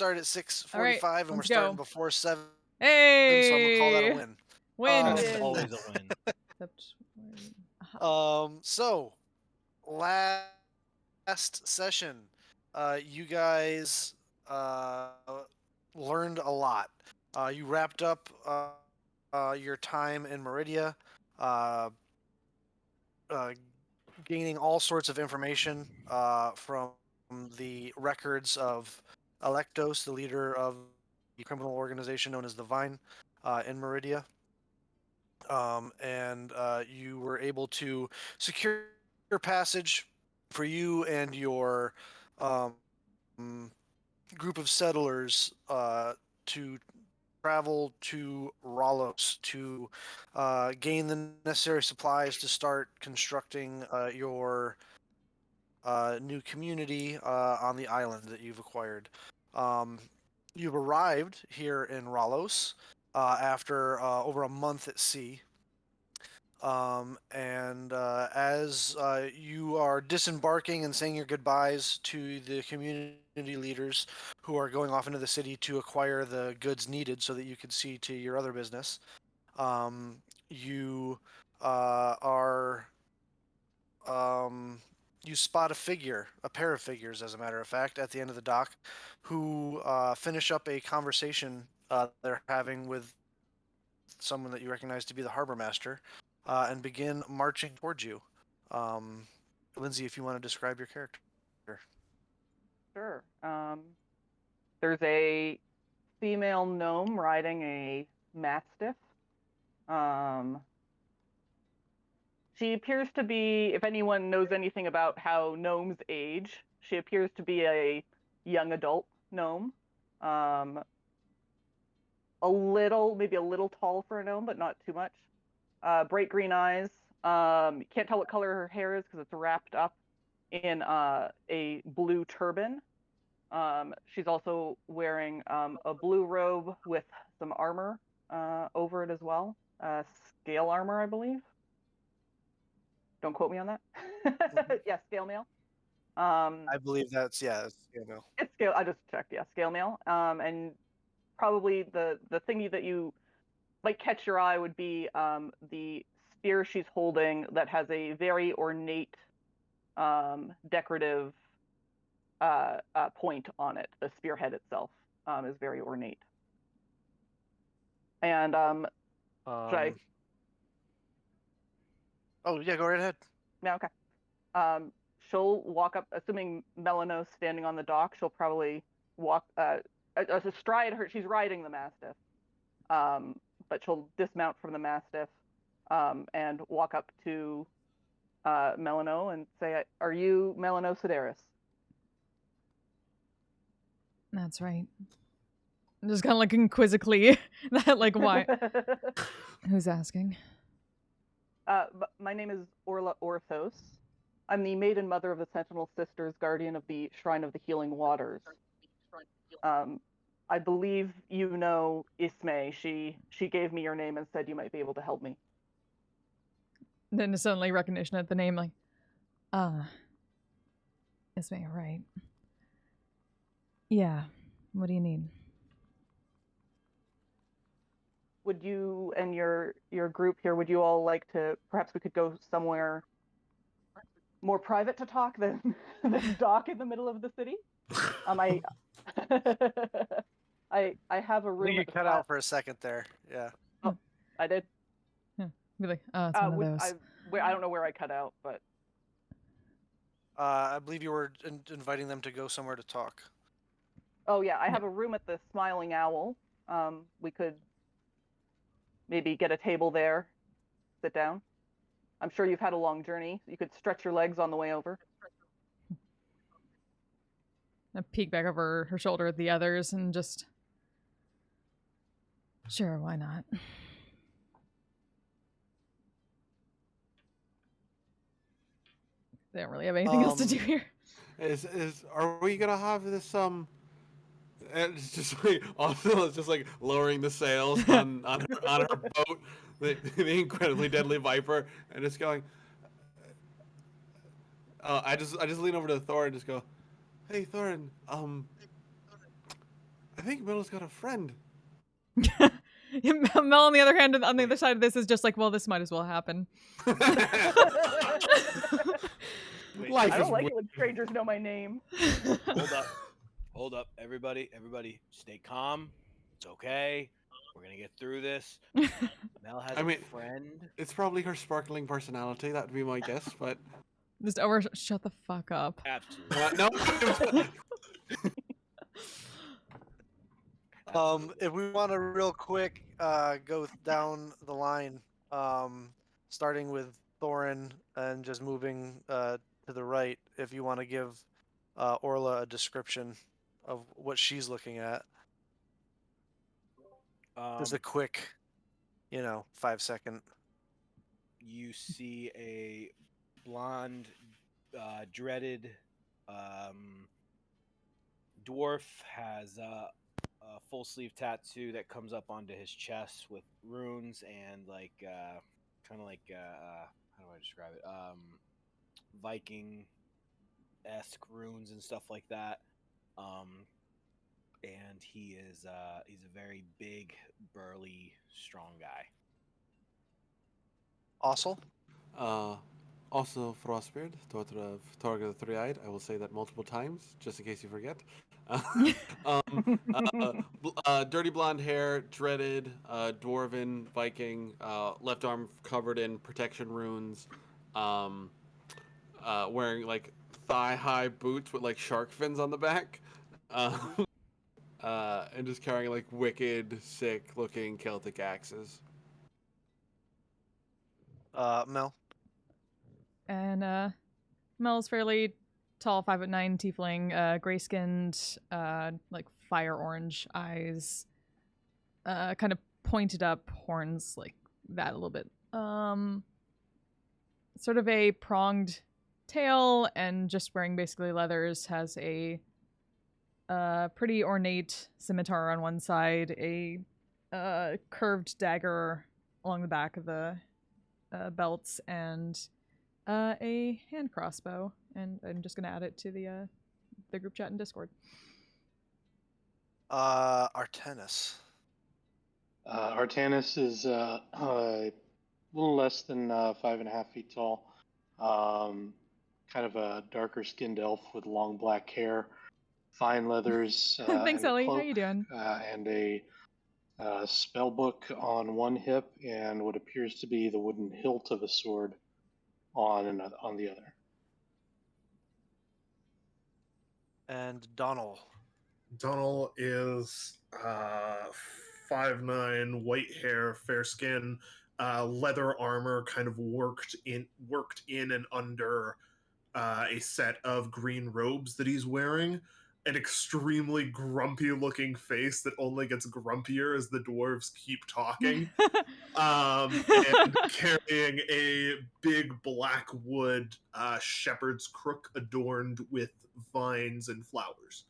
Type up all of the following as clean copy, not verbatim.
start at 6:45, right, and we're let's starting go. before 7, Hey! so I'm gonna call that a win. Win. That's always a win. Except, So last session, you guys learned a lot. You wrapped up your time in Meridia, uh, uh, gaining all sorts of information from the records of Electos, the leader of the criminal organization known as the Vine in Meridia. And you were able to secure your passage for you and your group of settlers to travel to Ralos to gain the necessary supplies to start constructing your new community on the island that you've acquired. You've arrived here in Ralos after over a month at sea. And as you are disembarking and saying your goodbyes to the community leaders who are going off into the city to acquire the goods needed so that you can see to your other business, you are you spot a figure, a pair of figures, as a matter of fact, at the end of the dock, who finish up a conversation they're having with someone that you recognize to be the harbor master, and begin marching towards you. Lindsay, if you want to describe your character. Sure. There's a female gnome riding a mastiff. She appears to be, if anyone knows anything about how gnomes age, she appears to be a young adult gnome. Maybe a little tall for a gnome, but not too much. Bright green eyes. You can't tell what color her hair is because it's wrapped up in a blue turban. She's also wearing a blue robe with some armor over it as well. Scale armor, I believe. Don't quote me on that. Yeah, scale mail. I believe that's scale mail. It's scale. I just checked. Yeah, scale mail. And probably the thing that you might catch your eye would be the spear she's holding that has a very ornate decorative point on it. The spearhead itself is very ornate. And should I? Oh yeah, go right ahead. Yeah, okay. She'll walk up, assuming Melano's standing on the dock. She'll probably walk astride her. She's riding the mastiff, but she'll dismount from the mastiff and walk up to Melano and say, "Are you Melano Sedaris?" That's right. I'm just kind of looking quizzically that, like, why? Who's asking? My name is Orla Orthos. I'm the maiden mother of the Sentinel Sisters, guardian of the Shrine of the Healing Waters. I believe you know Ismay. She gave me your name and said you might be able to help me. Then suddenly recognition at the name, like, Ismay, right. Yeah, what do you need? Would you and your group here, would you all like to, perhaps we could go somewhere more private to talk than this dock in the middle of the city? I have a room. I think you cut out for a second there. Yeah. Oh, I did. Yeah. Be like, it's one of those. I don't know where I cut out, but I believe you were inviting them to go somewhere to talk. Oh yeah, I have a room at the Smiling Owl. We could maybe get a table there, sit down. I'm sure you've had a long journey. You could stretch your legs on the way over. I peek back over her shoulder at the others and just... Sure, why not? They don't really have anything else to do here. Are we gonna have this And it's just like also it's just like lowering the sails on her boat, the incredibly deadly Viper, and just going. I just lean over to Thor and just go, "Hey Thorin, I think Milla's got a friend. Mel, on the other hand, on the other side of this is just like, well, this might as well happen. Life I is don't like weird. it when strangers know my name. Hold up, everybody, stay calm. It's okay. We're gonna get through this. Mel has a friend. It's probably her sparkling personality. That would be my guess, but Just shut the fuck up. Absolutely. no. If we want to real quick go down the line, starting with Thorin and just moving to the right, if you want to give Orla a description of what she's looking at. Just a quick, 5-second. You see a blonde, dreaded dwarf, has a full sleeve tattoo that comes up onto his chest with runes and like kind of like how do I describe it? Viking-esque runes and stuff like that. And he's a very big, burly, strong guy. Also, Frostbeard, daughter of Torga the Three-Eyed. I will say that multiple times, just in case you forget. Dirty blonde hair, dreaded, dwarven, Viking, left arm covered in protection runes, wearing like thigh-high boots with like shark fins on the back, and just carrying like wicked, sick-looking Celtic axes. Mel. And Mel's fairly tall, 5'9", tiefling, gray-skinned, like fire orange eyes, kind of pointed up horns, like that a little bit. Sort of a pronged tail, and just wearing basically leathers. Has a pretty ornate scimitar on one side, a curved dagger along the back of the belts, and a hand crossbow. And I'm just gonna add it to the group chat in Discord. Artanis. Artanis is a little less than 5.5 feet tall. Kind of a darker skinned elf with long black hair, fine leathers. Thanks, and a Ellie. How cloak, you doing? and a spell book on one hip, and what appears to be the wooden hilt of a sword on the other. And Donald. Donald is 5'9", white hair, fair skin, leather armor, kind of worked in and under a set of green robes that he's wearing. An extremely grumpy looking face that only gets grumpier as the dwarves keep talking. And carrying a big black wood shepherd's crook adorned with vines and flowers.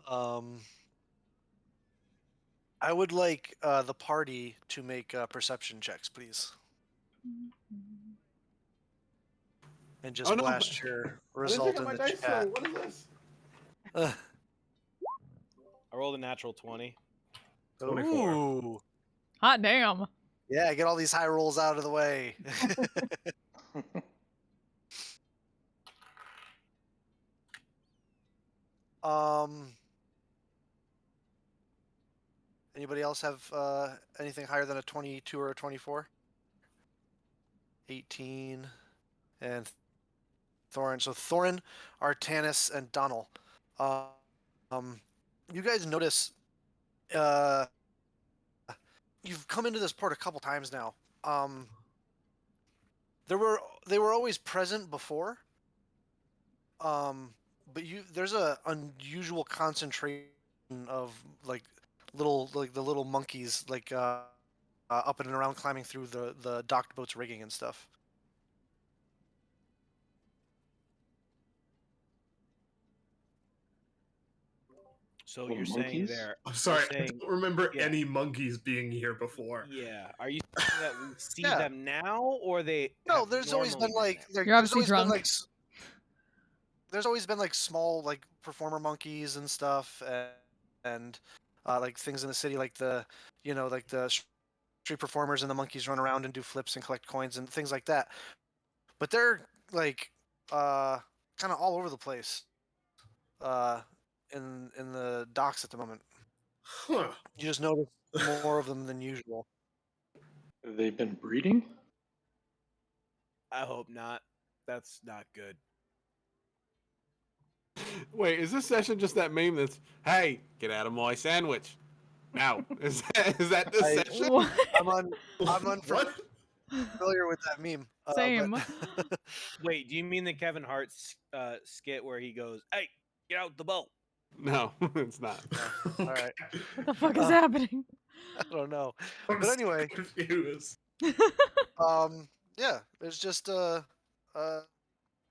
I would like the party to make perception checks, please. And just blast your result in the chat. What is this? I rolled a natural 20. 24. Ooh. Hot damn. Yeah, get all these high rolls out of the way. Anybody else have anything higher than a 22 or a 24? 18 and Thorin. So Thorin, Artanis, and Donald. You guys notice you've come into this port a couple times now. They were always present before. But there's a unusual concentration of like the little monkeys up and around climbing through the docked boat's rigging and stuff. So Little you're saying monkeys? there? I'm sorry, I saying- don't remember yeah. any monkeys being here before. Yeah. Are you saying that we see Yeah. them now, or they? No, have there's always been normally like there? You're there's obviously always been drunk. there's always been like small like performer monkeys and stuff, and like things in the city like the like the street performers and the monkeys run around and do flips and collect coins and things like that. But they're like kind of all over the place uh, in the docks at the moment. Huh. You just notice more of them than usual. They've been breeding? I hope not. That's not good. Wait, is this session just that meme that's, hey, get out of my sandwich? Now, is that the I- session? What? I'm unfamiliar What? with that meme. Same. But Wait, do you mean the Kevin Hart skit where he goes, "Hey, get out the boat"? No, it's not. all right. What the fuck is happening? I don't know. I'm But so anyway, confused. yeah, there's just a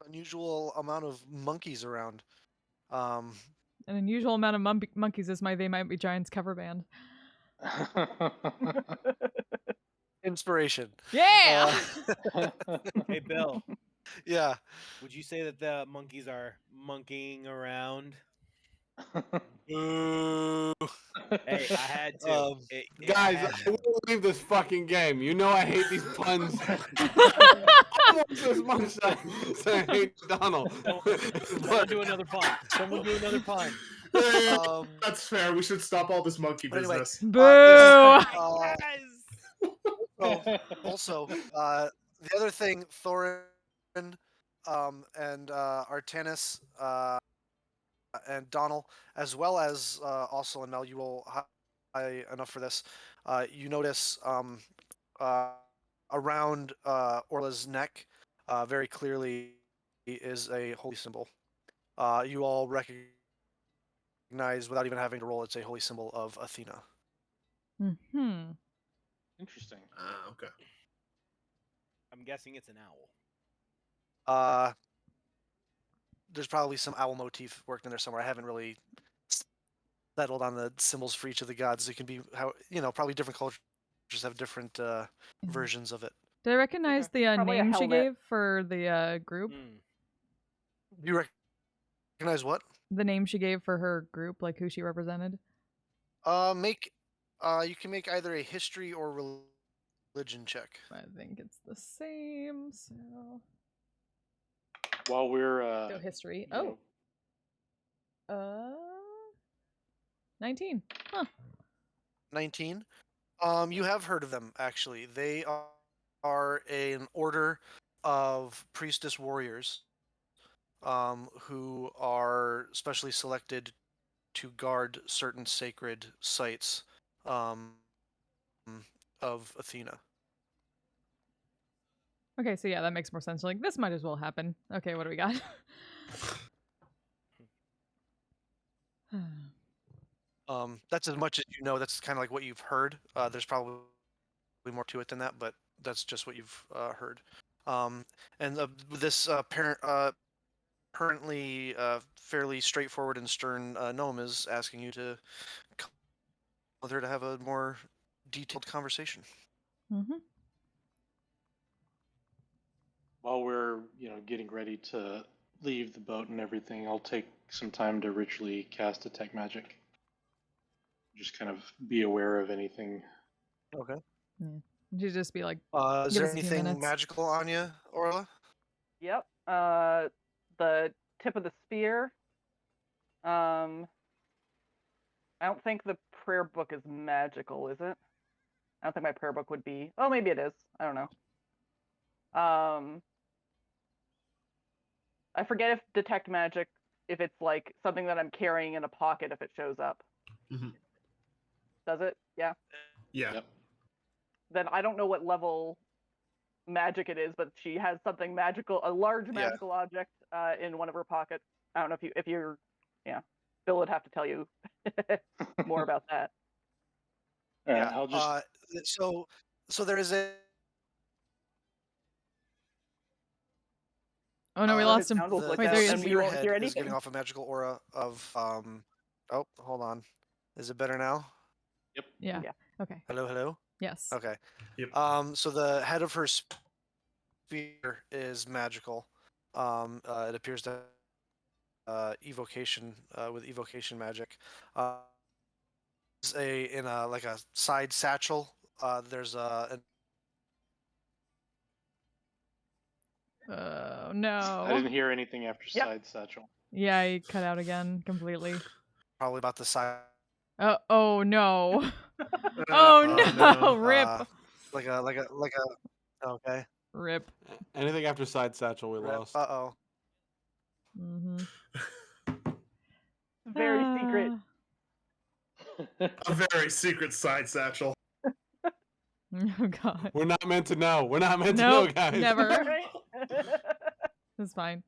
unusual amount of monkeys around. An unusual amount of monkeys is my They Might Be Giants cover band. Inspiration. Yeah. Hey, Bill, Yeah. would you say that the monkeys are monkeying around? Boo. Hey, I had to. Um, Guys, had I to. will leave this fucking game. You know I hate these puns almost as much as I hate Donald. Someone do another pun. Someone do another pun. That's fair. We should stop all this monkey But anyway, business. Boo. also, the other thing, Thorin, and Artanis, and Donald, as well as also and Mel, you will high enough for this. You notice uh, around Orla's neck, very clearly is a holy symbol. You all recognize without even having to roll. It's a holy symbol of Athena. Hmm. Interesting. Okay. I'm guessing it's an owl. There's probably some owl motif worked in there somewhere. I haven't really settled on the symbols for each of the gods. It can be how probably different cultures have different versions of it. Did I recognize the Probably a name she helmet. gave for the group? You recognize what? The name she gave for her group, like who she represented? You can make either a history or religion check. I think it's the same. So While we're go history. you know, 19. Huh. 19. You have heard of them actually. They are an order of priestess warriors, who are specially selected to guard certain sacred sites, of Athena. Okay, so yeah, that makes more sense. Like, this might as well happen. Okay, what do we got? That's as much as you know. That's kind of like what you've heard. There's probably more to it than that, but that's just what you've heard. And this currently fairly straightforward and stern gnome is asking you to come with her to have a more detailed conversation. Mm-hmm. while we're getting ready to leave the boat and everything, I'll take some time to ritually cast detect magic. Just kind of be aware of anything. Okay. You just be like, Is Give there us a few anything minutes. magical on you, Orla? Yep. The tip of the spear. I don't think the prayer book is magical, is it? I don't think my prayer book would be. Oh, maybe it is. I don't know. I forget if detect magic, if it's like something that I'm carrying in a pocket if it shows up. Mhm. Does it? Yeah. Yeah. Yep. Then I don't know what level magic it is, but she has something magical, a large Yeah. magical object in one of her pockets. I don't know if you're, yeah. Bill would have to tell you more about that. All right, Yeah. I'll just So there is a. oh no, we His lost him. sound will The click Wait, out, there he and is. we won't spearhead hear is anything. giving off a magical aura of Oh, hold on. Is it better now? Yeah. Yeah. Okay. Hello. Yes. Okay. Yep. So the head of her spear is magical. It appears to evocation with evocation magic. It's in a like a side satchel. There's an Oh I no. didn't hear anything after Yep. side satchel. Yeah, he cut out again completely. probably about the size. Oh no. Oh no. Rip. Like a. Okay. Rip. Anything after side satchel, we Rip. lost. Uh-oh. Mm-hmm. Very secret. A very secret side satchel. Oh god. We're not meant to know. We're not meant to know, Nope, guys. never. Right? That's fine.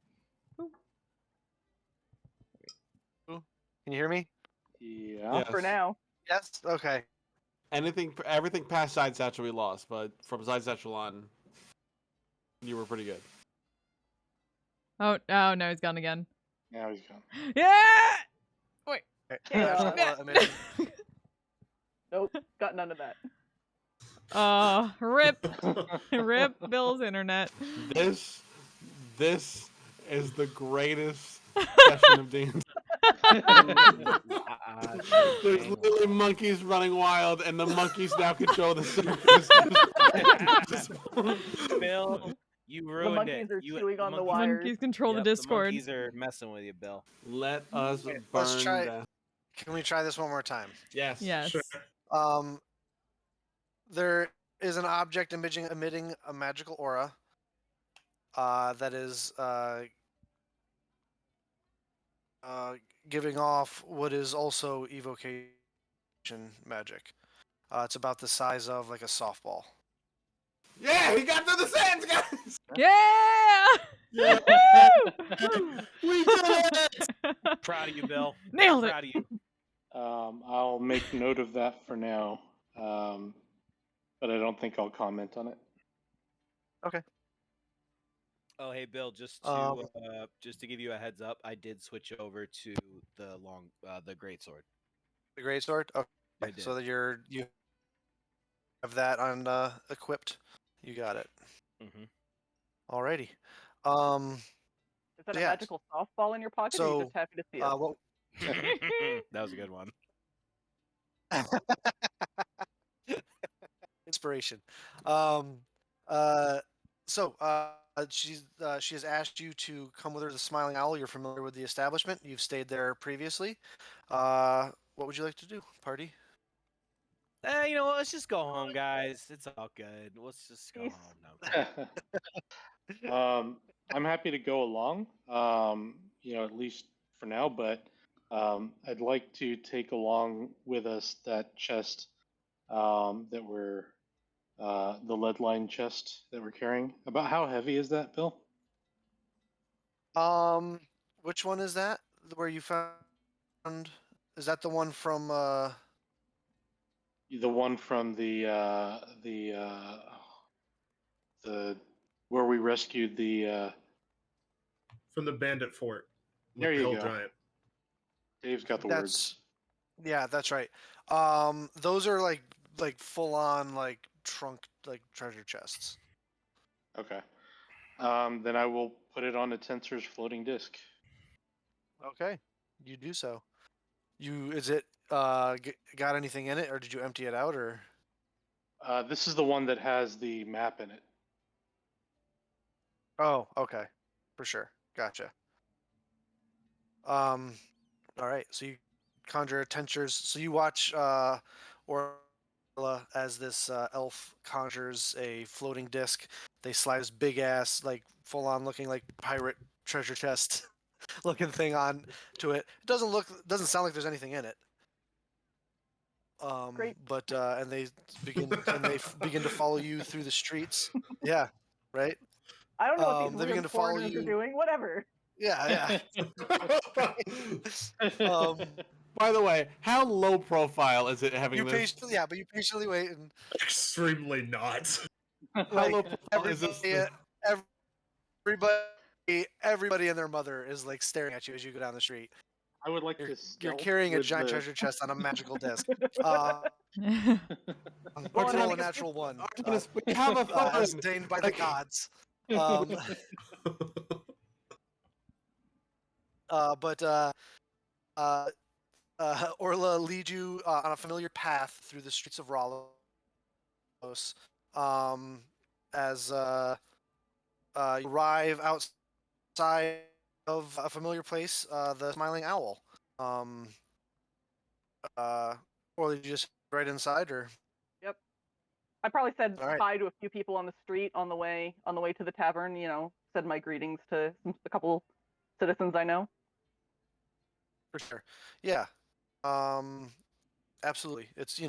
Can you hear me? Yeah. Yes. For now. Yes. Okay. Everything past side satchel we lost, but from side satchel on, you were pretty good. Oh no, he's gone again. Now he's gone. Yeah. Okay. Yeah. Natural, emission. Nope. Got none of that. Rip. Rip Bill's internet. This is the greatest session of D&D. There's literally monkeys running wild, and the monkeys now control the circus. Bill, you ruined monkeys it. are You, chewing on the monkeys- wires. Monkeys control Yep, the Discord. The monkeys are messing with you, Bill. Let us Okay, burn let's try- down. Can we try this one more time? Yes. Yes. Sure. There is an object emitting a magical aura. That is giving off what is also evocation magic. It's about the size of like a softball. Yeah, he got through the sands, guys. Yeah. Yeah. Woo! We did it. Proud of you, Bill. Nailed it. Proud of you. I'll make note of that for now, but I don't think I'll comment on it. Oh, hey, Bill. Just to give you a heads up, I did switch over to the the greatsword. The greatsword. Okay, I did. so that you have that on equipped. You got it. Mm-hmm. Alrighty. Is that a Yeah. magical softball in your pocket, or are you So, just happy to see it? what? That was a good one. Inspiration. So she has asked you to come with her to the Smiling Owl. You're familiar with the establishment. You've stayed there previously. What would you like to do, party? You know what? Let's just go home, guys. It's all good. Let's just go Peace. home now. I'm happy to go along, at least for now, but I'd like to take along with us that chest that we're, the lead line chest that we're carrying. About how heavy is that, Bill? Which one is that? Where you found? Is that the one from? The one from the where we rescued the. From the bandit fort. With There the you hill go. giant. Dave's got the words. Yeah, that's right. Those are like full on like trunk like treasure chests. Okay. Then I will put it on a Tensor's floating disc. Okay, you do so. Is it got anything in it, or did you empty it out, or? This is the one that has the map in it. Oh, okay, for sure. Gotcha. All right. So you conjure Tensor's. So you watch Orla as this elf conjures a floating disc. They slide this big ass, like full on looking like pirate treasure chest looking thing on to it. It doesn't sound like there's anything in it. Great. But and they begin to follow you through the streets. Yeah, right. I don't know what these they begin weird to follow foreigners are you. doing. Whatever. Yeah. By the way, how low profile is it having You this? but you patiently wait and Extremely not. How like, low profile is this? everybody and their mother is like staring at you as you go down the street. I would like You're to. carrying a with giant the- treasure chest on a magical disc. Well, Roll I a natural one. Artemis, we have a As phone. ordained by the Like- gods. Orla leads you on a familiar path through the streets of Rallos. Um, as you arrive outside of a familiar place, the Smiling Owl. Or did you just right inside, or? Yep. I probably said All right. hi to a few people on the street on the way to the tavern. You know, said my greetings to a couple citizens I know. For sure. Yeah. Absolutely. It's they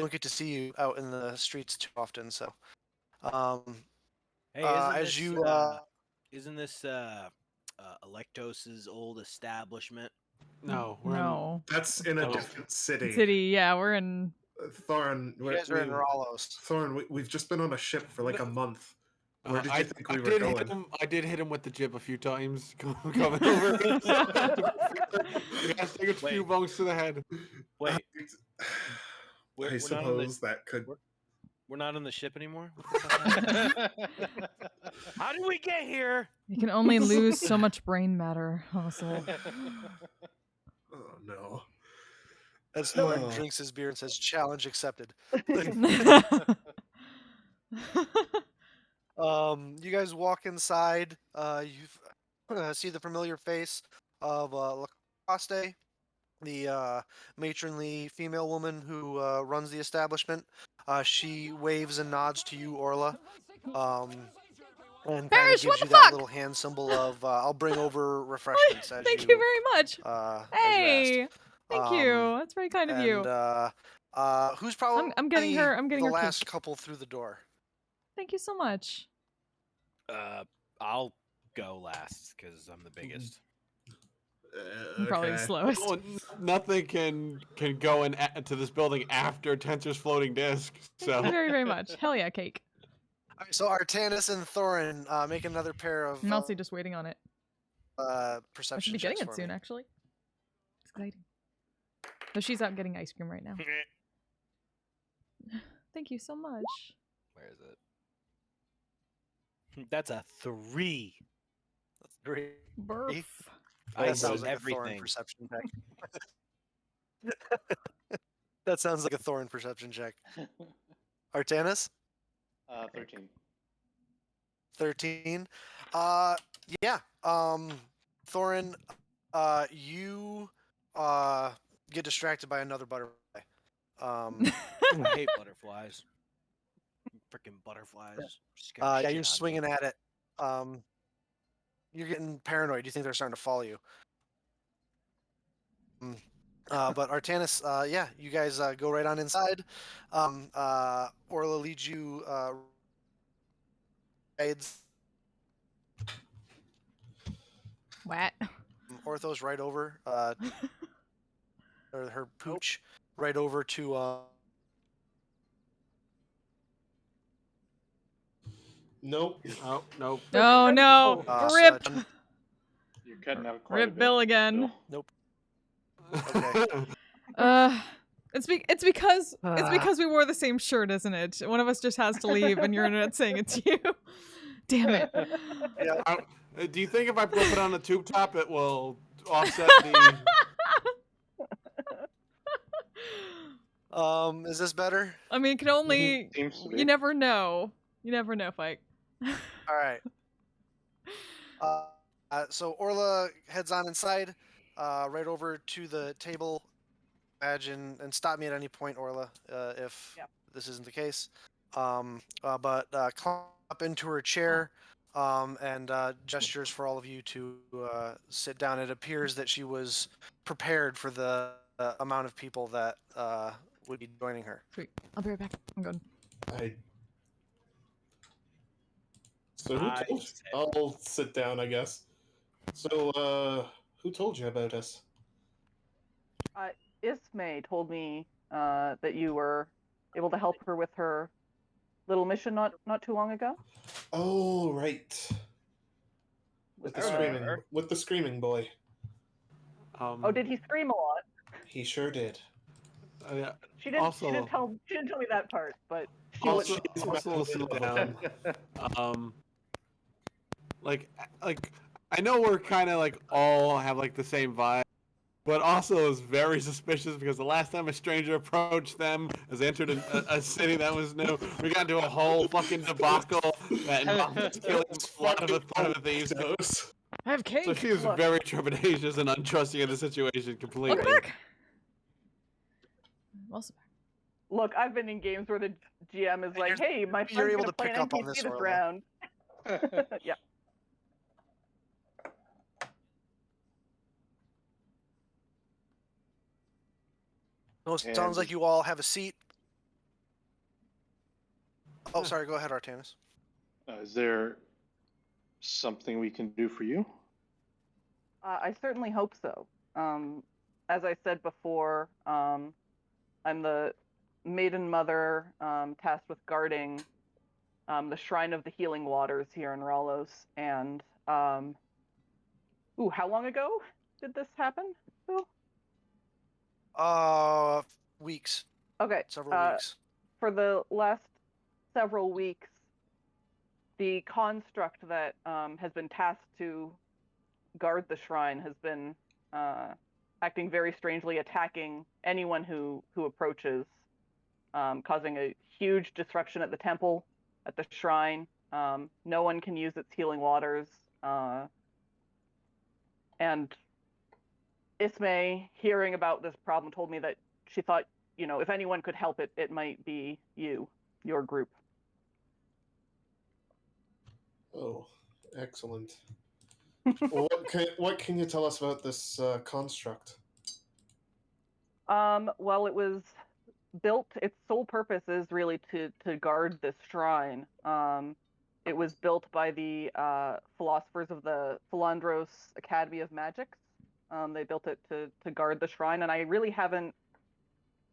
don't get to see you out in the streets too often, so. Hey, isn't As this you Electos's old establishment? No, we're No. That's in a No. different city. City, yeah, we're in. Thorin, you guys are in Rallos. Thorin, we've just been on a ship for like a month. Where did you I, think I we were did going? hit him. I did hit him with the jib a few times. Coming over. Yeah, take a few Wait. bonks to the head. Wait, I we're not on the suppose that could. we're not on the ship anymore. What the fuck happened? How did we get here? You can only lose so much brain matter, also. Oh no. As Thorin drinks his beer and says, "Challenge accepted." You guys walk inside. You see the familiar face of Lacoste, the matronly female woman who runs the establishment. She waves and nods to you, Orla, and kind of Parrish, gives what you the that fuck? little hand symbol of "I'll bring over refreshments." As Thank you very much. as you asked. Hey, thank you. Um, That's very kind of And you. who's probably I'm getting her. I'm getting the her last cake. couple through the door? Thank you so much. I'll go last because I'm the biggest. I'm probably the Okay. slowest. Oh, nothing can go into this building after Tensor's floating disc. Thank So you very, very much. Hell yeah, cake. All right, so Artanis and Thorin make another pair of I'm also just waiting on it. I perception should be getting checks it for soon, me. actually. Exciting. So she's out getting ice cream right now. Thank you so much. Where is it? That's a 3. That's great. Burf. I That sounds did like a Thorin everything. perception check. That sounds like a Thorin perception check. Artanis, 13. 13. Yeah. Thorin, you get distracted by another butterfly. I hate butterflies. Freaking butterflies. Scare the Yeah, shit you're out of me. swinging at it. You're getting paranoid. You think they're starting to follow you. But Artanis, yeah, you guys go right on inside. Orla leads you rides. What? Orthos right over, or her pooch right over to. Nope. oh no. Oh no! Rip! You're cutting out quite a Rip bit. Bill again. Bill. Okay. It's because we wore the same shirt, isn't it? One of us just has to leave, and you're not saying it's you. Damn it! Yeah. Do you think if I put it on the tube top, it will offset the? Is this better? I mean, it can only. Seems to be. You never know. You never know, Fike. All right. So Orla heads on inside, right over to the table. Imagine and stop me at any point, Orla, if this isn't the case. But climb up into her chair, and gestures for all of you to sit down. It appears that she was prepared for the amount of people that would be joining her. Sweet. I'll be right back. I'm going. So who I told? said- I'll sit down, I guess. So, who told you about us? Ismay told me that you were able to help her with her little mission not too long ago. Oh, right. With the I screaming, remember. with the screaming boy. Oh, did he scream a lot? He sure did. Yeah. She didn't. Also- She didn't tell me that part, but she Also, would. also sit down. Like I know we're kind of like all have like the same vibe, but also is very suspicious because the last time a stranger approached them as they entered a city that was new, we got into a whole fucking debacle that involved killing a lot of the thieves. I have So cake. she was Look. very trepidatious and untrusting of the situation completely. Welcome back. Also back. Look, I've been in games where the GM is like, "Hey, my You're friend's able gonna to play pick an up on NPC this, this Orla. round." Yeah. No, it And sounds like you all have a seat. Oh, Yeah. sorry. Go ahead, Artanis. is there something we can do for you? I certainly hope so. As I said before, I'm the maiden mother tasked with guarding the Shrine of the Healing Waters here in Ralos. And, how long ago did this happen, Phil? Weeks. Okay. Several weeks. For the last several weeks, the construct that has been tasked to guard the shrine has been acting very strangely, attacking anyone who approaches, causing a huge disruption at the temple, at the shrine. No one can use its healing waters. And Ismay, hearing about this problem, told me that she thought, if anyone could help it, it might be you, your group. Oh, excellent. Well, what can you tell us about this construct? Well, it was built. Its sole purpose is really to guard this shrine. It was built by the philosophers of the Philandros Academy of Magics. They built it to guard the shrine, and I really haven't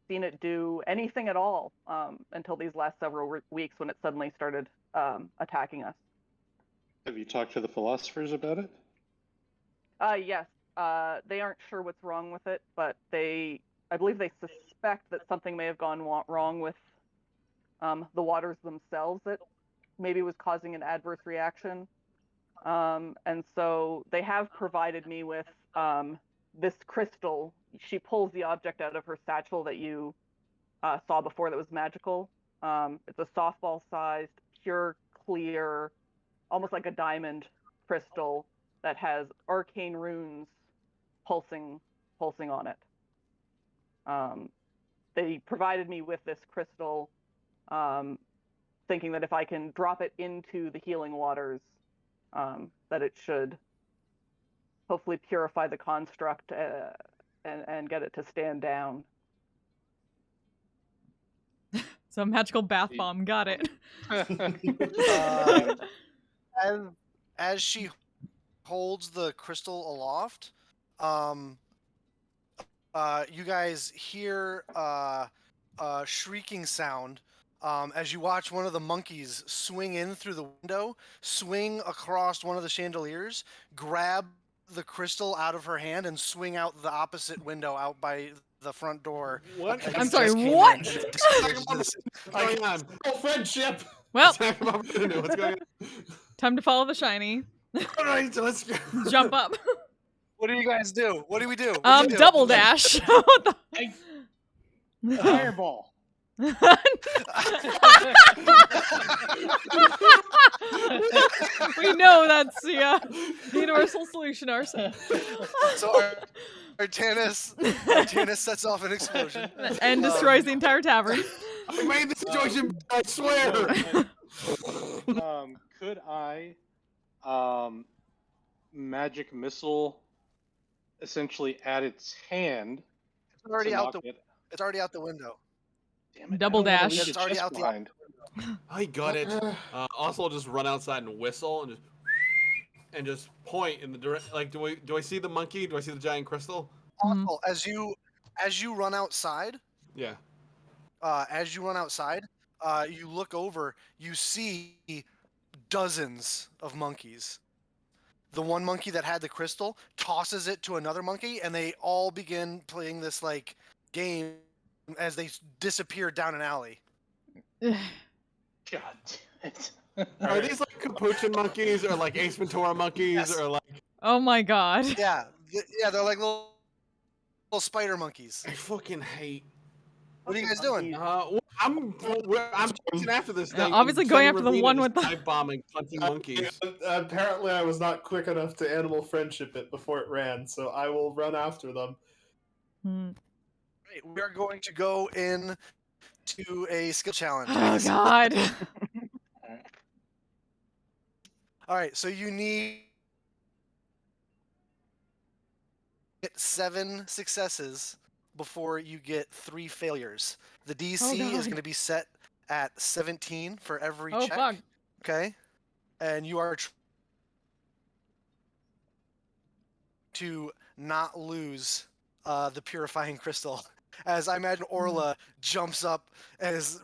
seen it do anything at all until these last several weeks when it suddenly started attacking us. Have you talked to the philosophers about it? Yes. They aren't sure what's wrong with it, but I believe they suspect that something may have gone wrong with the waters themselves that maybe was causing an adverse reaction. And so they have provided me with this crystal. She pulls the object out of her satchel that you saw before that was magical. It's a softball-sized, pure, clear, almost like a diamond crystal that has arcane runes pulsing on it. They provided me with this crystal, thinking that if I can drop it into the healing waters, that it should hopefully purify the construct and get it to stand down. So magical bath bomb. Got it. As she holds the crystal aloft, you guys hear a shrieking sound as you watch one of the monkeys swing in through the window, swing across one of the chandeliers, grab the crystal out of her hand, and swing out the opposite window out by the front door. What? Like I'm it sorry, just came what? in, and it disappears into the- What's going on? Oh, friendship! Well, What's going on? time to follow the shiny. All right, so let's go. Jump up. What do you guys do? What do we do? What do you do? Double dash. What the? Fireball. We know that's the universal solution, Arson. So Artanis sets off an explosion. And destroys the entire tavern. I made the situation, I swear. Could I magic missile essentially at its hand? It's already to out knock the. it- It's already out the window. Damn it, Double I don't wanna dash. leave the It's already chest out the- behind. I got it. Also, I'll just run outside and whistle and just point in the direct. Like, do I see the monkey? Do I see the giant crystal? Mhm. Also, as you run outside, Yeah. you look over, you see dozens of monkeys. The one monkey that had the crystal tosses it to another monkey, and they all begin playing this like game as they disappear down an alley. God damn it. Are these like capuchin monkeys or like Ace Ventura monkeys Yes. or like? Oh my god. Yeah, they're like little spider monkeys. I fucking hate. What are you guys doing? I'm chasing after this thing. Obviously I'm going sending after the Ravina one to with the- dive bombing, punching monkeys. Apparently, I was not quick enough to animal friendship it before it ran, so I will run after them. Right, we are going to go in to a skill challenge. Oh guys. god. All right, so you need 7 successes before you get 3 failures. The DC is God. going to be set at 17 for every Oh check. fuck. Okay, and you are to not lose the purifying crystal. As I imagine Orla jumps up and is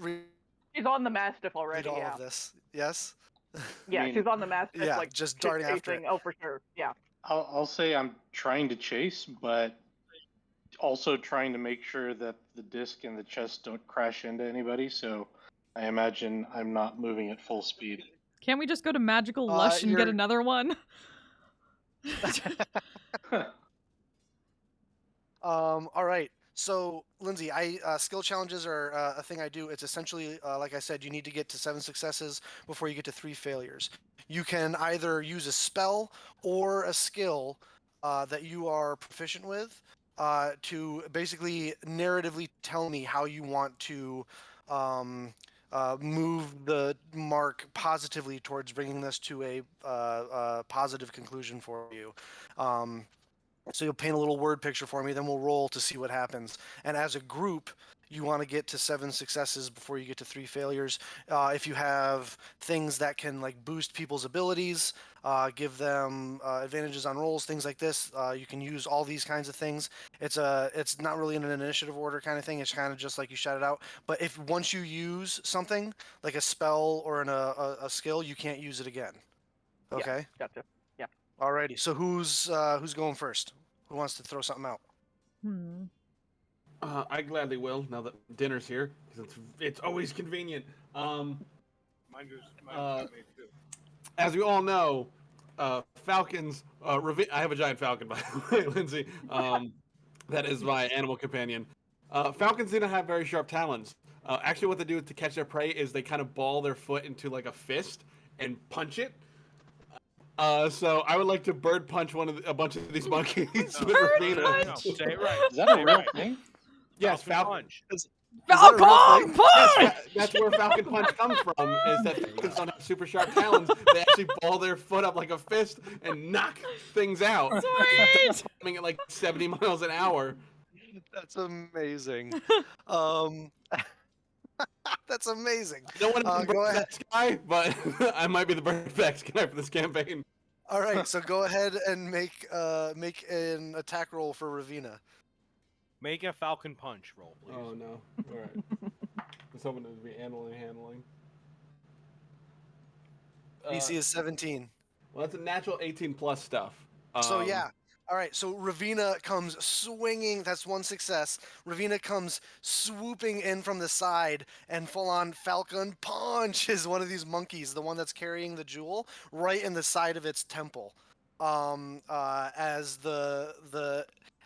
She's on the Mastiff read already, all yeah. of this. Yes. Yeah, mean, she's on the Mastiff, Yeah, like, just she's darting after it. chasing. Oh, for sure, yeah. I'll say I'm trying to chase, but also trying to make sure that the disc and the chest don't crash into anybody. So I imagine I'm not moving at full speed. Can't we just go to Magical Lush and get you're- another one? All right. So, Lindsay, skill challenges are a thing I do. It's essentially, like I said, you need to get to 7 successes before you get to 3 failures. You can either use a spell or a skill that you are proficient with to basically narratively tell me how you want to move the mark positively towards bringing this to a positive conclusion for you. So you'll paint a little word picture for me, then we'll roll to see what happens. And as a group, you want to get to 7 successes before you get to 3 failures. If you have things that can like boost people's abilities, give them advantages on rolls, things like this, you can use all these kinds of things. It's not really in an initiative order kind of thing. It's kind of just like you shout it out. But if once you use something like a spell or a skill, you can't use it again. Okay. Yeah, gotcha. Alrighty. So who's going first? Who wants to throw something out? I gladly will, now that dinner's here, because it's always convenient. Mine just made too. As we all know, falcons. I have a giant falcon, by the way, Lindsay. That is my animal companion. Falcons do not have very sharp talons. Actually, what they do to catch their prey is they kind of ball their foot into like a fist and punch it. So I would like to bird punch a bunch of these monkeys. with Ravina. No, say it right. Is that a real thing? Yes, Falcon Falcon. punch. Falcon punch! Yes, that's where Falcon Punch comes from. Is that falcons don't have super sharp talons? They actually ball their foot up like a fist and knock things out. Sweet! Coming at like 70 miles an hour. That's amazing. That's amazing. No one is the Go ahead. Bird guy, but I might be the Bird Facts guy for this campaign. All right, so go ahead and make an attack roll for Ravina. Make a falcon punch roll, please. Oh no! All right. I was hoping it would be handling. DC is 17. Well, that's a natural 18 plus stuff. So yeah. All right, so Ravina comes swinging. That's 1 success. Ravina comes swooping in from the side, and full-on Falcon Punch is one of these monkeys, the one that's carrying the jewel, right in the side of its temple.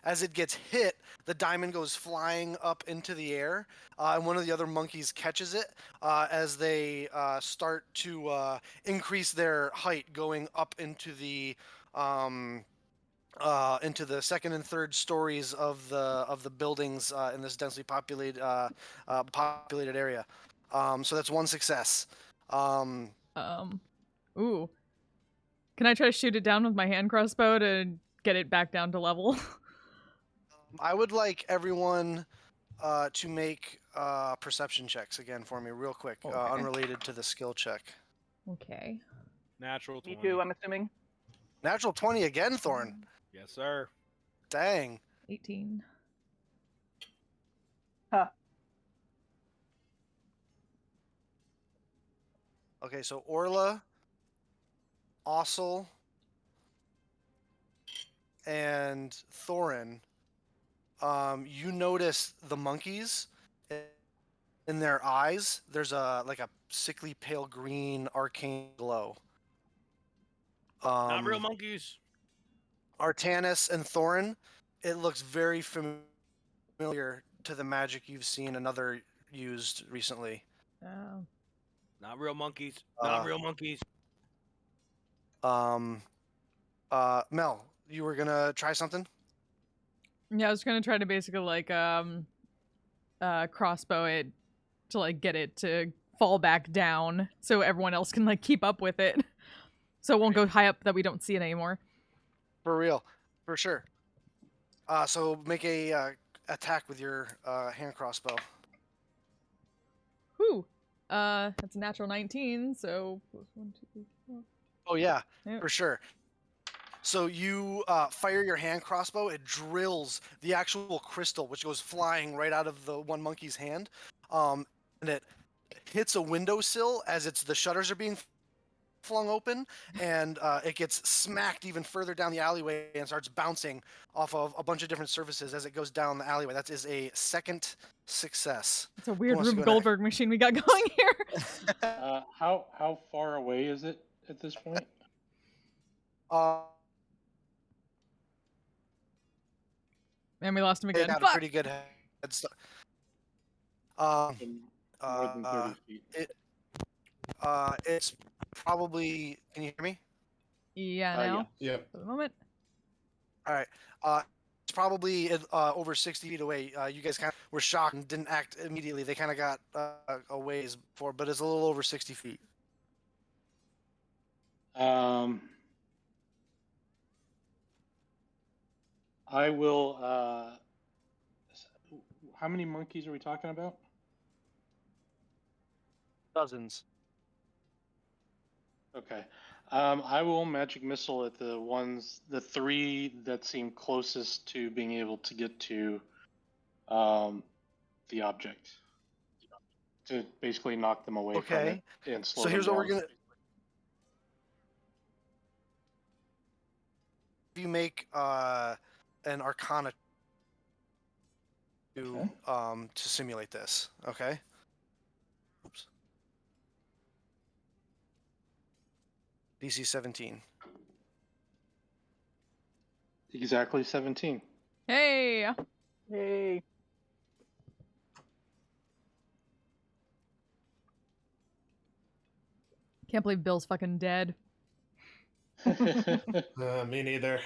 As it gets hit, the diamond goes flying up into the air, and one of the other monkeys catches it as they start to increase their height, going up into the 2nd and 3rd stories of the buildings in this densely populated area. So that's 1 success. Ooh. Can I try to shoot it down with my hand crossbow to get it back down to level? I would like everyone to make perception checks again for me, real quick, Okay. unrelated to the skill check. Okay. Natural 20. Me too, I'm assuming. Natural 20 again, Thorn. Yes, sir. Dang. 18. Huh. Okay, so Orla, Ossel, and Thorin, you notice the monkeys in their eyes. There's a sickly pale green arcane glow. Not real monkeys. Artanis and Thorin, it looks very familiar to the magic you've seen another used recently. Oh. Not real monkeys. Uh, Not real monkeys. Mel, you were gonna try something? Yeah, I was gonna try to basically like crossbow it to like get it to fall back down so everyone else can like keep up with it. So it won't go high up that we don't see it anymore. For real, for sure. So make a attack with your hand crossbow. Whew. That's a natural 19, so plus 1, 2, 3, 4. Oh yeah, Yep. for sure. So you fire your hand crossbow. It drills the actual crystal, which goes flying right out of the one monkey's hand, and it hits a windowsill as the shutters are being flung open, and it gets smacked even further down the alleyway and starts bouncing off of a bunch of different surfaces as it goes down the alleyway. That is a second success. It's a weird wants to Rube go next? Goldberg machine we got going here. How far away is it at this point? And we lost him It again. had a Fuck! pretty good head start. More than 30 feet. It's probably. Can you hear me? Yeah, now. yeah. Yep. For the moment. All right. It's probably over 60 feet away. You guys kind of were shocked and didn't act immediately. They kind of got a ways before, but it's a little over 60 feet. I will. How many monkeys are we talking about? Dozens. Okay. I will magic missile at the three that seem closest to being able to get to the object. To basically knock them away from Okay. it and slow So them here's what we're down. gonna. If you make an Arcana to simulate this, okay? Oops. DC 17. Exactly 17. Hey! Yay. Can't believe Bill's fucking dead. Me neither.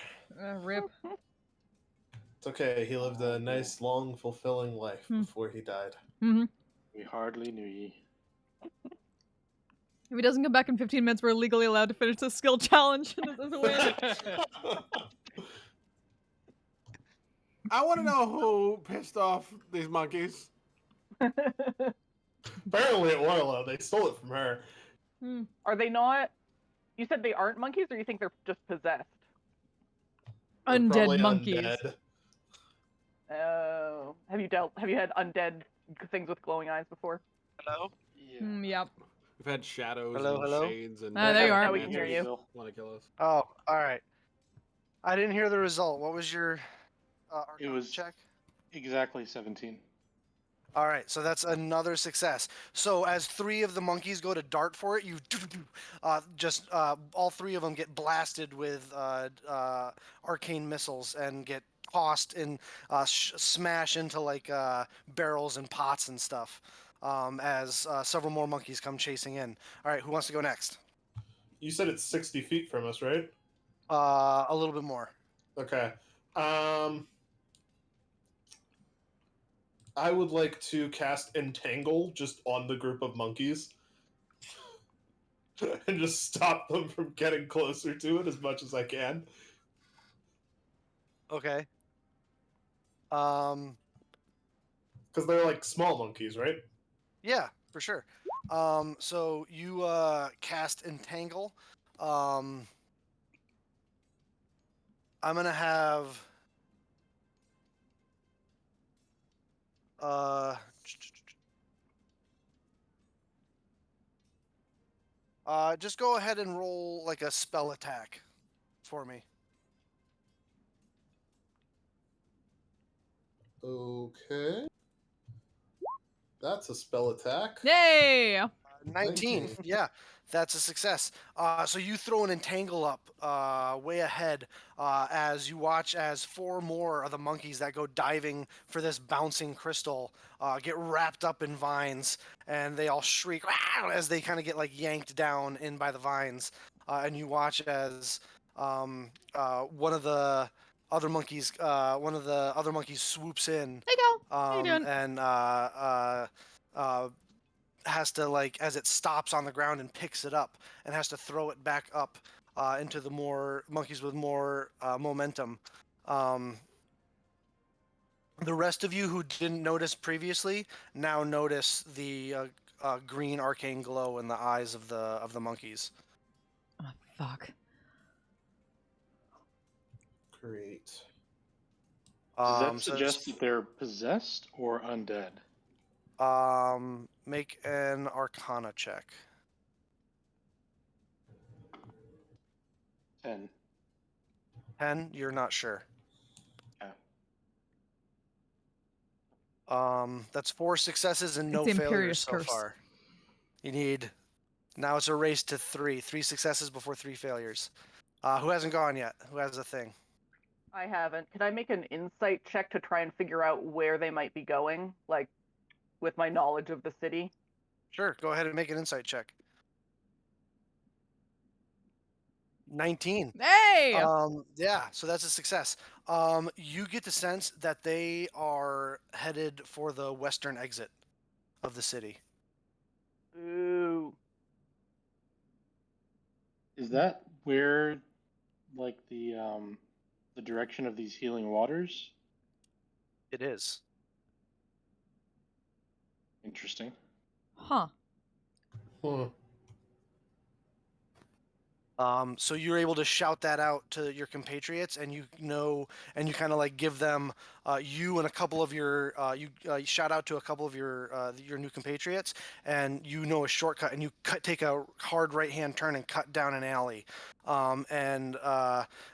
Rip. It's okay. He lived a nice, long, fulfilling life Hmm. before he died. Mm-hmm. We hardly knew ye. If he doesn't come back in 15 minutes, we're legally allowed to finish the skill challenge. This is a win. I want to know who pissed off these monkeys. Apparently at Warlow, they stole it from her. Are they not? You said they aren't monkeys, or you think they're just possessed? They're Undead probably monkeys. undead. Oh, have you had undead things with glowing eyes before? Hello? Yeah. Yep. We've had shadows Hello, and hello? shades and. There you are. Now we can hear you. Bill. Want to kill us? Oh, all right. I didn't hear the result. What was your Arcana was- check? Exactly 17. All right, so that's another success. So as three of the monkeys go to dart for it, you all three of them get blasted with arcane missiles and get tossed and smash into like barrels and pots and stuff. As several more monkeys come chasing in. All right, who wants to go next? You said it's 60 feet from us, right? A little bit more. Okay. I would like to cast Entangle just on the group of monkeys. And just stop them from getting closer to it as much as I can. Okay. Because they're like small monkeys, right? Yeah, for sure. So you cast Entangle. I'm gonna have just go ahead and roll like a spell attack for me. Okay. That's a spell attack. Yay! 19. 19. Yeah, that's a success. So you throw an entangle up way ahead as you watch as 4 more of the monkeys that go diving for this bouncing crystal get wrapped up in vines, and they all shriek "Wow!" as they kind of get like yanked down in by the vines. And you watch as one of the other monkeys swoops in Hey, Gal. How you doing? and has to, like, as it stops on the ground and picks it up and has to throw it back up into the more monkeys with more momentum. The rest of you who didn't notice previously now notice the green arcane glow in the eyes of the monkeys. Oh, fuck. Great. Does that So suggest that they're possessed or undead? make an Arcana check. 10. 10. You're not sure. Yeah. That's 4 successes and no It's the failures Imperious so curse. far. You need. Now it's a race to 3. 3 successes before 3 failures. Who hasn't gone yet? Who has a thing? I haven't. Can I make an insight check to try and figure out where they might be going, like with my knowledge of the city? Sure. Go ahead and make an insight check. 19. Hey! Yeah, so that's a success. You get the sense that they are headed for the western exit of the city. Ooh. Is that where, like, the direction of these healing waters? It is. Interesting. Huh. Huh. So you're able to shout that out to your compatriots, and you know, and you kind of like give them, you and a couple of your, you shout out to a couple of your new compatriots, and you know a shortcut, and you take a hard right-hand turn and cut down an alley, and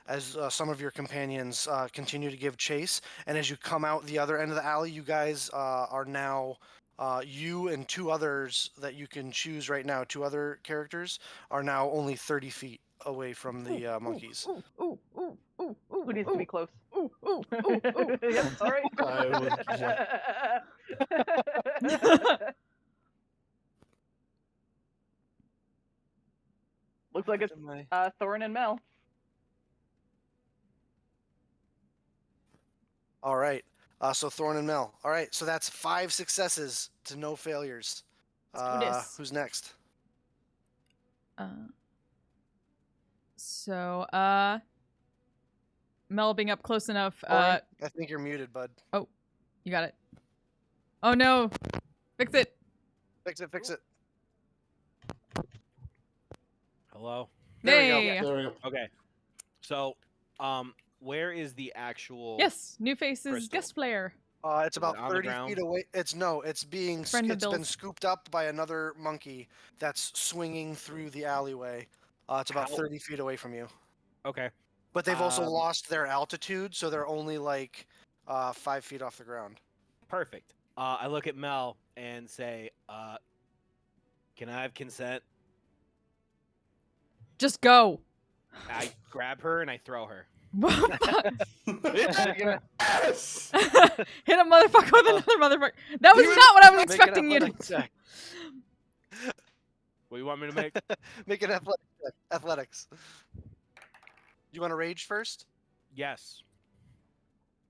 as some of your companions continue to give chase, and as you come out the other end of the alley, you guys are now. You and 2 others that you can choose right now, 2 other characters, are now only 30 feet away from the monkeys. Ooh. Who needs to be close? Ooh. Yep, sorry. I Looks like it's Thorin and Mel. All right. So Thorn and Mel. All right. So that's 5 successes to no failures. Let's do this. Who's next? So, Mel being up close enough. Thorin, I think you're muted, bud. Oh, you got it. Oh no! Fix it. Fix it. Hello. There we go. Hey. There we go. Okay. So, where is the actual? Yes, new faces Crystal. guest player. It's Is about it on the 30 ground? feet away. It's being Friend of it's been Bill's. scooped up by another monkey that's swinging through the alleyway. It's about How- 30 feet away from you. Okay. But they've also Um, lost their altitude, so they're only like 5 feet off the ground. Perfect. I look at Mel and say, "Can I have consent?" Just go. I grab her and I throw her. Yes! Hit a motherfucker with another motherfucker. That was not what I was Make an expecting you to. athletics check. What do you want me to make? Make an athletics. You want to rage first? Yes.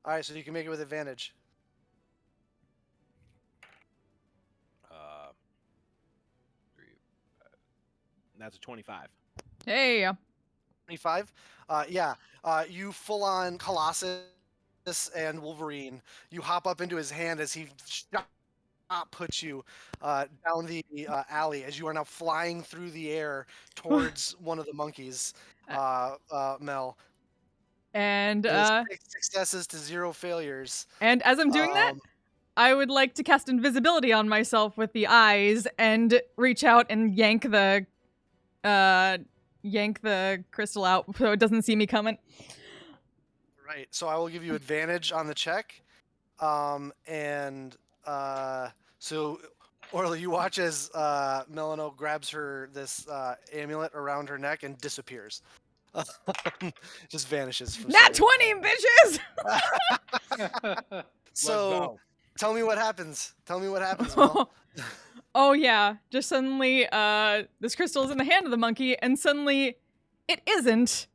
All right, so you can make it with advantage. Three. That's a 25. Hey. 25. Yeah. You full on Colossus and Wolverine. You hop up into his hand as he puts you down the alley as you are now flying through the air towards one of the monkeys, Mel. And It is 6 successes to 0 failures. and as I'm doing that, I would like to cast invisibility on myself with the eyes and reach out and yank the crystal out so it doesn't see me coming. Right. So I will give you advantage on the check. So Orla, you watch as Melano grabs her this amulet around her neck and disappears. Just vanishes from Nat sight. 20, bitches! So, tell me what happens. Tell me what happens, Mel. Oh yeah, just suddenly this crystal is in the hand of the monkey and suddenly it isn't,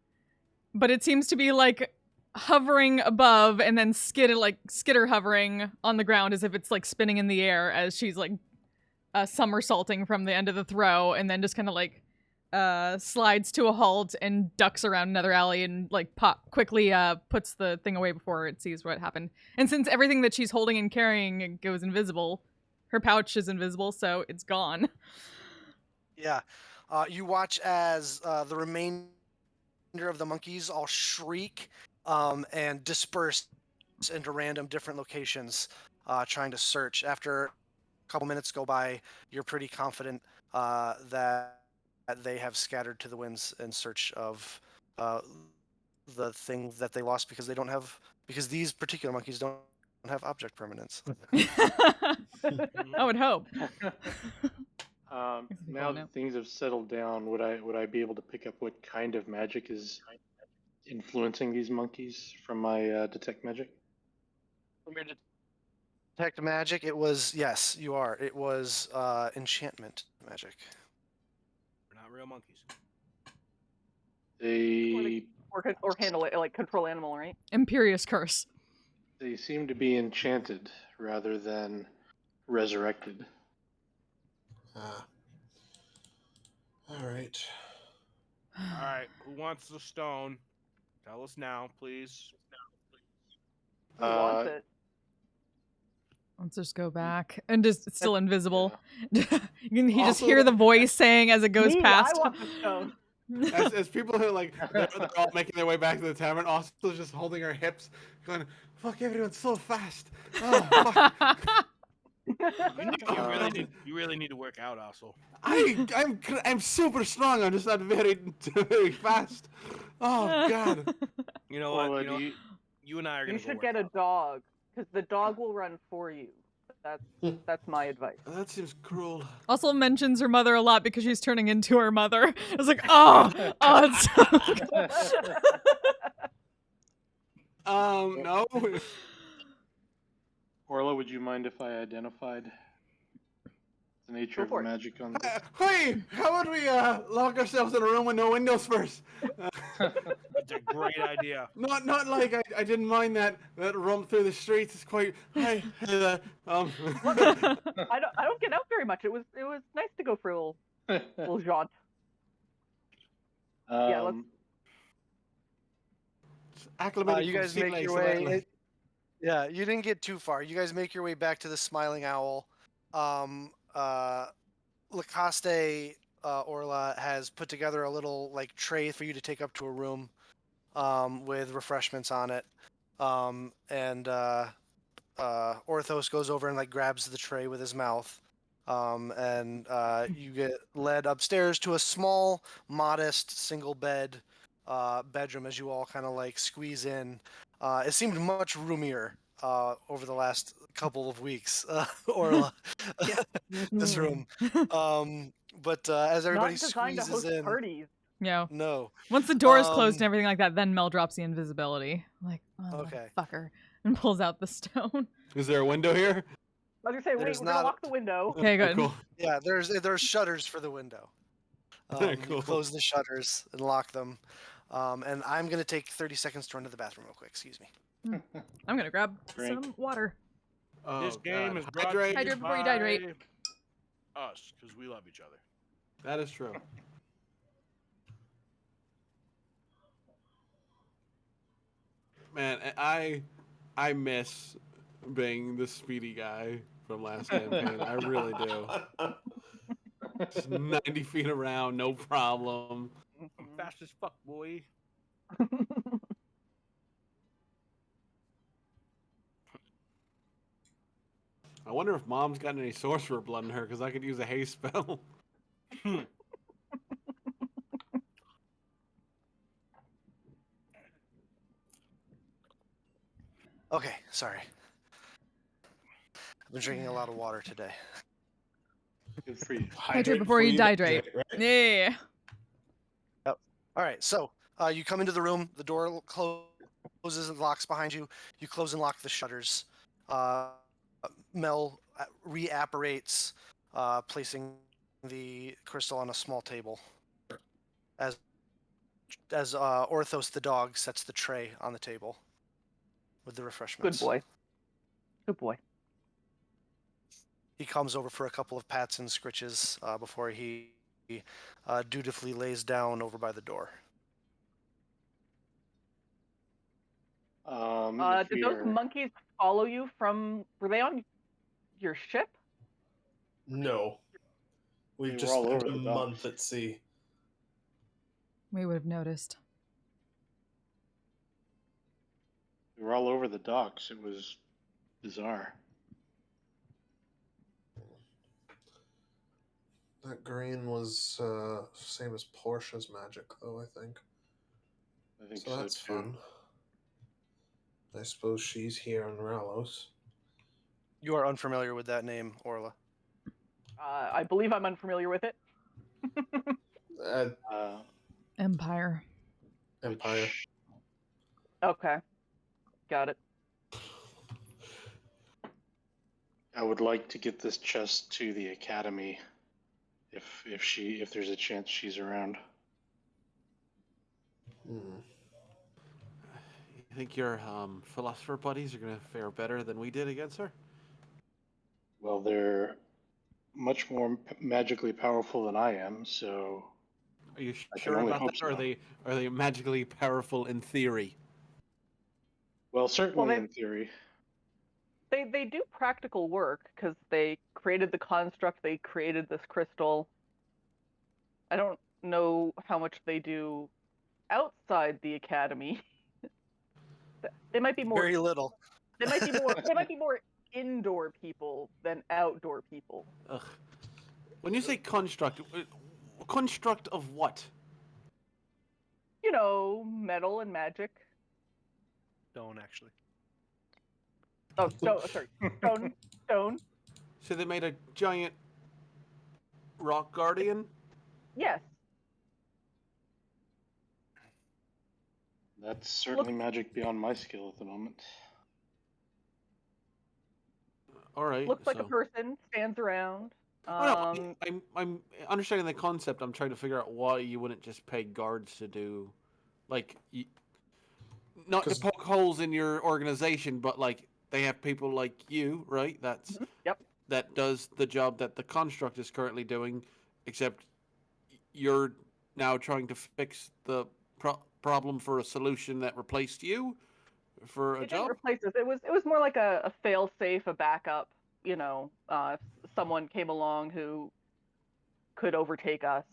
but it seems to be like hovering above and then skitter hovering on the ground as if it's like spinning in the air as she's like somersaulting from the end of the throw, and then just kind of like slides to a halt and ducks around another alley and like quickly puts the thing away before it sees what happened. And since everything that she's holding and carrying goes invisible, her pouch is invisible, so it's gone. Yeah. You watch as the remainder of the monkeys all shriek and disperse into random different locations trying to search. After a couple minutes go by, you're pretty confident that they have scattered to the winds in search of the thing that they lost because because these particular monkeys don't have object permanence. I would hope. Now that things have settled down, would I be able to pick up what kind of magic is influencing these monkeys from my detect magic? From your detect magic, yes, you are. It was enchantment magic. We're not real monkeys. Or handle it like control animal, right? Imperious curse. They seem to be enchanted rather than resurrected. All right. All right, who wants the stone? Tell us now, please. Who wants it? Let's just go back and just it's still invisible. Yeah. You can just Also, hear the voice saying as it goes Me, past. I want the stone. as people who like they're all making their way back to the tavern, also just holding her hips, going, "Fuck, everyone's so fast." Oh, fuck. You really need to work out, also. I'm super strong. I'm just not very fast. Oh God. You know Well, what? do You and I are gonna You go should work get a out. dog, because the dog will run for you. That's my advice. That seems cruel. Also mentions her mother a lot because she's turning into her mother. I was like, oh, it's No. Orla, would you mind if I identified the nature Go of the for it. magic on this? Hey, how would we lock ourselves in a room with no windows first? That's a great idea. Not like I didn't mind that roam through the streets. It's quite. Hey, I don't get out very much. It was nice to go for a little jaunt. Yeah, let's. acclimating You from guys sea make legs your to way. land. Yeah, you didn't get too far. You guys make your way back to the Smiling Owl. Lacoste Orla has put together a little like tray for you to take up to a room with refreshments on it. And Orthos goes over and like grabs the tray with his mouth. And you get led upstairs to a small, modest, single bed bedroom as you all kind of like squeeze in. It seemed much roomier over the last couple of weeks, Orla, this room. But as everybody Not designed to squeezes host in, parties. Yeah. no. Once the door is closed and everything like that, then Mel drops the invisibility. Like, oh, Okay. fucker. And pulls out the stone. Is there a window here? I was gonna say, wait, There's we're gonna not- lock the window. Okay, good. Cool. Yeah, there's shutters for the window. You Cool. close the shutters and lock them. And I'm gonna take 30 seconds to run to the bathroom real quick. Excuse me. I'm gonna grab Drink. some water. Oh, This game God. is brought to you Hydrate before you by dehydrate. us, because we love each other. That is true. Man, I miss being the speedy guy from last campaign. I really do. Just 90 feet around, no problem. I'm fast as fuck, boy. I wonder if Mom's got any sorcerer blood in her, because I could use a haste spell. Okay, sorry. I've been drinking a lot of water today. Good for you. Hydrate before you dihydrate. right? Yeah. All right, so you come into the room. The door closes and locks behind you. You close and lock the shutters. Mel reapparates, placing the crystal on a small table. As Orthos the dog sets the tray on the table with the refreshments. Good boy. Good boy. He comes over for a couple of pats and scritches before he dutifully lays down over by the door. Did those monkeys follow you from? Were they on your ship? No. We've They were just all spent over a the month docks. at sea. We would have noticed. We were all over the docks. It was bizarre. That green was same as Portia's magic, though, I think. I think So so, that's too. fun. I suppose she's here on Ralos. You are unfamiliar with that name, Orla. I believe I'm unfamiliar with it. Empire. Empire. Which Okay. Got it. I would like to get this chest to the academy, if there's a chance she's around. Hmm. You think your philosopher buddies are gonna fare better than we did against her? Well, they're much more magically powerful than I am, so Are you I can sure only about hope that? Or so. are they magically powerful in theory? Well, certainly they- in theory. They do practical work because they created the construct. They created this crystal. I don't know how much they do outside the academy. They might be more. Very little. They might be more. They might be more indoor people than outdoor people. Ugh. When you say construct of what? You know, metal and magic. Don't actually. Oh, stone. Sorry, stone. So they made a giant rock guardian? Yes. That's certainly magic beyond my skill at the moment. All right. Looks like a so- person. Stands around. Oh, no, I'm understanding the concept. I'm trying to figure out why you wouldn't just pay guards to do, like, not to 'Cause- poke holes in your organization, but like they have people like you, right? Yep. That does the job that the construct is currently doing, except you're now trying to fix the problem for a solution that replaced you for a It didn't job. replace us. It was more like a fail safe, a backup. You know, if someone came along who could overtake us.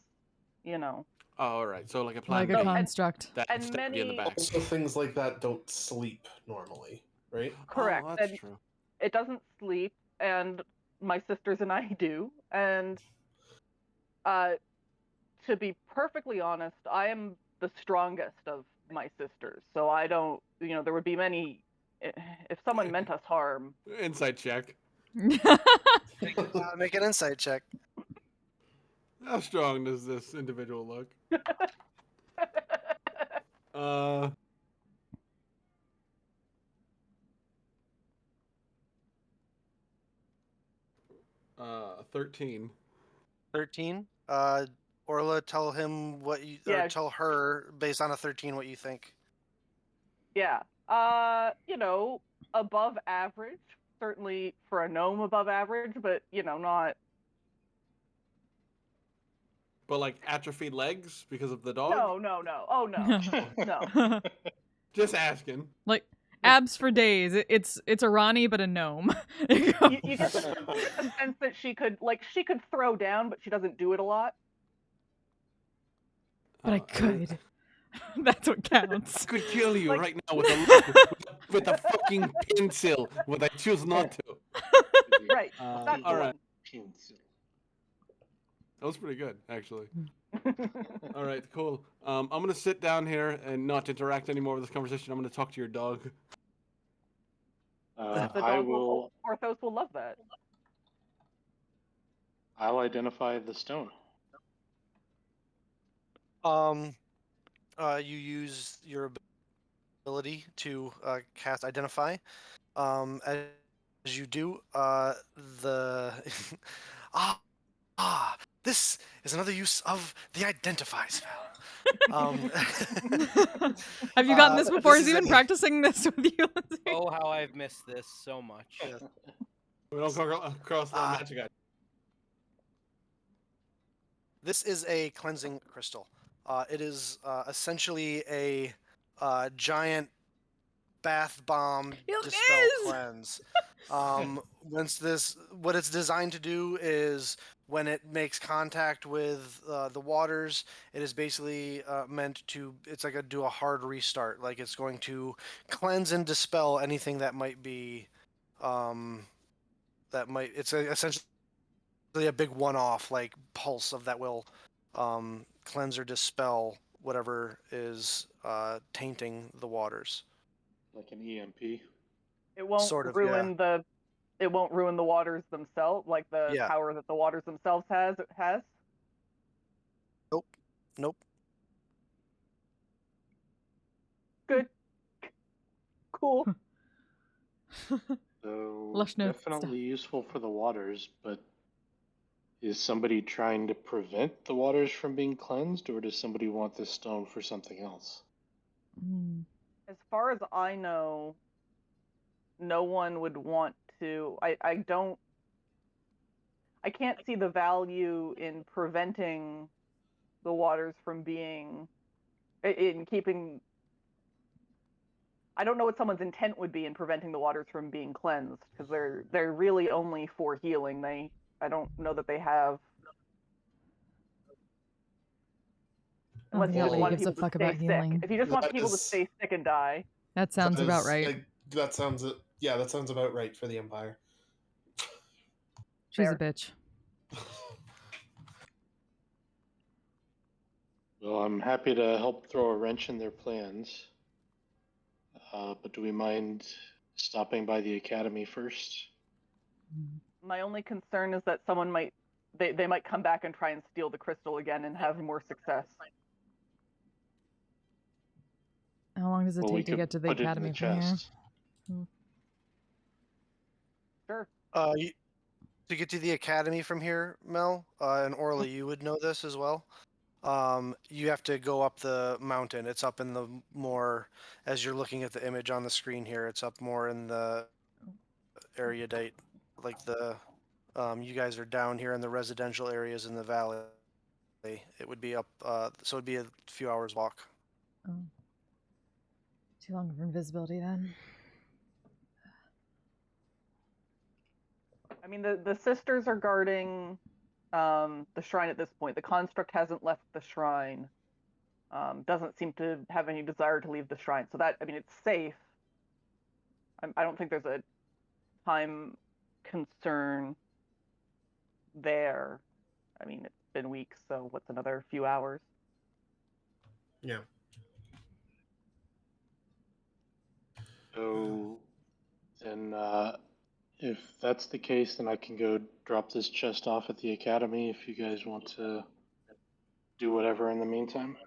You know. Oh, all right. So like a plan Like a B construct. that and stabbed you in the many- back. Also, things like that don't sleep normally, right? Correct. Oh, that's And true. it doesn't sleep, and my sisters and I do. And to be perfectly honest, I am the strongest of my sisters. So I don't, there would be many. If someone meant us harm, Insight check. Make an insight check. How strong does this individual look? 13. 13. Orla, tell him what you, Yeah. or tell her based on a 13 what you think. yeah, above average. Certainly for a gnome, above average, but not. But like atrophied legs because of the dog? No. Oh no, no. Just asking. Like abs for days. It's a Ronnie but a gnome. You get the sense that she could throw down, but she doesn't do it a lot. But I could. That's what counts. I could kill you Like- right now with a fucking pencil, but I choose not to. Right. Uh, That's all the right. one. That was pretty good, actually. All right, cool. I'm gonna sit down here and not interact anymore with this conversation. I'm gonna talk to your dog. The I dog will. Orthos will love that. I'll identify the stone. You use your ability to cast Identify. As you do, the ah ah, this is another use of the Identify spell. Have you gotten this before? this Is he is been a- practicing this with you? Lindsay? Oh, how I've missed this so much. Yes. We don't come across the Ah. magic item. This is a cleansing crystal. It is essentially a giant bath bomb It dispel is! cleanse. What it's designed to do is when it makes contact with the waters, it is basically meant to. It's like do a hard restart. Like it's going to cleanse and dispel anything that might be, It's essentially a big one-off like pulse of that will cleanse or dispel whatever is tainting the waters. Like an EMP. It won't Sort of, ruin the. It won't ruin the waters themselves, like the Yeah. power that the waters themselves has. Nope. Good. Cool. So Lush notes definitely stuff. useful for the waters, but is somebody trying to prevent the waters from being cleansed, or does somebody want this stone for something else? Mm. As far as I know, no one would want to. I don't. I can't see the value in preventing the waters from being, in keeping. I don't know what someone's intent would be in preventing the waters from being cleansed, because they're really only for healing. I don't know that they have. I don't Unless think you just anybody want gives a people to fuck stay about sick. healing. If you just want That people to is- stay sick and die, That sounds That about is- right. that sounds yeah, that sounds about right for the Empire. She's a fair. bitch. Well, I'm happy to help throw a wrench in their plans. But do we mind stopping by the academy first? my only concern is that someone might they might come back and try and steal the crystal again and have more success. How long does it Well, we take to could get to the put it in academy the from here? chest. Sure. To get to the academy from here, Mel, and Orly, you would know this as well. You have to go up the mountain. It's up in the more, as you're looking at the image on the screen here, it's up more in the area date, like you guys are down here in the residential areas in the valley. It would be up, so it'd be a few hours walk. Oh. Too long for invisibility then. I mean, the sisters are guarding the shrine at this point. The construct hasn't left the shrine. Doesn't seem to have any desire to leave the shrine. So that, I mean, it's safe. I don't think there's a time concern there. I mean, it's been weeks, so what's another few hours? Yeah. So then, if that's the case, then I can go drop this chest off at the academy if you guys want to do whatever in the meantime.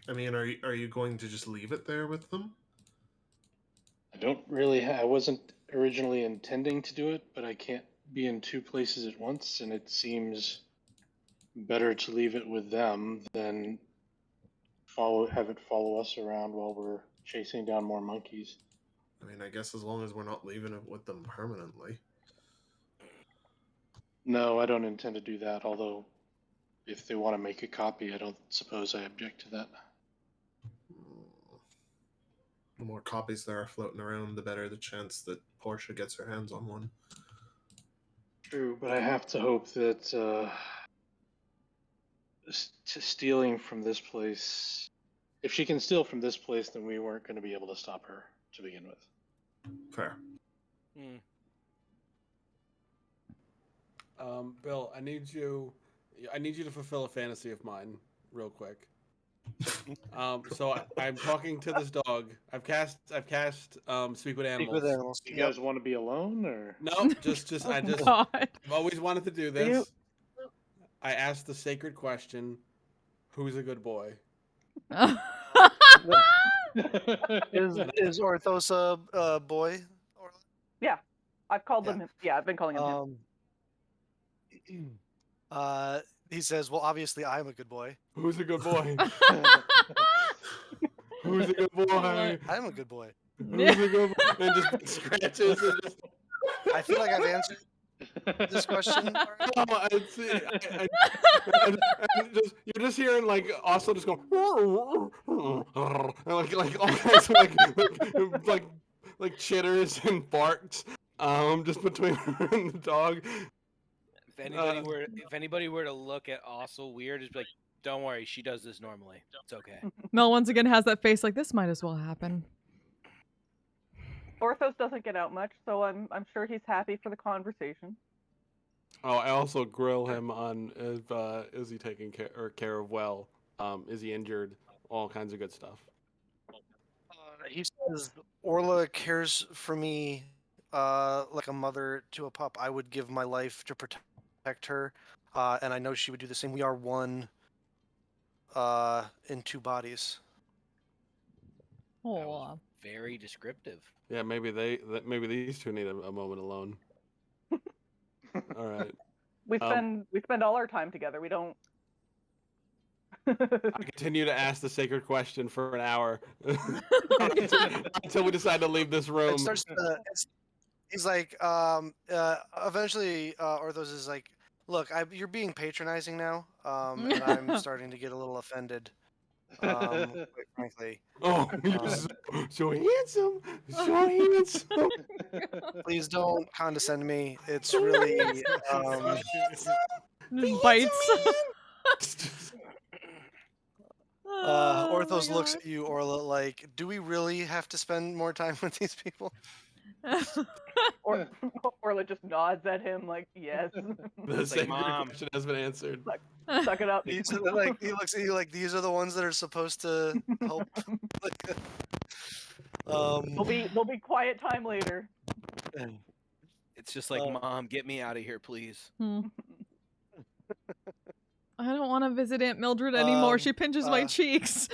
I mean, are you going to just leave it there with them? I don't really. I wasn't originally intending to do it, but I can't be in two places at once, and it seems better to leave it with them than have it follow us around while we're chasing down more monkeys. I mean, I guess as long as we're not leaving it with them permanently. No, I don't intend to do that. Although, if they want to make a copy, I don't suppose I object to that. The more copies there are floating around, the better the chance that Portia gets her hands on one. True, but I have to hope that stealing from this place, if she can steal from this place, then we weren't going to be able to stop her to begin with. Fair. Bill, I need you to fulfill a fantasy of mine real quick. So I'm talking to this dog. I've cast speak with Speak animals. with animals. You guys want to be alone, or No, Oh, I've God. always wanted to do You- this. I asked the sacred question: who's a good boy? Is Orthos a boy? Or, Yeah, I've called Yeah. them. Yeah, I've been calling him him. He says, "Well, obviously, I'm a good boy. Who's a good boy? Who's a good boy? I'm a good boy. Who's a good boy? And just scratches and just. I feel like I've answered this question already. No, just, you're just hearing like also just go like all kinds of like chitters and barks just between her and the dog. If anybody were to look at Ossel weird, just be like, don't worry, she does this normally. It's okay. Mel once again has that face like this might as well happen. Orthos doesn't get out much, so I'm sure he's happy for the conversation. Oh, I also grill him on if is he taking care of well? Is he injured? All kinds of good stuff. He says, "Orla cares for me like a mother to a pup. I would give my life to protect her, and I know she would do the same. We are one in two bodies." Oh, Very descriptive. Yeah, maybe these two need a moment alone. All right. We spend all our time together. We don't. I continue to ask the sacred question for an hour until we decide to leave this room. It starts to, he's like, eventually, Orthos is like, "Look, you're being patronizing now, and I'm starting to get a little offended. Quite frankly, Oh, you're so handsome, so handsome. please don't condescend me. It's really, just bites. Orthos looks at you, Orla, like, do we really have to spend more time with these people?" Orla just nods at him like, yes. The sacred Mom. question has been answered. Suck it up. These are like, he looks at you like, these are the ones that are supposed to help. There'll be quiet time later. It's just like, Mom, get me out of here, please. I don't want to visit Aunt Mildred anymore. She pinches my cheeks.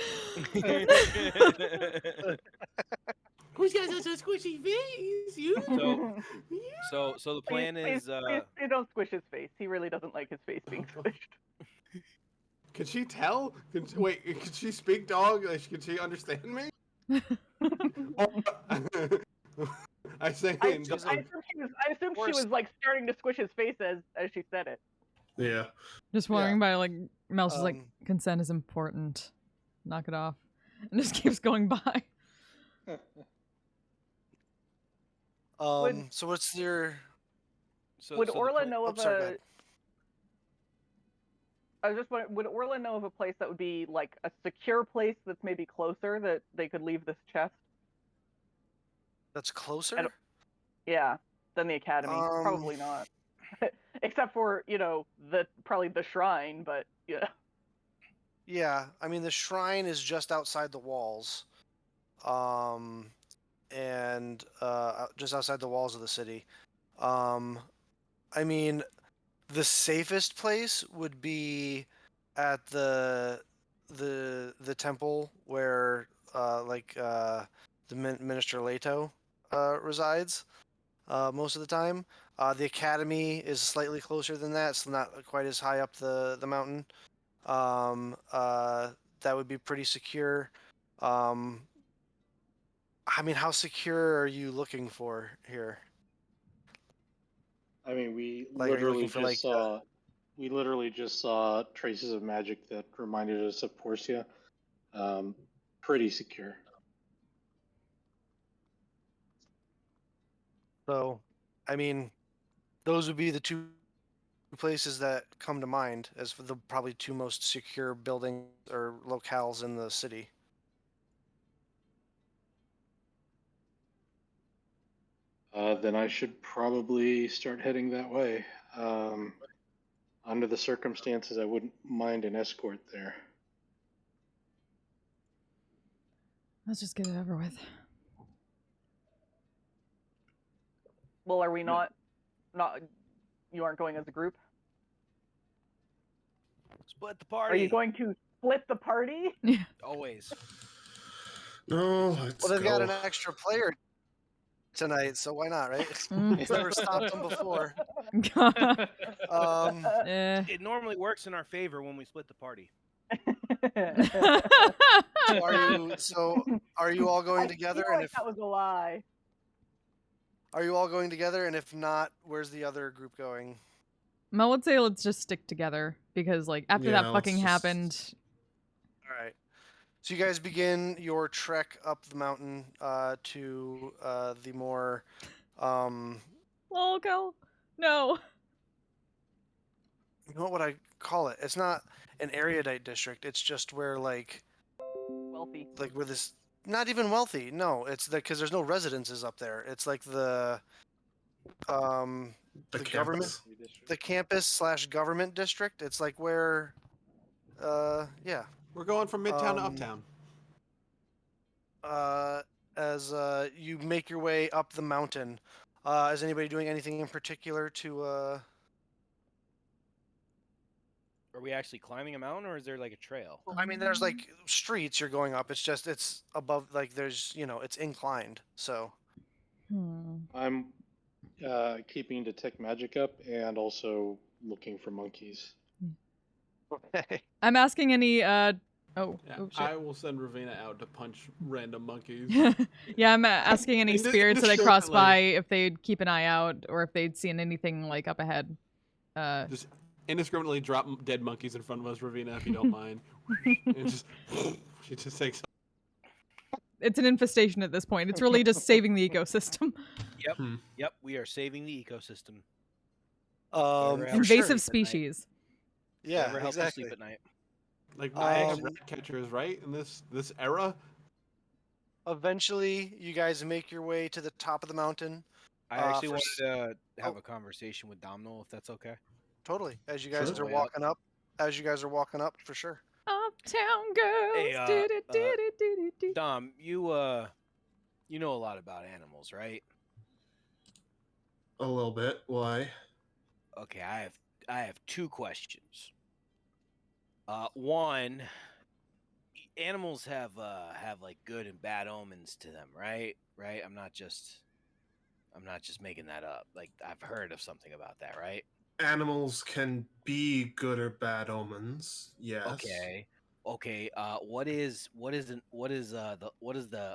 Who's got such a squishy face? You. So the plan is. Please don't squish his face. He really doesn't like his face being squished. Can she tell? Wait, can she speak dog? Can she understand me? I say I in dog. assumed she was like starting to squish his face as she said it. Yeah. Just wondering by like Mel's just like consent is important. Knock it off. And just keeps going by. So what's your? Would Orla the know oh, of sorry, go a? ahead. I was just wondering, would Orla know of a place that would be like a secure place that's maybe closer that they could leave this chest? That's closer? Yeah, than the academy. Probably not. Except for, probably the shrine, but yeah. Yeah, I mean the shrine is just outside the walls, and just outside the walls of the city. I mean, the safest place would be at the temple where the Minister Leto resides most of the time. The academy is slightly closer than that, so not quite as high up the mountain. That would be pretty secure. I mean, how secure are you looking for here? I mean, we Like, are you literally looking for, just saw we literally just saw traces of magic that reminded us of Porsia. Pretty secure. So, I mean, those would be the two places that come to mind as for the probably two most secure buildings or locales in the city. Then I should probably start heading that way. Under the circumstances, I wouldn't mind an escort there. Let's just get it over with. Well, are we not? You aren't going as a group. Split the Are party. you going to split the party? Always. No, let's Well, they've go. got an extra player tonight, so why not, right? Mm. It's never stopped them before. Eh. It normally works in our favor when we split the party. So are you all going I together? feel And like if that was a lie. are you all going together? And if not, where's the other group going? I would say let's just stick together because, like, after Yeah, that let's fucking just- happened, All right. So you guys begin your trek up the mountain to the more lol, Kel. No. you know what I call it? It's not an erudite district. It's just where like Wealthy. where this not even wealthy. No, it's because there's no residences up there. It's like the government, campus? the campus / government district. It's like where yeah. We're going from Midtown to Um, Uptown. As you make your way up the mountain, is anybody doing anything in particular to Are we actually climbing a mountain, or is there like a trail? I mean, there's like streets you're going up. It's above, like there's, it's inclined. So I'm keeping detect magic up and also looking for monkeys. I'm asking any, Yeah, oh shit. I will send Ravina out to punch random monkeys. Yeah, I'm asking any Indis- spirits that I cross by indiscriminately. if they'd keep an eye out or if they'd seen anything like up ahead. Just indiscriminately drop dead monkeys in front of us, Ravina, if you don't mind. And just she just takes. It's an infestation at this point. It's really just saving the ecosystem. Yep. Hmm. Yep. We are saving the ecosystem. for Invasive sure. species. Yeah, Never help us exactly. sleep at night. Like Niagara Um, rat catchers, right? In this era. Eventually, you guys make your way to the top of the mountain. I actually for wanted to have oh. a conversation with Domhnall, if that's okay. Totally, as you guys Sure. are Way up. walking up, for sure. Uptown girls. Hey, do-do-do-do-do-do-do. Dom, you know a lot about animals, right? A little bit. Why? Okay, I have two questions. One, animals have like good and bad omens to them, right? Right? I'm not just making that up. Like, I've heard of something about that, right? Animals can be good or bad omens. Yes. Okay. What is the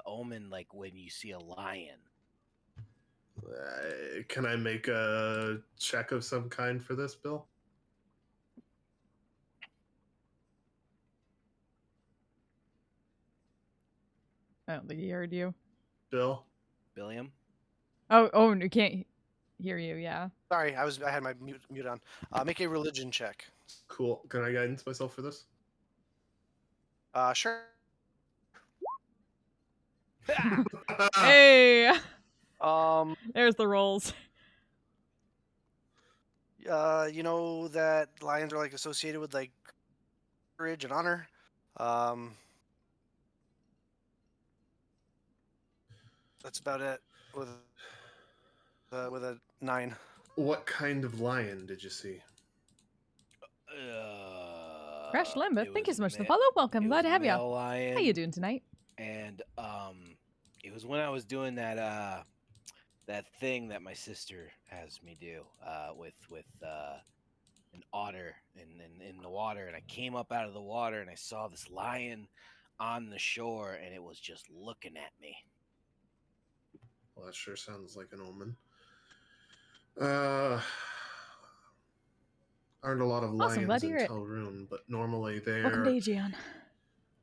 omen like when you see a lion? Can I make a check of some kind for this, Bill? I don't think he heard you. Bill? Billiam? Oh, you can't hear you. Yeah. Sorry, I had my mute on. Make a religion check. Cool. Can I guidance myself for this? Sure. Hey, There's the rolls. you know that lions are like associated with like courage and honor. That's about it with a 9. What kind of lion did you see? Crash Lambeth, It thank you was so much for the ma- follow. Welcome, it glad was to have you. male lion, How you doing tonight? And it was when I was doing that that thing that my sister has me do with an otter in the water, and I came up out of the water and I saw this lion on the shore, and it was just looking at me. Well, that sure sounds like an omen. Aren't a lot of Awesome, glad lions to in hear it. Telrune, but normally Welcome to they're Aegion.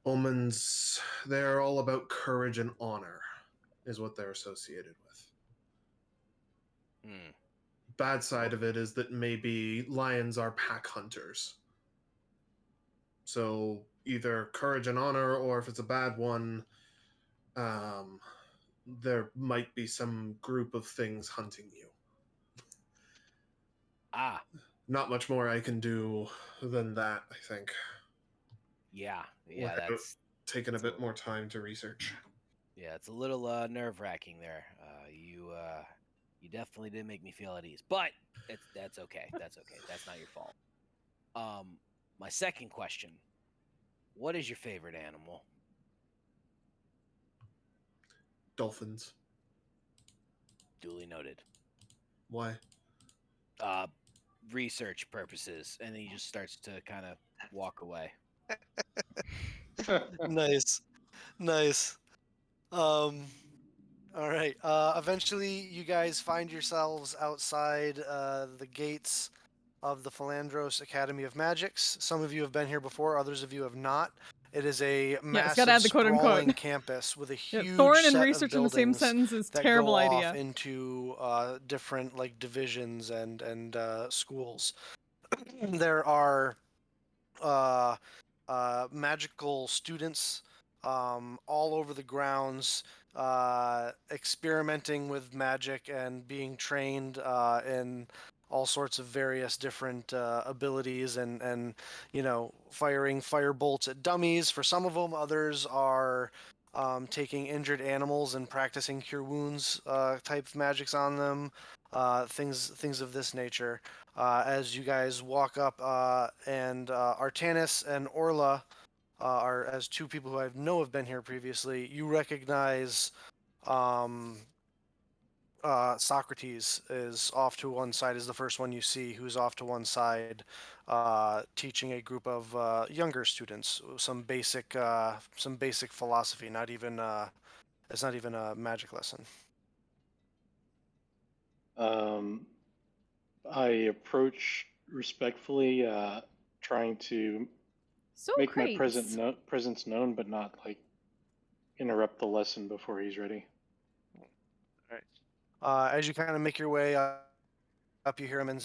omens. They're all about courage and honor, is what they're associated with. Hmm. Bad side of it is that maybe lions are pack hunters. So either courage and honor, or if it's a bad one, there might be some group of things hunting you. Ah, Not much more I can do than that, I think. yeah, Without that's taking a bit more time to research. Yeah, it's a little nerve-wracking there. You definitely didn't make me feel at ease, but that's okay. That's okay. That's not your fault. My second question: what is your favorite animal? Dolphins. Duly noted. Why? Uh, research purposes, and then he just starts to kind of walk away. Nice, nice. All right. Eventually, you guys find yourselves outside the gates of the Philandros Academy of Magics. Some of you have been here before, others of you have not. It is a Yeah, it's massive, gotta add the quote unquote. sprawling campus with a Yeah, huge Thorn and set research of in the same buildings sentence is that terrible go idea. off into different like divisions and schools. There are uh, magical students all over the grounds, experimenting with magic and being trained in all sorts of various different abilities and firing fire bolts at dummies for some of them. Others are taking injured animals and practicing cure wounds type magics on them, things of this nature. As you guys walk up, and Artanis and Orla are, as two people who I know have been here previously, you recognize um, Socrates is off to one side, is the first one you see, who's off to one side, teaching a group of younger students some basic philosophy. Not even it's not even a magic lesson. I approach respectfully, trying to So make my crates. presence known, but not like interrupt the lesson before he's ready. As you kind of make your way up, you hear him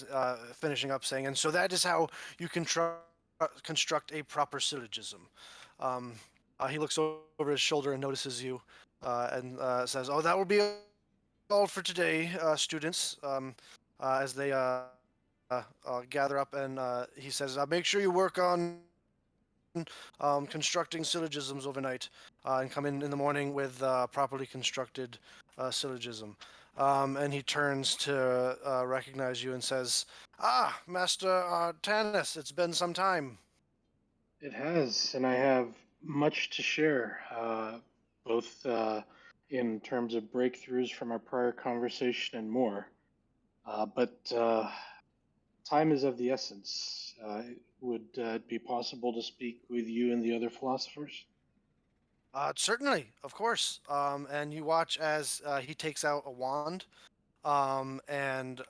finishing up saying, and so that is how you construct a proper syllogism. He looks over his shoulder and notices you and says, oh, that will be all for today, students. As they gather up, and he says, make sure you work on constructing syllogisms overnight and come in the morning with properly constructed syllogism. And he turns to recognize you and says, Master Tanis, it's been some time. It has, and I have much to share, both in terms of breakthroughs from our prior conversation and more. But time is of the essence. Would it be possible to speak with you and the other philosophers? Certainly, of course. And you watch as he takes out a wand and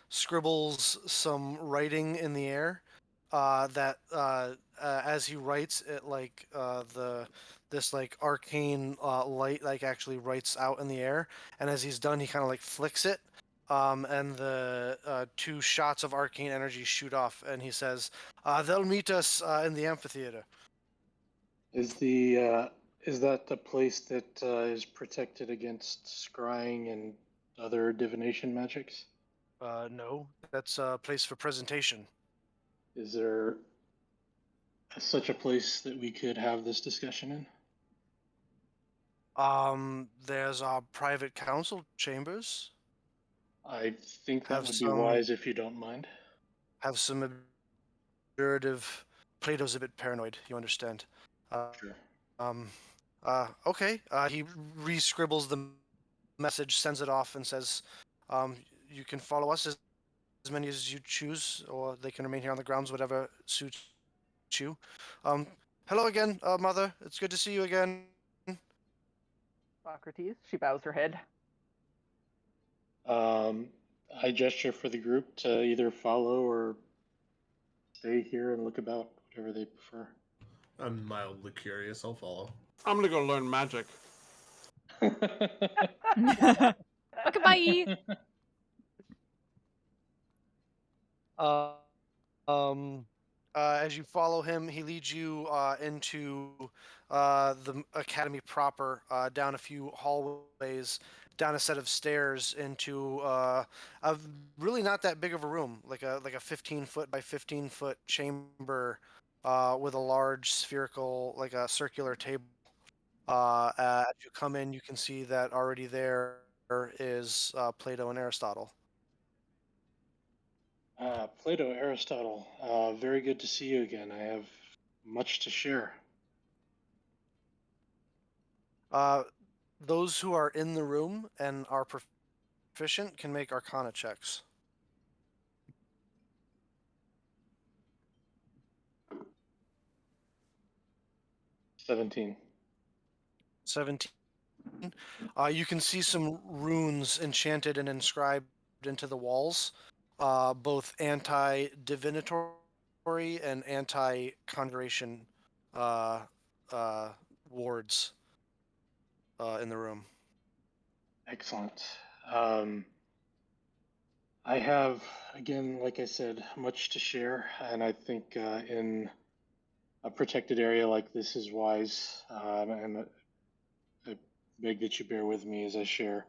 scribbles some writing in the air. That as he writes it, like this like arcane light like actually writes out in the air. And as he's done, he kind of like flicks it. And the two shots of arcane energy shoot off, and he says, "They'll meet us in the amphitheater." Is the is that the place that is protected against scrying and other divination magics? No, that's a place for presentation. Is there such a place that we could have this discussion in? There's our private council chambers. I think that Have would be some wise if you don't mind. have some obdurative. Plato's a bit paranoid. You understand? Sure. Um. Okay. He re-scribbles the message, sends it off, and says, "You can follow us as many as you choose, or they can remain here on the grounds, whatever suits you." Hello again, mother. It's good to see you again. Socrates. She bows her head. Um, I gesture for the group to either follow or stay here and look about, whatever they prefer. I'm mildly curious. I'll follow. I'm gonna go learn magic. Okay, bye. As you follow him, he leads you into the academy proper, down a few hallways, down a set of stairs into a really not that big of a room, like a 15-foot by 15-foot chamber with a large spherical, like a circular table. As you come in, you can see that already there is Plato and Aristotle. Plato, Aristotle, very good to see you again. I have much to share. Those who are in the room and are proficient can make Arcana checks. $17. 17. You can see some runes enchanted and inscribed into the walls, both anti-divinatory and anti-conjuration wards in the room. Excellent. I have, again, like I said, much to share, and I think in a protected area like this is wise, and I beg that you bear with me as I share.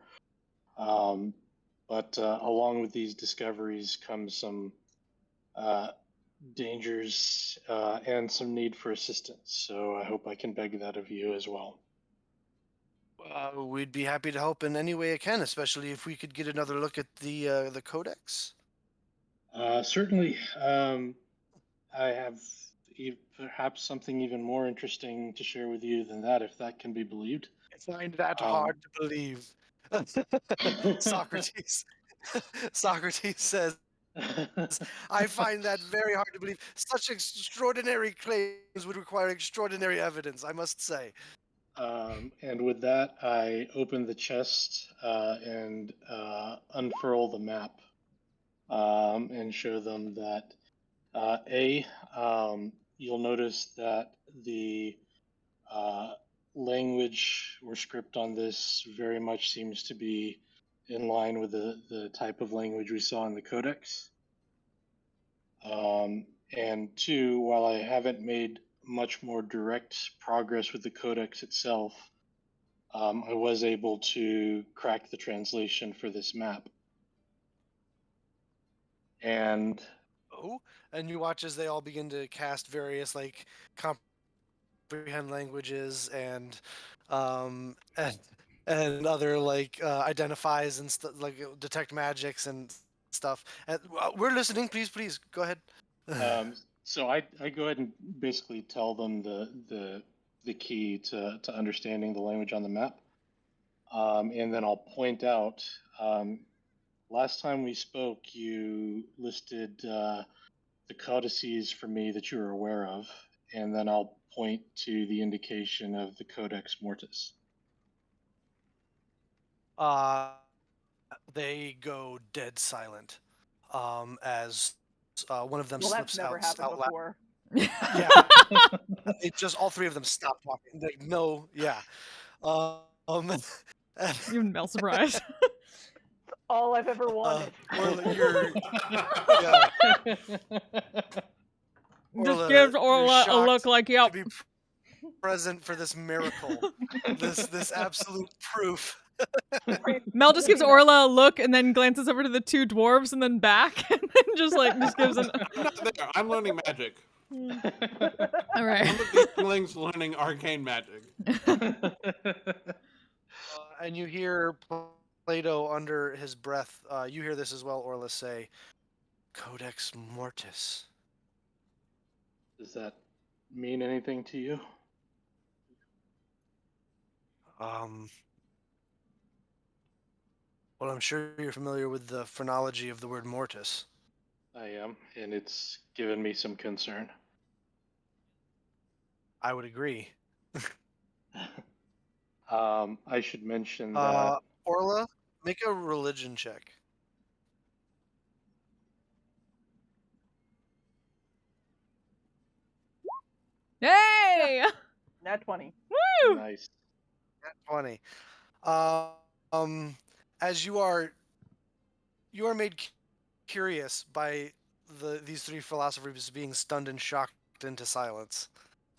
But along with these discoveries comes some dangers and some need for assistance. So I hope I can beg that of you as well. We'd be happy to help in any way I can, especially if we could get another look at the codex. Certainly, I have perhaps something even more interesting to share with you than that, if that can be believed. I find that Um, hard to believe. Socrates. Socrates says, I find that very hard to believe. Such extraordinary claims would require extraordinary evidence, I must say. And with that, I open the chest and unfurl the map and show them that you'll notice that the language or script on this very much seems to be in line with the type of language we saw in the codex. And two, while I haven't made much more direct progress with the codex itself, I was able to crack the translation for this map. And and you watch as they all begin to cast various like comprehend languages and and other like identifies and like detect magics and stuff. And we're listening. Please go ahead. so I go ahead and basically tell them the key to understanding the language on the map. And then I'll point out, last time we spoke, you listed the codices for me that you were aware of, and then I'll point to the indication of the Codex Mortis. They go dead silent as one of them Well, slips that's never out happened loud. before. Yeah, it just all three of them stop talking. Like no, yeah. Even Mel surprised. All I've ever wanted. Orla, yeah. Just gives you're Orla a look shocked like, to yep. be present for this miracle, this absolute proof. Mel just gives Orla a look and then glances over to the two dwarves and then back and then just gives an. I'm not there. I'm learning magic. All right. One of these younglings learning arcane magic. And you hear Plato under his breath. You hear this as well, Orla say, "Codex Mortis." Does that mean anything to you? Well, I'm sure you're familiar with the phrenology of the word mortis. I am, and it's given me some concern. I would agree. I should mention that. Orla, make a religion check. Hey! Nat 20. Woo! Nice. Nat 20. As you are made curious by these three philosophers being stunned and shocked into silence.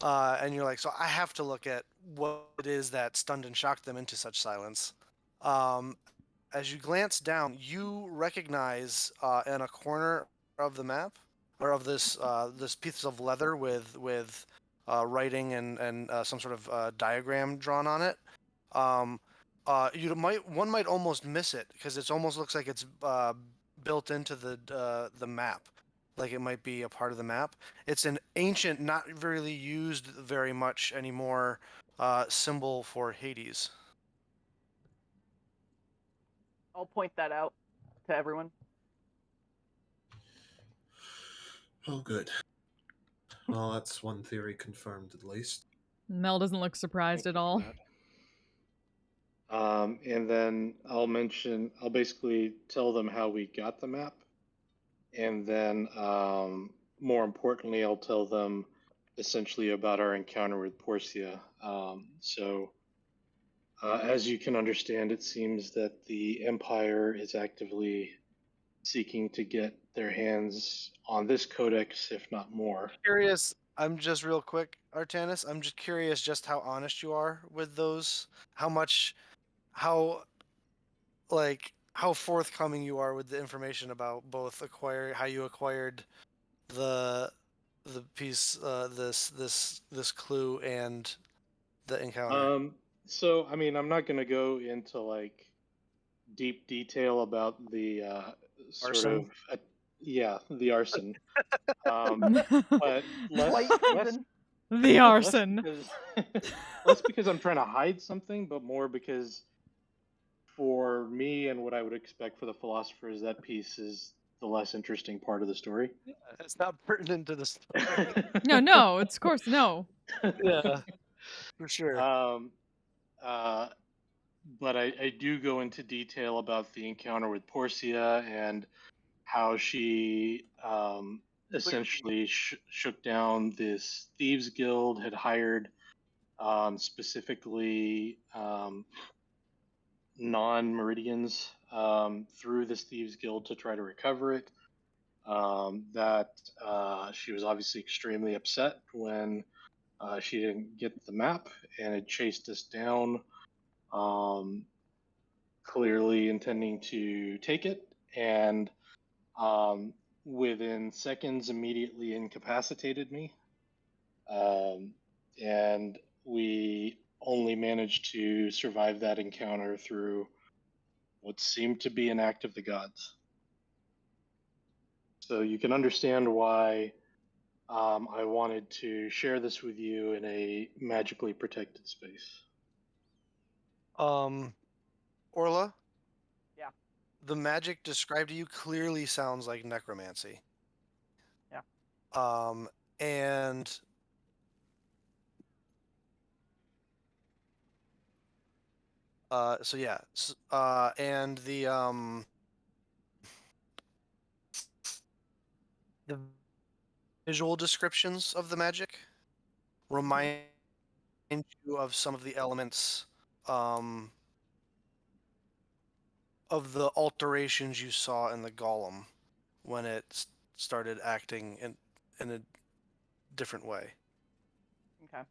And you're like, so I have to look at what it is that stunned and shocked them into such silence. As you glance down, you recognize in a corner of the map, or of this piece of leather with writing and some sort of diagram drawn on it. One might almost miss it because it almost looks like it's built into the map, like it might be a part of the map. It's an ancient, not really used very much anymore, symbol for Hades. I'll point that out to everyone. Oh, good. Well, that's one theory confirmed at least. Mel doesn't look surprised Thank at you for all. that. And then I'll basically tell them how we got the map. And then, more importantly, I'll tell them essentially about our encounter with Porsia. As you can understand, it seems that the Empire is actively seeking to get their hands on this codex, if not more. Curious. I'm just real quick, Artanis. I'm just curious just how honest you are with those. How how forthcoming you are with the information about both how you acquired the piece, this clue and the encounter. So I mean, I'm not going to go into like deep detail about the sort Arson. of the arson. But White less treason. The less arson. because less because I'm trying to hide something, but more because for me and what I would expect for the philosophers, that piece is the less interesting part of the story. It's not pertinent to the story. No, it's of course no. Yeah, for sure. Uh, but I do go into detail about the encounter with Porcia and how she essentially shook down this thieves guild, had hired specifically non-Meridians through this thieves guild to try to recover it. That she was obviously extremely upset when she didn't get the map and had chased us down, clearly intending to take it, and within seconds immediately incapacitated me. And we only managed to survive that encounter through what seemed to be an act of the gods. So you can understand why I wanted to share this with you in a magically protected space. Orla? Yeah. The magic described to you clearly sounds like necromancy. Yeah. And so yeah, and the visual descriptions of the magic remind you of some of the elements of the alterations you saw in the golem when it started acting in a different way. Okay.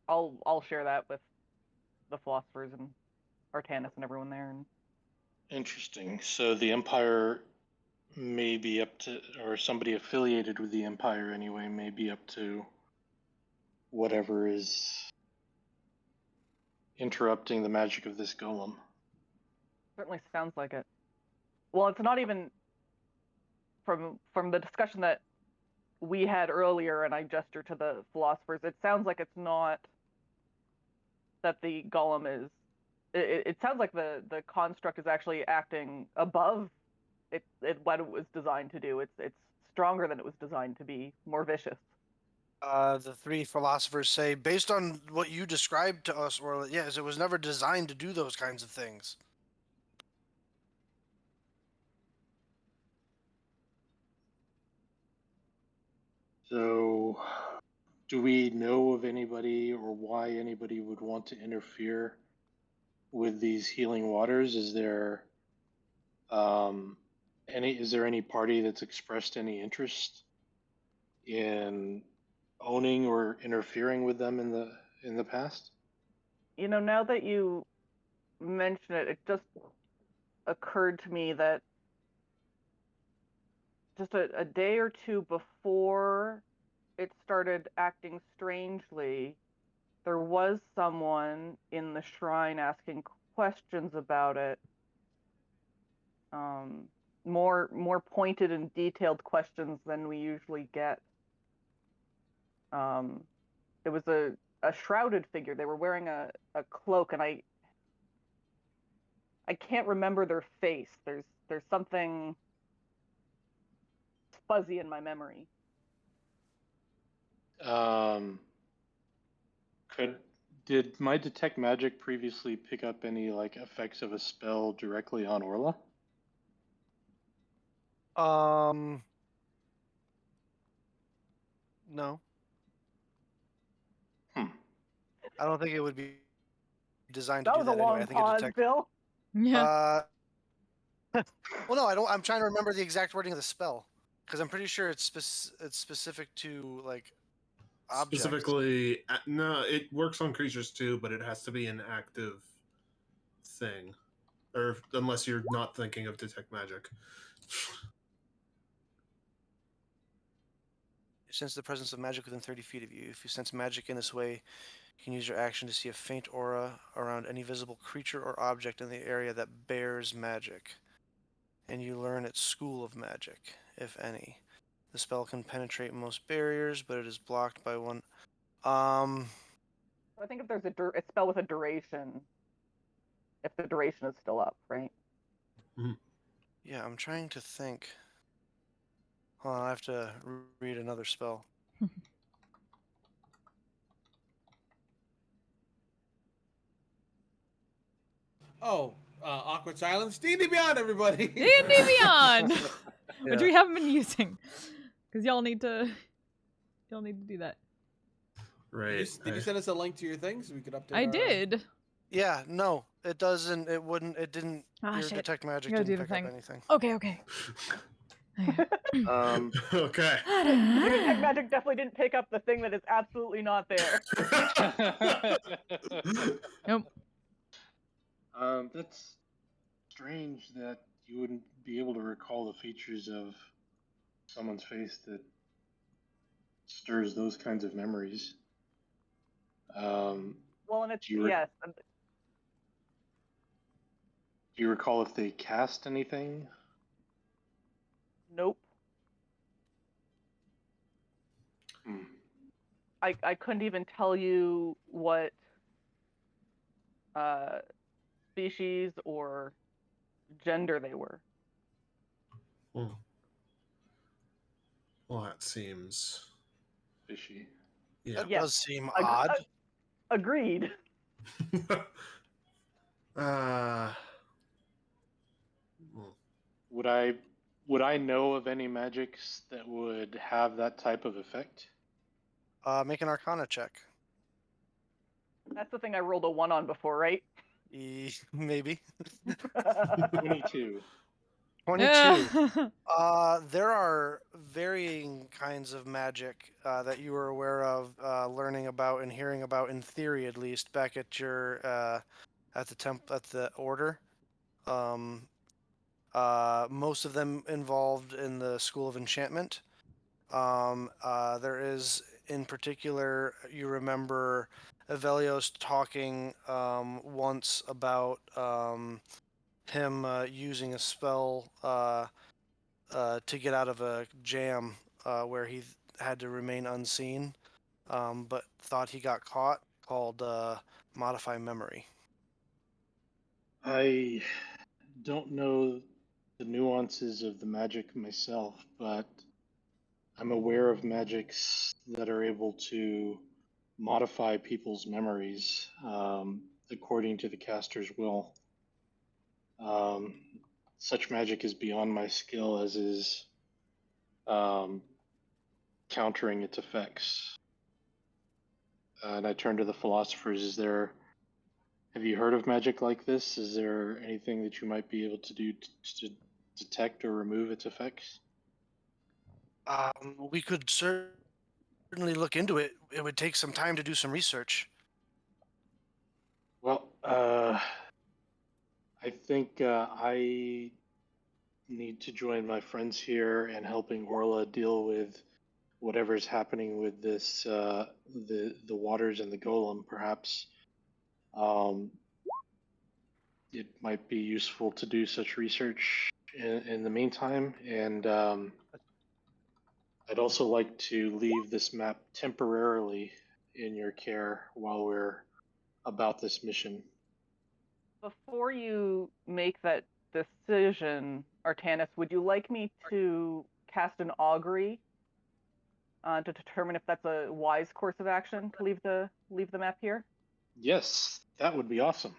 I'll share that with the philosophers and Artanis and everyone there. And Interesting. So the Empire may be up to, or somebody affiliated with the Empire anyway, may be up to whatever is interrupting the magic of this golem. certainly sounds like it. Well, it's not even from the discussion that we had earlier, and I gestured to the philosophers. It sounds like it's not that the golem is. It sounds like the construct is actually acting above what it was designed to do. It's stronger than it was designed to be, more vicious. The three philosophers say, based on what you described to us, Orla, yes, it was never designed to do those kinds of things. So, do we know of anybody or why anybody would want to interfere with these healing waters? Is there any party that's expressed any interest in owning or interfering with them in the past? You know, now that you mention it, it just occurred to me that just a day or two before it started acting strangely, there was someone in the shrine asking questions about it. More pointed and detailed questions than we usually get. It was a shrouded figure. They were wearing a cloak, and I can't remember their face. There's something fuzzy in my memory. Did my detect magic previously pick up any like effects of a spell directly on Orla? No, Hmm. I don't think it would be designed to That do was a that anyway. long I think it pause, detects. Bill. Yeah. Well, no, I don't. I'm trying to remember the exact wording of the spell because I'm pretty sure it's specific to like objects. Specifically, no, it works on creatures too, but it has to be an active thing, or unless you're not thinking of detect magic. Sense the presence of magic within 30 feet of you. If you sense magic in this way, you can use your action to see a faint aura around any visible creature or object in the area that bears magic. And you learn its school of magic, if any. The spell can penetrate most barriers, but it is blocked by one. I think if there's a spell with a duration, if the duration is still up, right? Yeah, I'm trying to think. Hold on, I have to read another spell. Oh, awkward silence. D&D Beyond, everybody. D&D Beyond, which Yeah. we haven't been using, because y'all need to do that. Right. Did you send us a link to your things so we could update? I did. Yeah, no, it doesn't. It wouldn't. It didn't. Ah, Your shit. detect magic Gotta didn't do the pick up thing. anything. Okay. Okay. Okay. The detect magic definitely didn't pick up the thing that is absolutely not there. Nope. That's strange that you wouldn't be able to recall the features of someone's face that stirs those kinds of memories. Well, and it's Do you, yes. do you recall if they cast anything? Nope. Hmm. I couldn't even tell you what species or gender they were. Well, that seems Fishy. yeah. That Yes. does seem odd. Agreed. uh, Would I know of any magics that would have that type of effect? Make an Arcana check. That's the thing I rolled a 1 on before, right? Maybe. 22. 22. There are varying kinds of magic that you were aware of, learning about and hearing about, in theory at least, back at your at the order. Most of them involved in the School of Enchantment. There is, in particular, you remember Evelios talking once about him using a spell to get out of a jam where he had to remain unseen, but thought he got caught, called Modify Memory. I don't know the nuances of the magic myself, but I'm aware of magics that are able to modify people's memories according to the caster's will. Such magic is beyond my skill, as is countering its effects. And I turn to the philosophers. Have you heard of magic like this? Is there anything that you might be able to do to detect or remove its effects? We could certainly look into it. It would take some time to do some research. Well, I think I need to join my friends here in helping Orla deal with whatever's happening with this the waters and the golem. Perhaps it might be useful to do such research in the meantime, and I'd also like to leave this map temporarily in your care while we're about this mission. Before you make that decision, Artanis, would you like me to cast an augury to determine if that's a wise course of action to leave the map here? Yes, that would be awesome.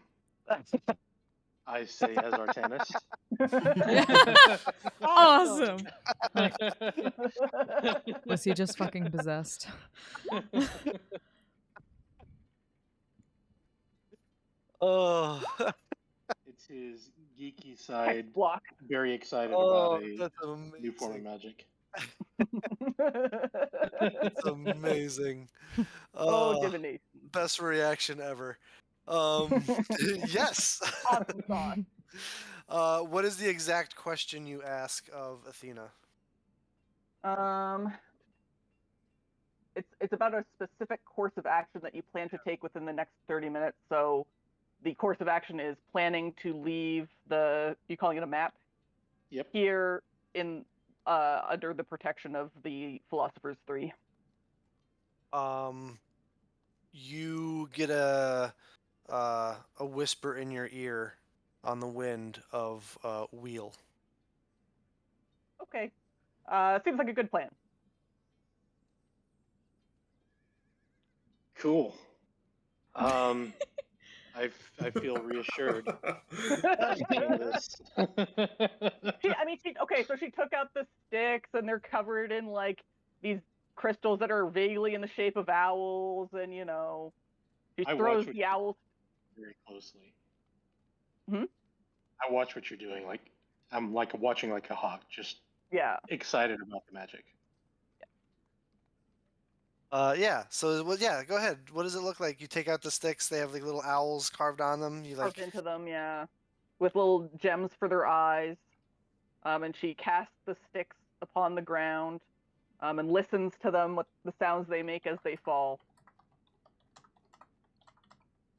I say as Artanis. Awesome. Was he just fucking possessed? Oh, It's his geeky side. Text block. Very excited oh, about a that's new form of amazing. magic. That's amazing. Oh, divination. Best reaction ever. Yes. Awesome sauce. What is the exact question you ask of Athena? It's about a specific course of action that you plan to take within the next 30 minutes. So the course of action is planning to leave you calling it a map? Yep. Here in under the protection of the Philosophers 3. You get a whisper in your ear on the wind of wheel. Okay. Seems like a good plan. Cool. I feel reassured seeing this. So she took out the sticks, and they're covered in like these crystals that are vaguely in the shape of owls, and she I throws watch the owls. very closely. Hmm? I watch what you're doing. Like I'm like watching like a hawk, just Yeah. excited about the magic. Yeah. So, well, yeah. Go ahead. What does it look like? You take out the sticks. They have like little owls carved on them. You Carved like. into them, yeah, with little gems for their eyes. And she casts the sticks upon the ground, and listens to them, what the sounds they make as they fall.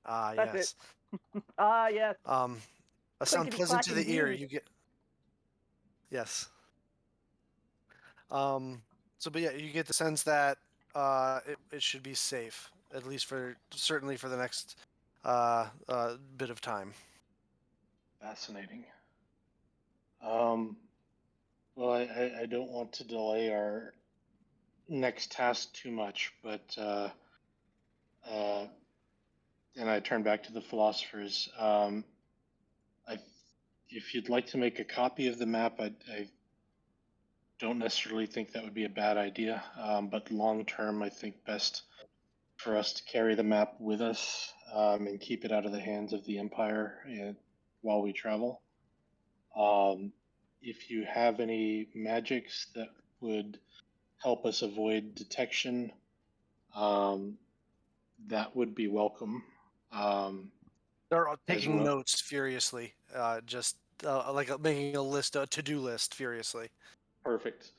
Ah, That's yes. Yes. A sound pleasant to the Clickety-clacking ear. beans. You get. Yes. But yeah, you get the sense that it should be safe, at least certainly for the next bit of time. Fascinating. Well, I don't want to delay our next task too much, but and I turn back to the philosophers. If you'd like to make a copy of the map, I don't necessarily think that would be a bad idea. But long term, I think best for us to carry the map with us and keep it out of the hands of the Empire while we travel. If you have any magics that would help us avoid detection, that would be welcome. They're all As taking well. notes furiously, just like making a list, a to-do list furiously. Perfect.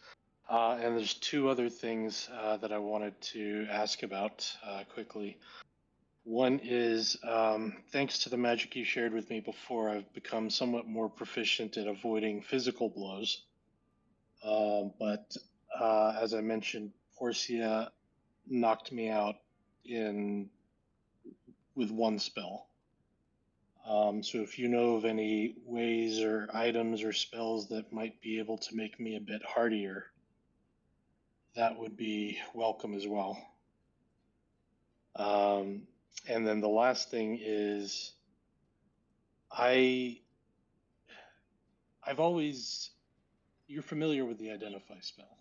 And there's two other things that I wanted to ask about quickly. One is, thanks to the magic you shared with me before, I've become somewhat more proficient at avoiding physical blows. But as I mentioned, Porsia knocked me out with one spell. So if you know of any ways or items or spells that might be able to make me a bit hardier, that would be welcome as well. And then the last thing is, I've always, you're familiar with the identify spell.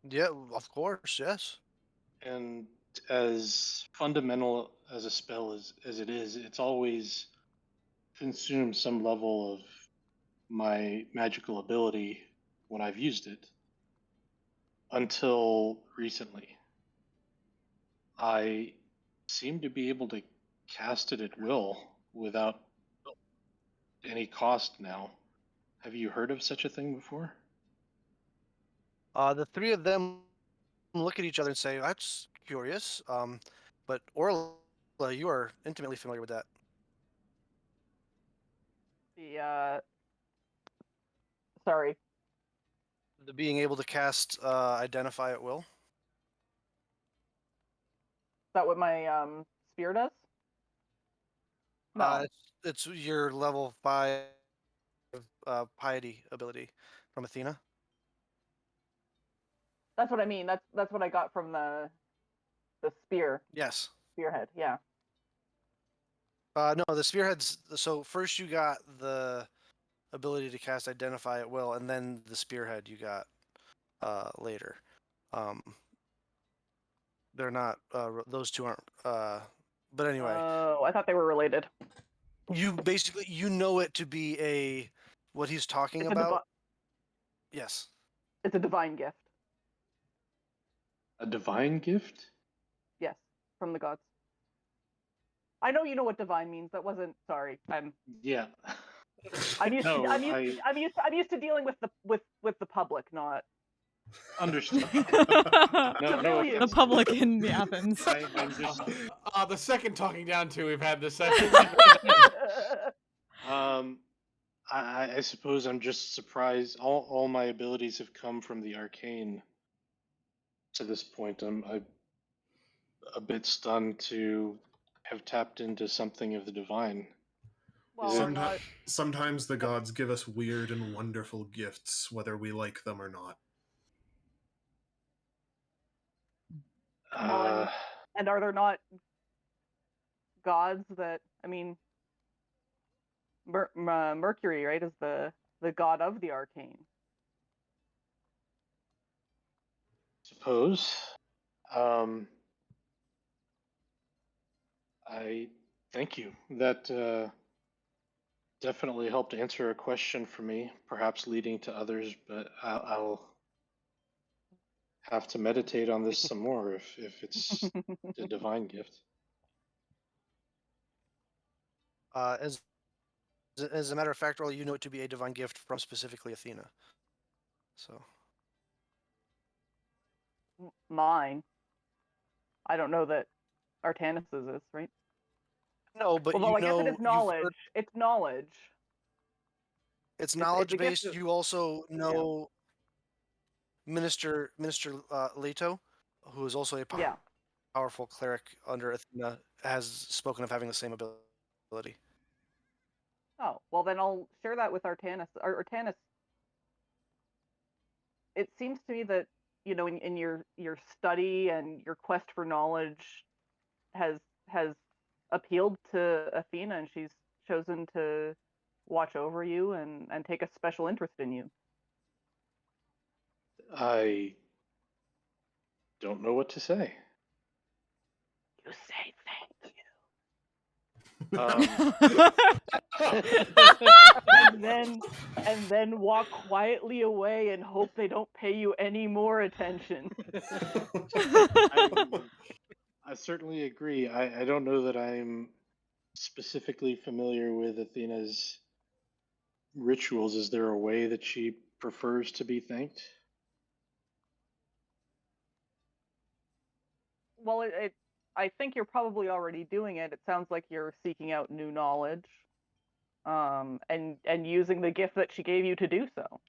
Yeah, of course, yes. And as fundamental as a spell as it is, it's always consumed some level of my magical ability when I've used it. Until recently, I seem to be able to cast it at will without any cost now. Have you heard of such a thing before? The three of them look at each other and say, "That's curious." But Orla, you are intimately familiar with that. The sorry. The being able to cast Identify at will. Is that what my spear does? No. It's your level 5 piety ability from Athena. That's what I mean. That's what I got from the spear. Yes. Spearhead, yeah. No, the spearheads. So first you got the ability to cast Identify at will, and then the spearhead you got later. They're not. Those two aren't. But anyway, Oh, I thought they were related. you basically know it to be what he's talking It's about. Yes. It's a divine gift. A divine gift? Yes, from the gods. I know you know what divine means. That wasn't. Sorry, Yeah. I'm used No, to. I'm used to dealing with the public, not. Understood. Civilians. The public in the Athens. I'm just. The second talking down to we've had this session. I suppose I'm just surprised. All my abilities have come from the arcane. To this point, I'm a bit stunned to have tapped into something of the divine. Well, Is it- we're not. Sometimes the gods give us weird and wonderful gifts, whether we like them or not. And are there not gods that? I mean, Mercury, right, is the god of the arcane. Suppose. I thank you. That definitely helped answer a question for me, perhaps leading to others, but I'll have to meditate on this some more if it's a divine gift. As a matter of fact, Orla, you know it to be a divine gift from specifically Athena. So. Mine. I don't know that Artanis's is, right? No, but Although you I guess know, it is knowledge. It's knowledge. It's knowledge a gift based. of- You also know Minister Leto, who is also a Yeah. powerful cleric under Athena, has spoken of having the same ability. Oh, well then I'll share that with Artanis. Artanis. It seems to me that in your study and your quest for knowledge has appealed to Athena, and she's chosen to watch over you and take a special interest in you. I don't know what to say. You say thank you. and then walk quietly away and hope they don't pay you any more attention. I certainly agree. I don't know that I'm specifically familiar with Athena's rituals. Is there a way that she prefers to be thanked? Well, I think you're probably already doing it. It sounds like you're seeking out new knowledge, and using the gift that she gave you to do so.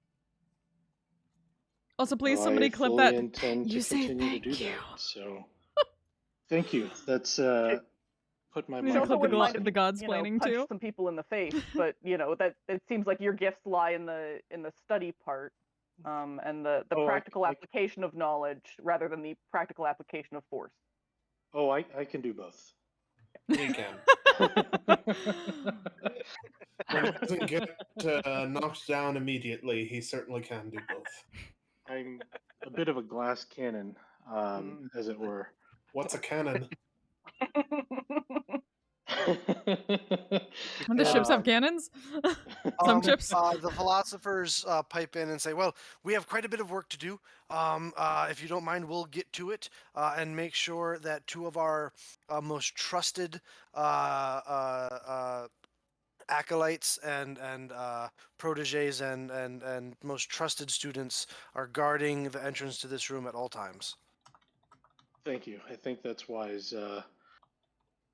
Also, please, Well, somebody I clip fully that. intend You to say continue thank to do you. that. So, thank you. That's put my We need She to mind also clip the at wouldn't mind ease. if the gods you planning punch too. some people in the face, but that it seems like your gifts lie in the study part, and the Oh, practical I- application of knowledge rather than the practical application of force. Oh, I can do both. We can. When he doesn't get knocked down immediately, he certainly can do both. I'm a bit of a glass cannon, as it were. What's a cannon? The ships have cannons. Some ships. The philosophers pipe in and say, "Well, we have quite a bit of work to do. If you don't mind, we'll get to it and make sure that two of our most trusted acolytes and proteges and most trusted students are guarding the entrance to this room at all times. Thank you. I think that's wise.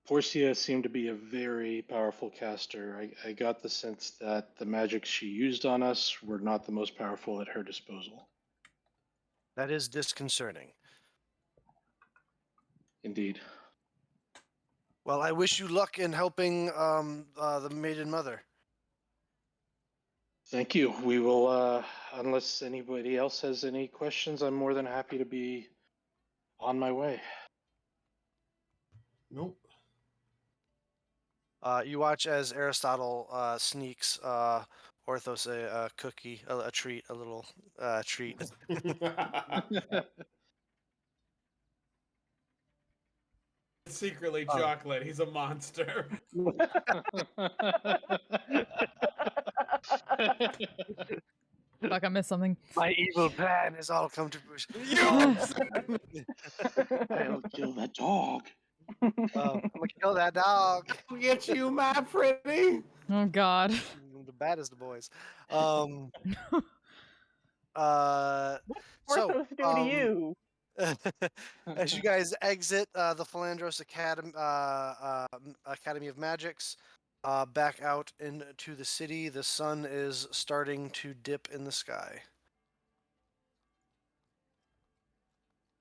Porsia seemed to be a very powerful caster. I got the sense that the magics she used on us were not the most powerful at her disposal. That is disconcerting. Indeed. Well, I wish you luck in helping the maiden mother. Thank you. We will, unless anybody else has any questions, I'm more than happy to be on my way. Nope. You watch as Aristotle sneaks Orthos a cookie, a treat, a little treat. Secretly chocolate. He's a monster. Fuck, I missed something. My evil plan has all come to fruition. I'll kill that dog. I'm gonna kill that dog. I'll get you, my pretty. Oh God. The baddest of boys. What's supposed to do to you? As you guys exit the Philandros Academy of Magics, back out into the city, the sun is starting to dip in the sky.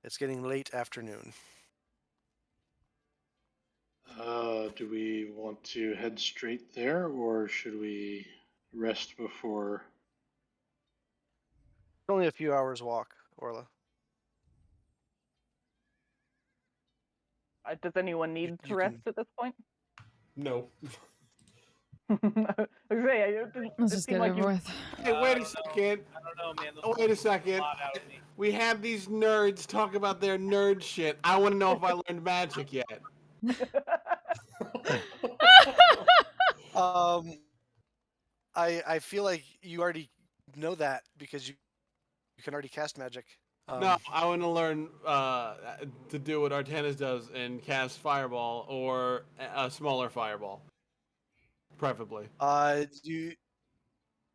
It's getting late afternoon. Do we want to head straight there, or should we rest before? Only a few hours walk, Orla. Does anyone need to you rest can- at this point? No. I was gonna say, it Let's it just seemed get like over you. with. Hey, wait a second. I don't know, man. Oh, wait a second. We had these nerds talk about their nerd shit. I want to know if I learned magic yet. I feel like you already know that because you can already cast magic. No, I want to learn to do what Artanis does and cast fireball or a smaller fireball, preferably.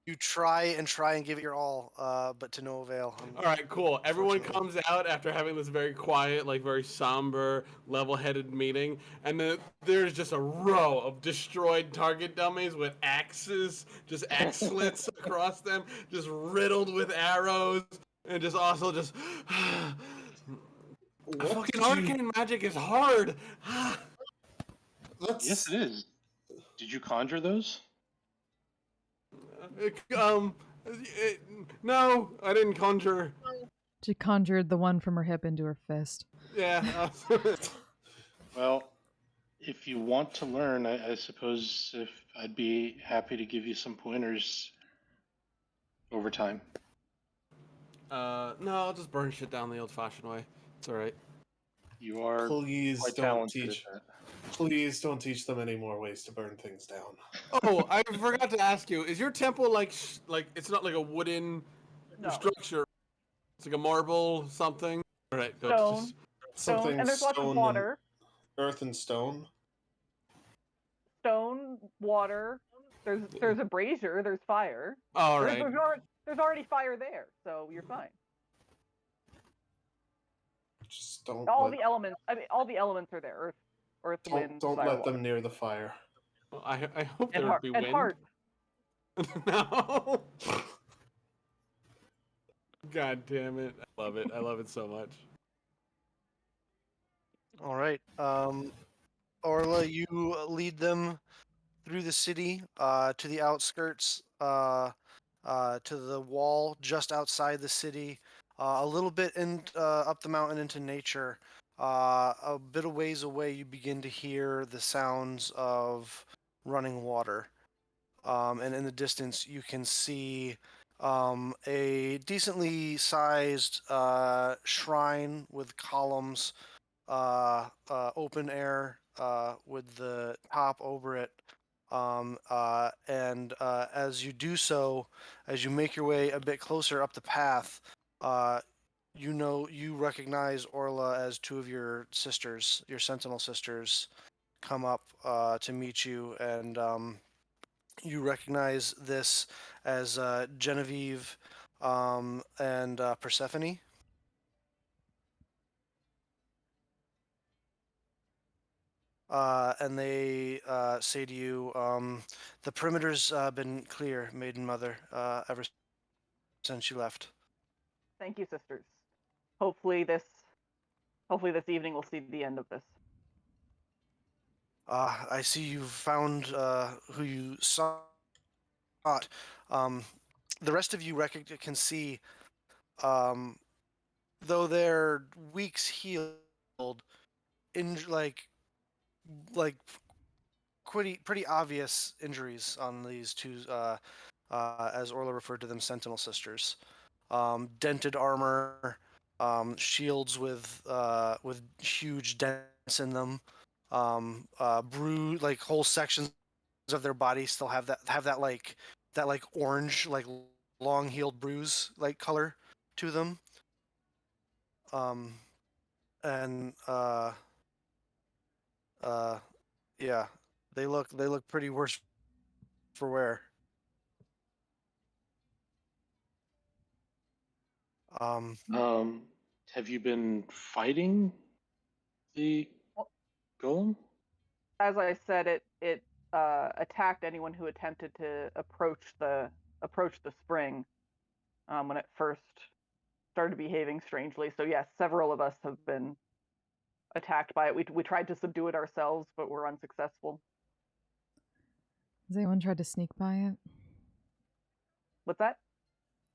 You try and give it your all, but to no avail. All right, cool. Everyone Unfortunately. comes out after having this very quiet, like very somber, level-headed meeting, and then there's just a row of destroyed target dummies with axes, just axe slits across them, just riddled with arrows, and just also just. Fucking arcane magic is hard. Yes, it is. Did you conjure those? No, I didn't conjure. She conjured the one from her hip into her fist. Yeah. Well, if you want to learn, I suppose if I'd be happy to give you some pointers over time. No, I'll just burn shit down the old-fashioned way. It's all right. You are Please quite don't talented teach. at that. Please don't teach them any more ways to burn things down. Oh, I forgot to ask you. Is your temple like it's not like a wooden No. structure? It's like a marble something. All right, good. Stone. Just- Something And there's lots of stone water. Earth and stone. Stone, water. There's a brazier. There's fire. all There's, right. there's already fire there, so you're fine. Just don't All let, the elements. I mean, all the elements are there. Earth, wind, don't fire, let water. them near the fire. Well, I hope And there heart. would be And wind. heart. No. God damn it! I love it. I love it so much. All right. Orla, you lead them through the city to the outskirts, to the wall just outside the city, a little bit up the mountain into nature. A bit of ways away, you begin to hear the sounds of running water. And in the distance, you can see a decently sized shrine with columns, open air with the top over it. And as you do so, as you make your way a bit closer up the path, you recognize Orla as two of your sisters, your Sentinel Sisters, come up to meet you, and You recognize this as Genevieve and Persephone. And they say to you, the perimeter's been clear, Maiden Mother, ever since you left. Thank you, sisters. Hopefully this evening will see the end of this. I see you found who you sought. The rest of you can see, um, though their weeks healed, like pretty obvious injuries on these two, as Orla referred to them, Sentinel Sisters. Dented armor, shields with huge dents in them, bruise, like whole sections of their body still have that like orange, like long healed bruise like color to them. And yeah, they look pretty worse for wear. Um, Have you been fighting the golem? As I said, it attacked anyone who attempted to approach the spring when it first started behaving strangely. So yes, several of us have been attacked by it. We tried to subdue it ourselves, but were unsuccessful. Has anyone tried to sneak by it? What's that?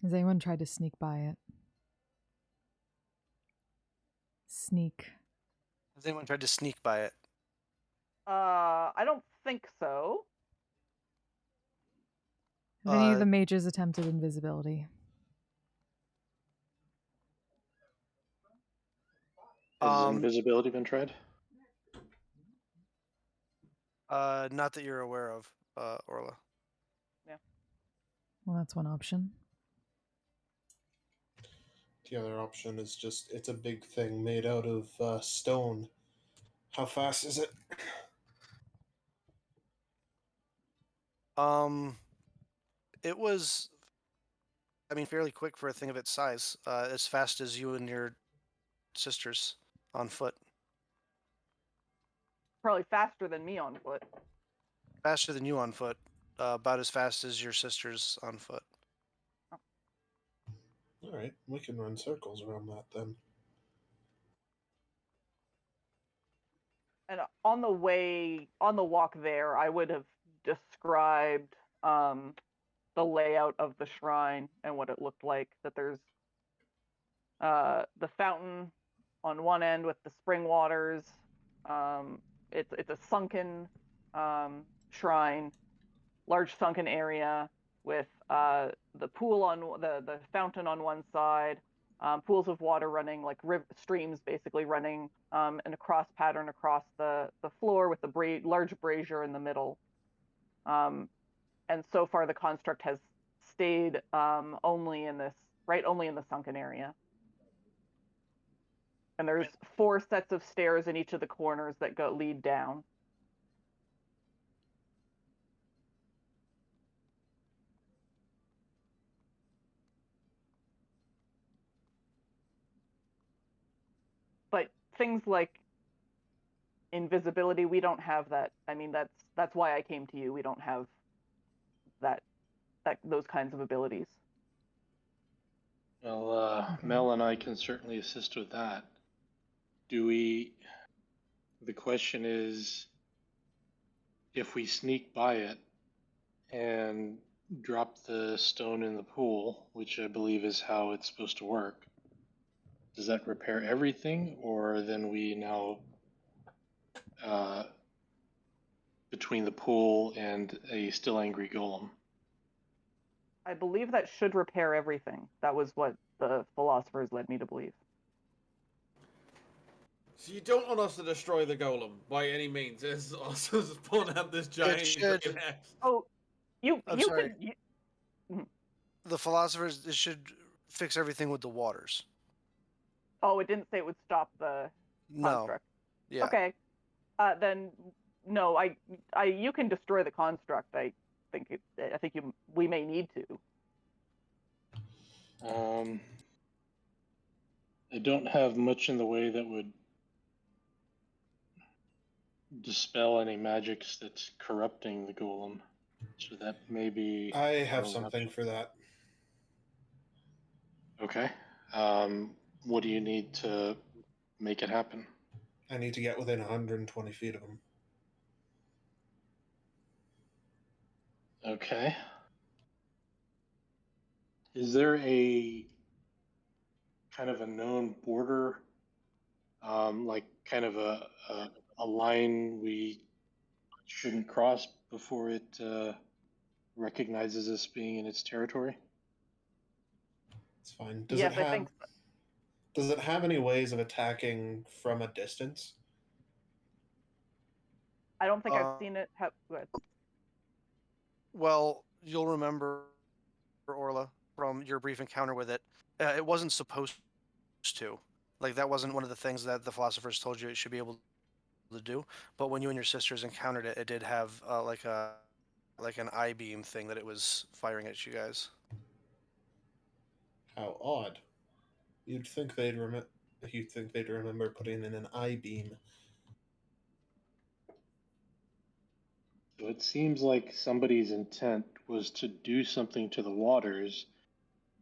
Has anyone tried to sneak by it? Sneak. has anyone tried to sneak by it? I don't think so. Have any of the mages attempted invisibility? Has invisibility been tried? Not that you're aware of, Orla. Yeah. Well, that's one option. The other option is just it's a big thing made out of stone. How fast is it? It was, I mean, fairly quick for a thing of its size. As fast as you and your sisters on foot. Probably faster than me on foot. Faster than you on foot. About as fast as your sisters on foot. All right, we can run circles around that then. And on the walk there, I would have described the layout of the shrine and what it looked like. That there's the fountain on one end with the spring waters. It's a sunken shrine, large sunken area with the pool on the fountain on one side, pools of water running like streams basically running in a cross pattern across the floor with the large brazier in the middle. And so far the construct has stayed only in the sunken area. And there's 4 sets of stairs in each of the corners that lead down. But things like invisibility, we don't have that. I mean, that's why I came to you. We don't have those kinds of abilities. Well, Okay. Mel and I can certainly assist with that. The question is, if we sneak by it and drop the stone in the pool, which I believe is how it's supposed to work, does that repair everything, or then we now, between the pool and a still angry golem? I believe that should repair everything. That was what the philosophers led me to believe. So you don't want us to destroy the golem by any means. It's also spawn out this giant should- green axe. Oh, I'm you sorry. could. The philosophers, it should fix everything with the waters. Oh, it didn't say it would stop the No. construct. Yeah. Okay. Then no, you can destroy the construct. I we may need to. I don't have much in the way that would dispel any magics that's corrupting the golem, so that may be. I have an something option. for that. Okay. What do you need to make it happen? I need to get within 120 feet of him. Okay. Is there a kind of a known border, like kind of a line we shouldn't cross before it recognizes us being in its territory? It's fine. Does Yes, it have? I think. Does it have any ways of attacking from a distance? I don't think I've seen it. Go ahead. Well, you'll remember, Orla, from your brief encounter with it, it wasn't supposed to. Like, that wasn't one of the things that the philosophers told you it should be able to do. But when you and your sisters encountered it, it did have like an I-beam thing that it was firing at you guys. How odd. You'd think they'd remember putting in an I-beam. So it seems like somebody's intent was to do something to the waters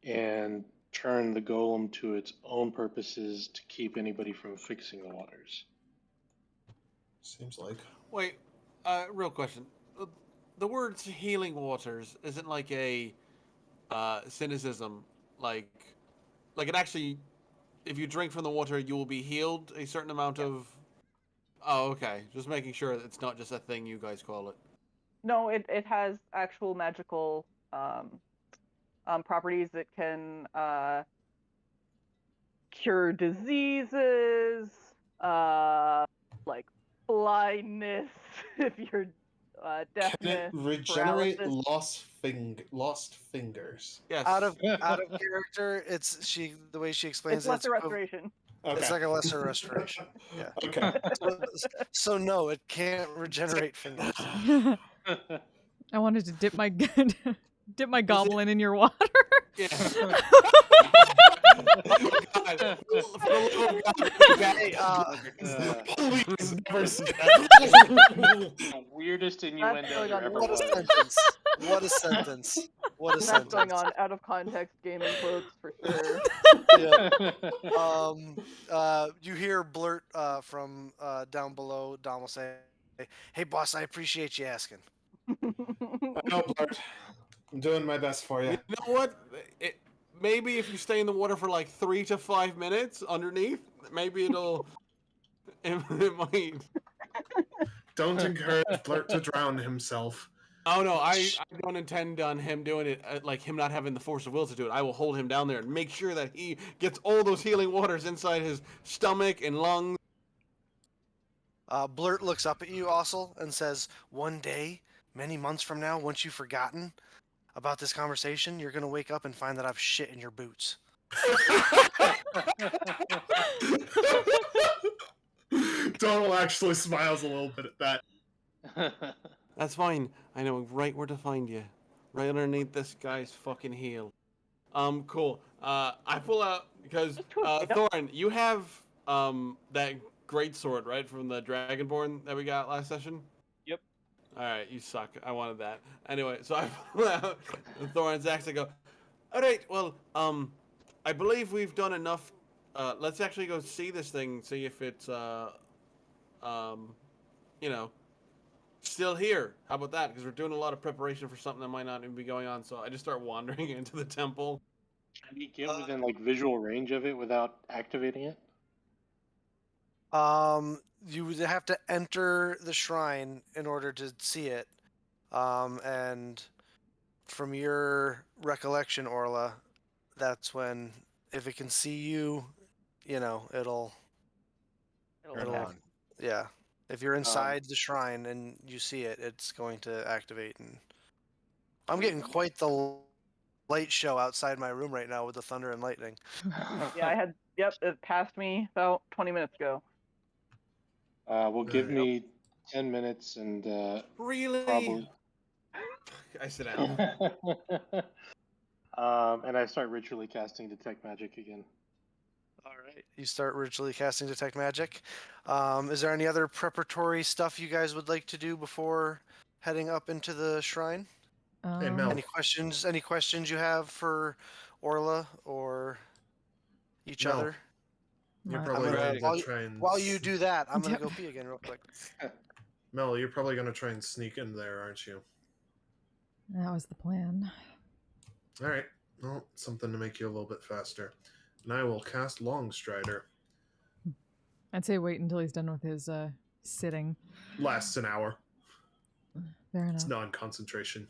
and turn the golem to its own purposes to keep anybody from fixing the waters. Seems like. Wait, real question. The words healing waters isn't like a cynicism. Like it actually, if you drink from the water, you will be healed a certain amount of. Oh, okay. Just making sure that it's not just a thing you guys call it. No, it has actual magical properties that can cure diseases, like blindness, if you're Can it deafness, regenerate paralysis. lost fingers? Yes. Out of character, the way she explains It's it, lesser restoration. Okay. it's like a lesser restoration. Yeah. Okay. So no, it can't regenerate fingers. I wanted to dip my goblin in your water. Yeah. Okay, Please never say that. Weirdest innuendo going there on. ever what a was. sentence! What a sentence! What a That's sentence! going on out of context gaming quotes for sure. Yeah. You hear Blurt from down below. Dom will say, "Hey, boss, I appreciate you asking." I know, Bart. I'm doing my best for you. You know what? Maybe if you stay in the water for like 3 to 5 minutes underneath, maybe it'll. It might. Don't encourage Blurt to drown himself. Oh no, I don't intend on him doing it, like him not having the force of will to do it. I will hold him down there and make sure that he gets all those healing waters inside his stomach and lungs. Blurt looks up at you, Ossel, and says, "One day, many months from now, once you've forgotten about this conversation, you're gonna wake up and find that I've shit in your boots." Donald actually smiles a little bit at that. That's fine. I know right where to find you. Right underneath this guy's fucking heel. Cool. I pull out because Thorin, you have that great sword, right, from the Dragonborn that we got last session? Yep. Alright, you suck. I wanted that. Anyway, so I pull out Thorin's axe and go, alright, well, I believe we've done enough. Let's actually go see this thing, see if it's you know, still here. How about that? Because we're doing a lot of preparation for something that might not even be going on. So I just start wandering into the temple. Can you get within like visual range of it without activating it? You would have to enter the shrine in order to see it. And from your recollection, Orla, that's when, if it can see you, you know, it'll yeah. If you're inside the shrine and you see it, it's going to activate. And I'm getting quite the light show outside my room right now with the thunder and lightning. Yeah, it passed me about 20 minutes ago. Well, give me 10 minutes and Really? probably. I sit down. And I start ritually casting Detect Magic again. All right. You start ritually casting Detect Magic. Is there any other preparatory stuff you guys would like to do before heading up into the shrine? Hey, Mel. Any questions? Any questions you have for Orla or each Mel, other? You're Mark. probably I'm going gonna to try and while you do that, I'm gonna Yep. go pee again real quick. Mel, you're probably going to try and sneak in there, aren't you? That was the plan. All right. Well, something to make you a little bit faster. And I will cast Longstrider. I'd say wait until he's done with his sitting. Lasts an hour. Fair It's enough. non-concentration.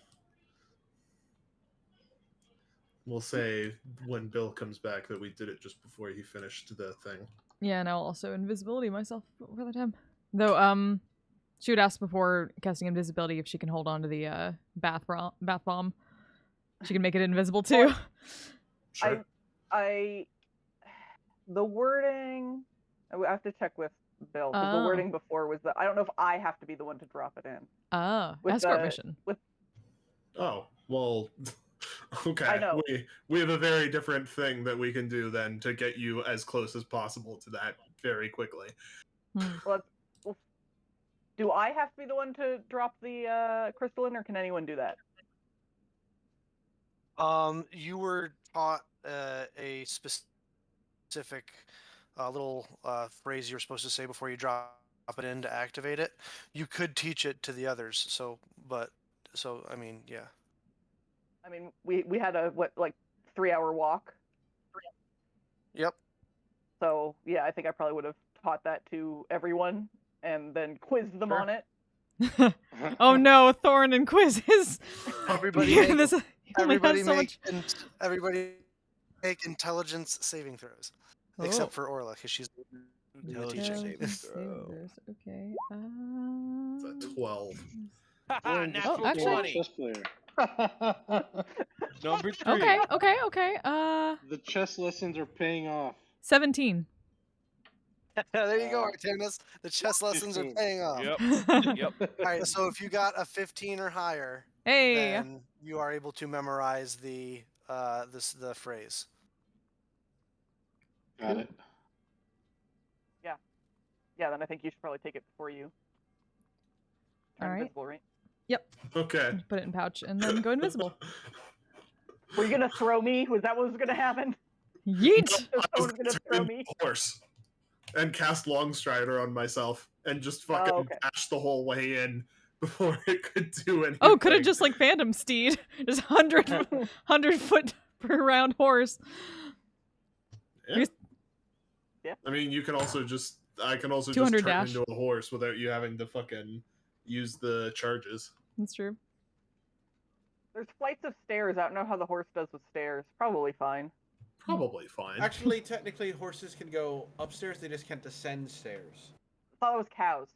We'll say when Bill comes back that we did it just before he finished the thing. Yeah, and I'll also invisibility myself for the time. Though, she would ask before casting invisibility if she can hold on to the bath bomb. She can make it invisible too. Sure. The wording. I have to check with Bill because the Oh. wording before was that I don't know if I have to be the one to drop it in. Oh, With escort the- mission. Oh, well, okay. I know. We have a very different thing that we can do then to get you as close as possible to that very quickly. Do I have to be the one to drop the crystal in, or can anyone do that? You were taught a specific little phrase you were supposed to say before you drop it in to activate it. You could teach it to the others. So I mean, yeah. I mean, we had a 3-hour walk. Yep. So yeah, I think I probably would have taught that to everyone and then quizzed them Sure. on it. Oh no, Thorn and quizzes. Everybody Yeah, make, this- he only everybody has so make much- everybody make intelligence saving throws, Oh. except for Orla because she's the Intelligence teacher. saving Intelligence throw. saving throws. Okay. It's a 12. Haha, natural Oh, actually- 20. Chess player. Number 3. Okay. The chess lessons are paying off. 17. There you go, Artemis. The chess lessons 15. are paying off. Yep. Yep. All right, so if you got a 15 or higher, Hey. then you are able to memorize the phrase. Got it. Yeah, then I think you should probably take it before you turn All right. invisible, right? Okay. Put it in pouch and then go invisible. Were you gonna throw me? Was that what was gonna happen? Yeet. Someone was I was gonna gonna throw turn me? into a horse and cast Longstrider on myself and just fucking okay. dash the whole way in before it could do anything. Oh, could have just like Phantom Steed, just 100 foot per round horse. Yeah. Yeah. I mean, you can also just. I can also just 200 turn dash. into a horse without you having to fucking use the charges. That's true. There's flights of stairs. I don't know how the horse does with stairs. Probably fine. Probably fine. Actually, technically, horses can go upstairs. They just can't descend stairs. I thought it was cows.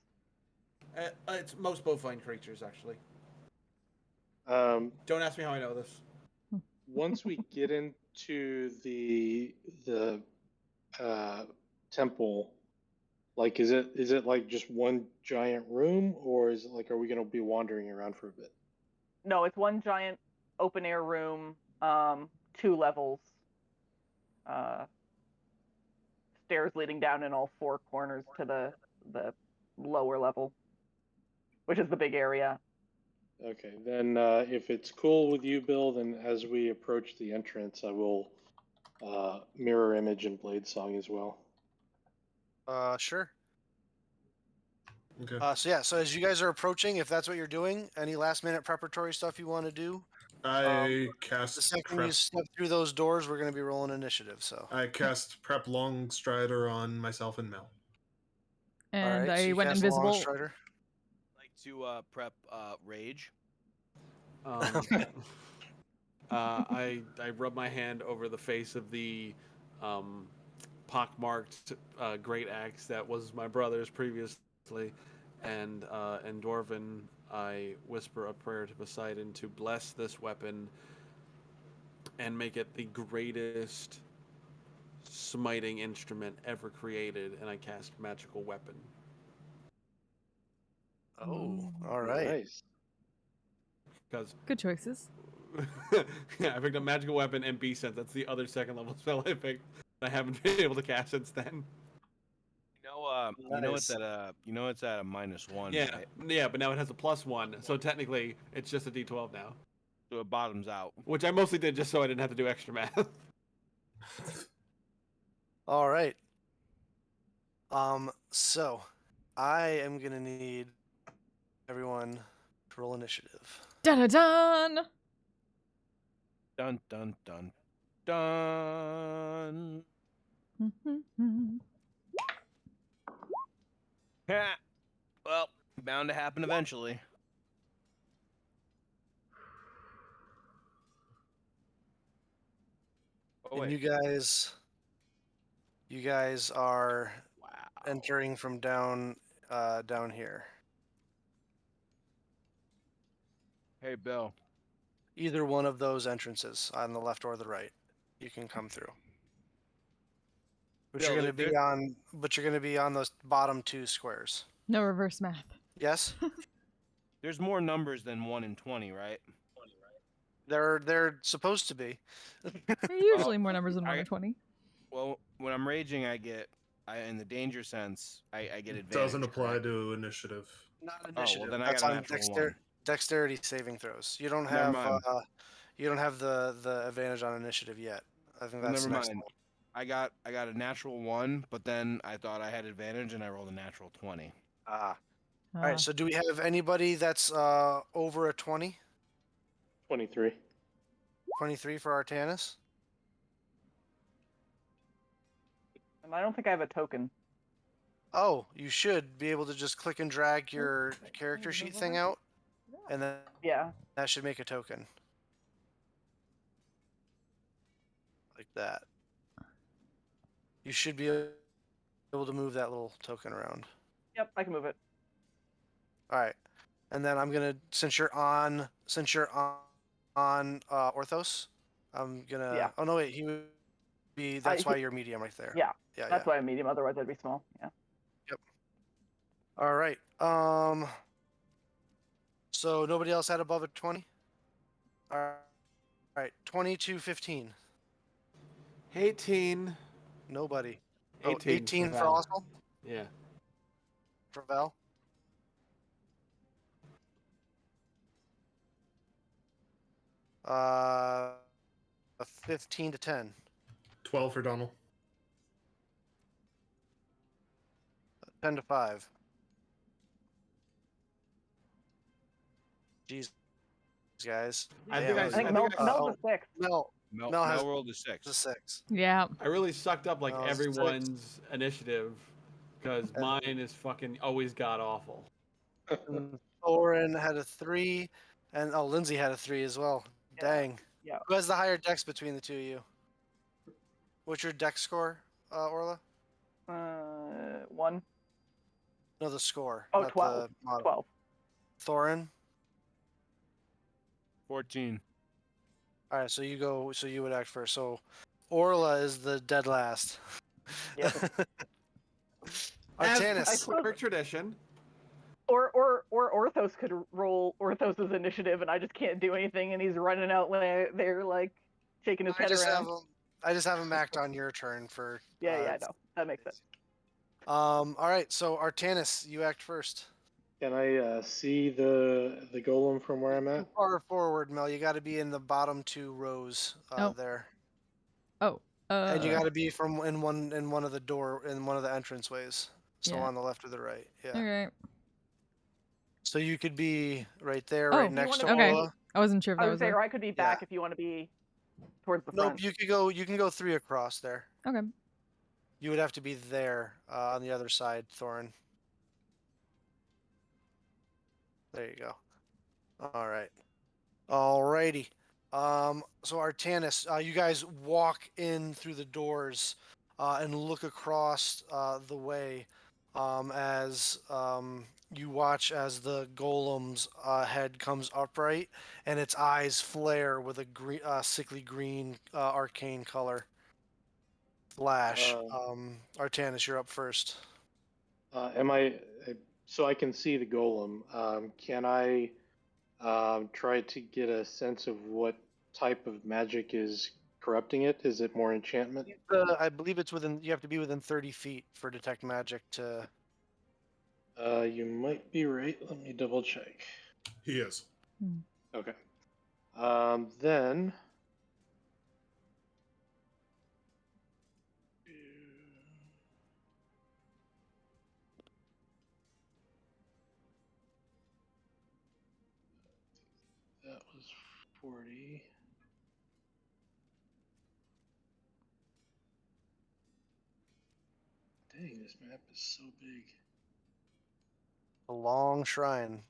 It's most bovine creatures, actually. Don't ask me how I know this. Once we get into the temple, like is it like just one giant room, or is it like are we gonna be wandering around for a bit? No, it's one giant open air room, 2 levels. Stairs leading down in all 4 corners to the lower level, which is the big area. Okay, then if it's cool with you, Bill, then as we approach the entrance, I will mirror image and blade song as well. Sure. Okay. So as you guys are approaching, if that's what you're doing, any last minute preparatory stuff you want to do? I The cast second prep. you step through those doors, we're going to be rolling initiative. So. I cast prep Longstrider on myself and Mel. And Alright, so I you went cast invisible. Longstrider. Like to prep rage. I rub my hand over the face of the pockmarked great axe that was my brother's previously, and in Dwarven I whisper a prayer to Poseidon to bless this weapon and make it the greatest smiting instrument ever created, and I cast magical weapon. Oh, all right. Nice. because Good choices. yeah, I picked up magical weapon and beast sense. That's the other second level spell I picked. I haven't been able to cast since then. You know it's Nice. at a -1, Yeah, right? yeah, but now it has a +1, so technically it's just a D12 now, So it bottoms out. which I mostly did just so I didn't have to do extra math. All right. So I am gonna need everyone to roll initiative. Dun dun Dun dun dun dun. dun. Ha! Well, bound to happen eventually. Oh And wait. you guys are Wow. entering from down here. Hey Bill. Either one of those entrances on the left or the right, you can come through. But Bill, you're gonna be on those bottom two squares. No reverse math. Yes? There's more numbers than 1 and 20, right? They're supposed to be. Usually more numbers than 1 I- or 20. Well, when I'm raging, in the danger sense, I get advantage. Doesn't apply correct? to initiative. Not well, initiative. then I That's got a on natural one. dexterity saving throws. You don't Never have mind. the advantage on initiative yet. I think Well, that's never next mind. level. I got a natural 1, but then I thought I had advantage and I rolled a natural 20. Ah. All Ah. right. So do we have anybody that's over a 20? 23. 23 for Artanis? And I don't think I have a token. Oh, you should be able to just click and drag your character sheet thing out, and then Yeah. that should make a token. Like that. You should be able to move that little token around. Yep, I can move it. All right. And then I'm gonna since you're on Orthos, I'm gonna. Yeah. Oh no, wait. He would be. That's why you're medium right there. Yeah, Yeah. that's why I'm medium. Otherwise, I'd be small. Yeah. All right. So nobody else had above a 20. All right. 22-15. 18. Nobody. 18, 18 for Val. Oswald. Yeah. For Val. A 15 to 10. 12 for Donald. 10 to 5. Jeez, guys. I Damn, think I think I Mel, think I- Mel's a 6. Mel Mel has rolled a 6. a 6. Yeah. I really sucked up like Oh, six. everyone's initiative because And- mine is fucking always god awful. And Thorin had a 3, and Lindsay had a 3 as well. Yeah. Dang. Yeah. Who has the higher dex between the two of you? What's your dex score, Orla? 1. No, the score. Oh, not 12. The model. 12. Thorin. 14. All right, so you go. So you would act first. So Orla is the dead last. Yep. As Artanis. I suppose- per tradition. Or Orthos could roll Orthos's initiative, and I just can't do anything, and he's running out there like shaking his head around. I just have him act on your turn for. Yeah, I know. That makes sense. All right, so Artanis, you act first. Can I see the golem from where I'm Too at? far forward, Mel. You got to be in the bottom 2 rows Oh. there, Oh. and you got to be in one of the entrance ways. So Yeah. on the left or the right. Yeah. Okay. So you could be right there, Oh, right next to okay. Orla. I wasn't sure if I that would was say, a... or I could be back if you want to be towards the Nope, front. you could go. You can go 3 across there. Okay. You would have to be there on the other side, Thorin. There you go. All right. Alrighty. So Artanis, you guys walk in through the doors and look across the way as you watch as the golem's head comes upright and its eyes flare with a green, sickly green arcane color. Flash. Artanis, you're up first. So I can see the golem. Can I try to get a sense of what type of magic is corrupting it. Is it more enchantment? I believe it's within. You have to be within 30 feet for detect magic to. You might be right. Let me double check. He is. Okay. Then. That was 40. Dang, this map is so big. A long shrine.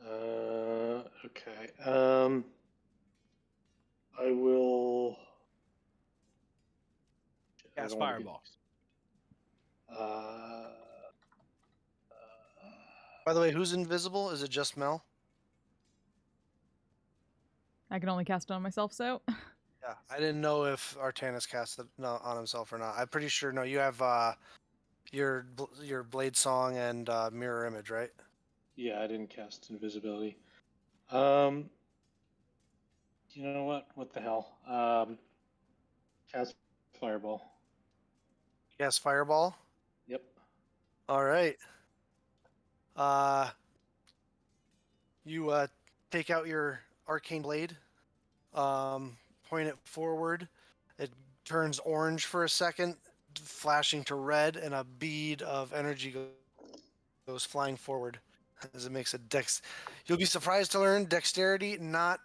Okay. I will. I Cast don't wanna get- fireball. By the way, who's invisible? Is it just Mel? I can only cast it on myself, so. Yeah, I didn't know if Artanis cast it on himself or not. I'm pretty sure. No, you have your blade song and mirror image, right? Yeah, I didn't cast invisibility. You know what? What the hell? Cast fireball. Yes, fireball. Yep. All right. You take out your arcane blade, point it forward. It turns orange for a second, flashing to red, and a bead of energy goes flying forward as it makes a dex. You'll be surprised to learn dexterity not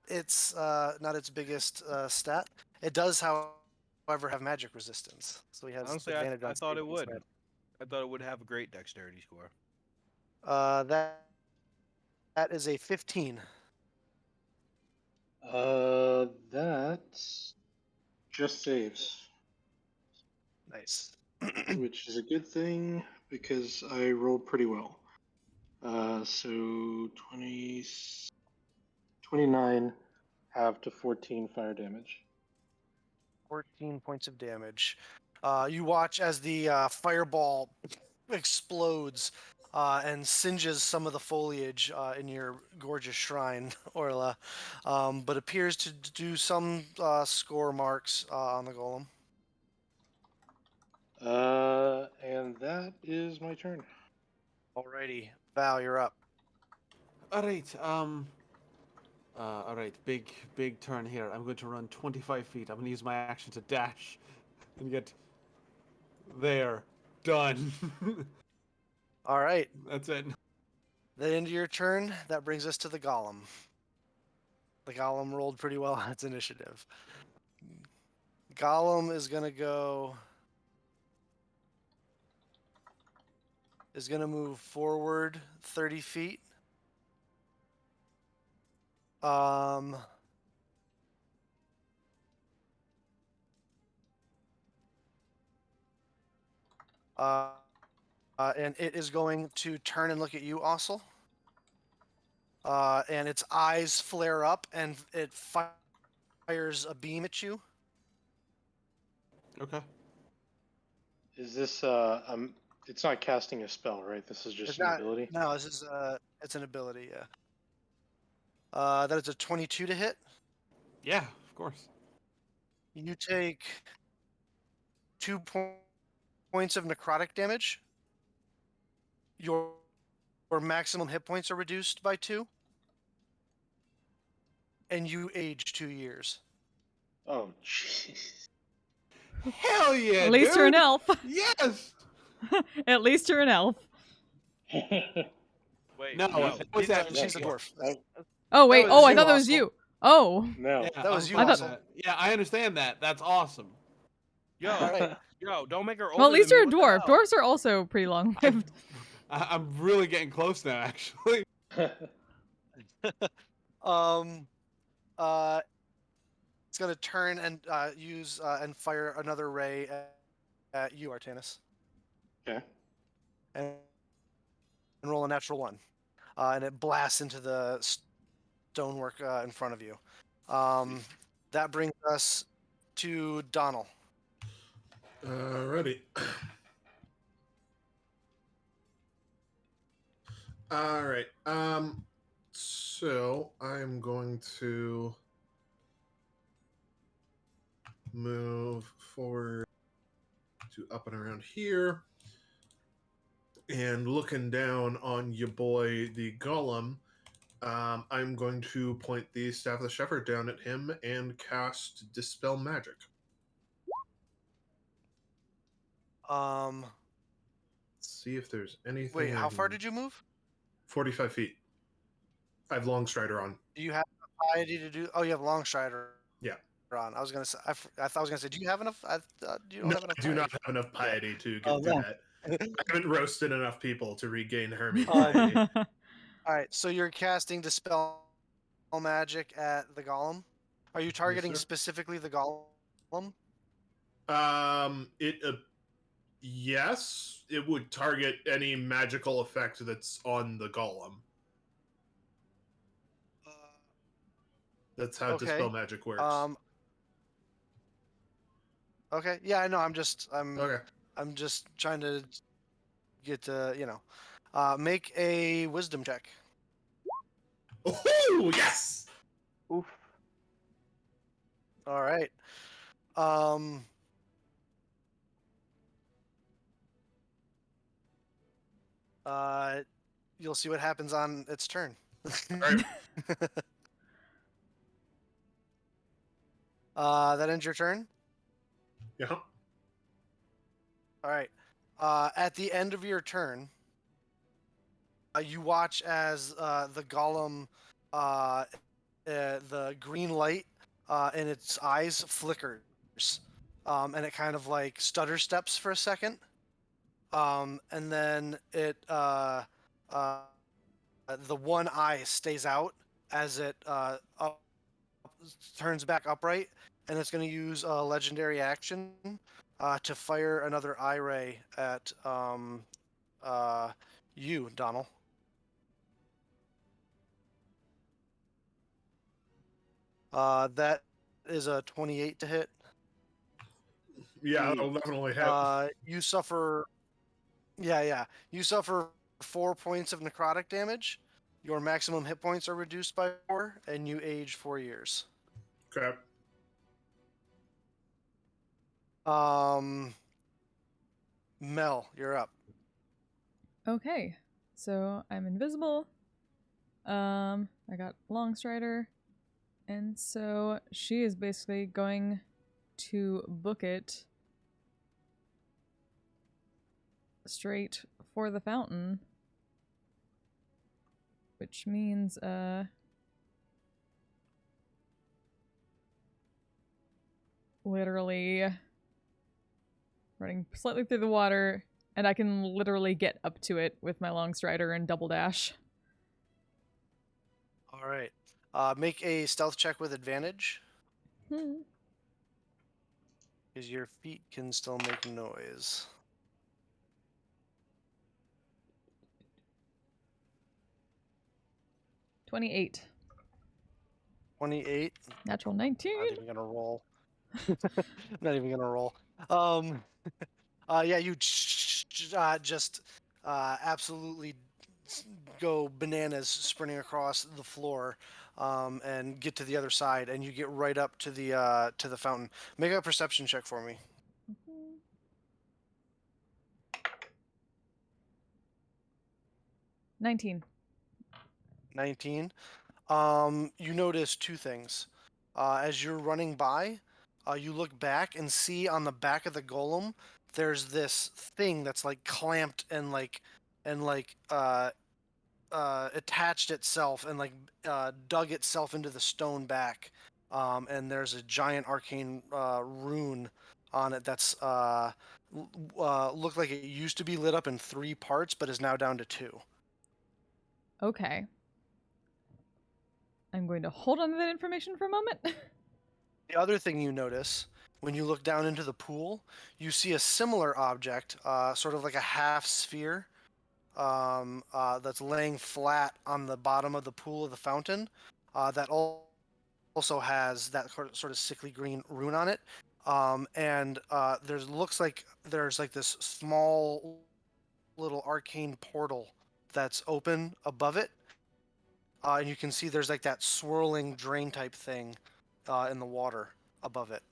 its biggest stat. It does, however, have magic resistance, so he has Honestly, advantage I on thought save it against would. magic. I thought it would have a great dexterity score. That is a 15. That just saves, Nice. which is a good thing because I rolled pretty well. So 20, 29 half to 14 fire damage. 14 points of damage. You watch as the fireball explodes and singes some of the foliage in your gorgeous shrine, Orla, but appears to do some score marks on the golem. And that is my turn. Alrighty, Val, you're up. All right. All right. Big turn here. I'm going to run 25 feet. I'm going to use my action to dash and get there. Done. All right, That's it. the end of your turn. That brings us to the golem. The golem rolled pretty well on its initiative. Golem is gonna move forward 30 feet. And it is going to turn and look at you, Ossel. And its eyes flare up and it fires a beam at you. Okay. Is this it's not casting a spell, right? This is just It's an not. ability. No, this is it's an ability. Yeah. That is a 22 to hit. Yeah, of course. You take 2 points of necrotic damage. Your maximum hit points are reduced by 2, and you age 2 years. Oh, jeez. Hell yeah, At least dude. you're an elf. Yes. At least you're an elf. Wait, No, no. that was that. She's a dwarf. Oh, wait. was Oh, I you, thought that was Russell. you. Oh. No. Yeah, That was I'm you, fine with Russell. that. Yeah, I understand that. That's awesome. Yo, All right. yo, don't make her older Well, at least than you're me. a What the dwarf. hell? Dwarves are also pretty long lived. I'm really getting close now, actually. Um. It's gonna turn and use and fire another ray at you, Artanis, Okay. and roll a natural 1, and it blasts into the stonework in front of you. That brings us to Donald. Alrighty. All right. So I'm going to move forward to up and around here, and looking down on your boy, the Golem. I'm going to point the Staff of the Shepherd down at him and cast Dispel Magic. Um, Let's see if there's anything. wait, how far did you move? 45 feet. I have Long Strider on. Do you have enough piety to do? Oh, you have long strider. Yeah. On. I was gonna say. I thought I was gonna say. Do you have enough? You don't No, have enough. I do not piety. have enough piety to get Oh, through no. that. I haven't roasted enough people to regain Hermit Oh, piety. All right. So you're casting dispel magic at the golem. Are you targeting sir. specifically the golem? Yes, it would target any magical effect that's on the golem. That's how Okay. Dispel Magic works. Okay. Yeah, I know. I'm Okay. just trying to get make a wisdom check. Oh, yes! Oof. All right. You'll see what happens on its turn. All right. That ends your turn. Yeah. All right. At the end of your turn, you watch as the golem, the green light in its eyes flickers, and it kind of like stutter steps for a second, and then the one eye stays out as it turns back upright, and it's going to use a legendary action to fire another eye ray at you, Donald. That is a 28 to hit. Yeah, that'll definitely hit. You suffer. Yeah. You suffer 4 points of necrotic damage. Your maximum hit points are reduced by 4, and you age 4 years. Okay. Mel, you're up. Okay, so I'm invisible. I got Long Strider, and so she is basically going to book it straight for the fountain, which means literally running slightly through the water, and I can literally get up to it with my Long Strider and double dash. All right. Make a stealth check with advantage, because your feet can still make noise. 28. 28. Natural 19. Not even gonna roll. Not even gonna roll. Yeah, you just absolutely go bananas sprinting across the floor, and get to the other side, and you get right up to the fountain. Make a perception check for me. 19. 19. You notice 2 things. As you're running by, you look back and see on the back of the golem, there's this thing that's like clamped and attached itself and dug itself into the stone back. And there's a giant arcane rune on it that's looked like it used to be lit up in 3 parts, but is now down to 2. Okay. I'm going to hold on to that information for a moment. The other thing you notice when you look down into the pool, you see a similar object, sort of like a half sphere, that's laying flat on the bottom of the pool of the fountain, that also has that sort of sickly green rune on it. And looks like there's like this small little arcane portal that's open above it. And you can see there's like that swirling drain type thing in the water above it.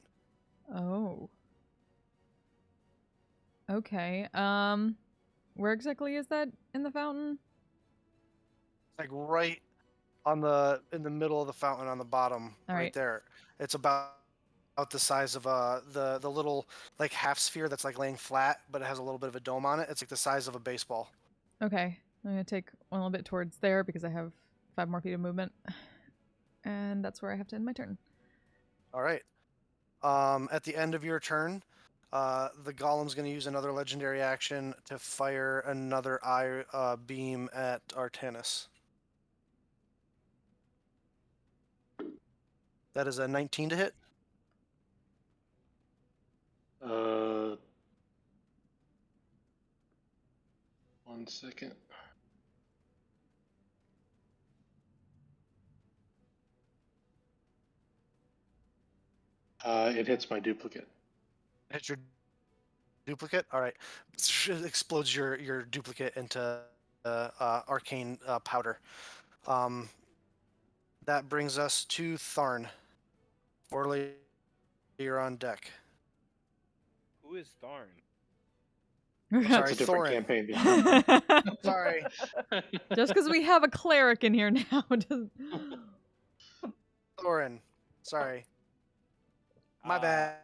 Oh. Okay. Where exactly is that in the fountain? Like right in the middle of the fountain on the bottom, All right right. there. It's about the size of the little like half sphere that's like laying flat, but it has a little bit of a dome on it. It's like the size of a baseball. Okay. I'm gonna take one little bit towards there because I have 5 more feet of movement. And that's where I have to end my turn. All right. At the end of your turn, the golem's going to use another legendary action to fire another eye beam at Artanis. That is a 19 to hit. One second. It hits my duplicate. Hit your duplicate. All right. Explodes your duplicate into arcane powder. That brings us to Tharn. Orly, you're on deck. Who is Tharn? Sorry, It's a different Thorin. campaign. Sorry. Just because we have a cleric in here now doesn't... Thorin. Sorry. My bad.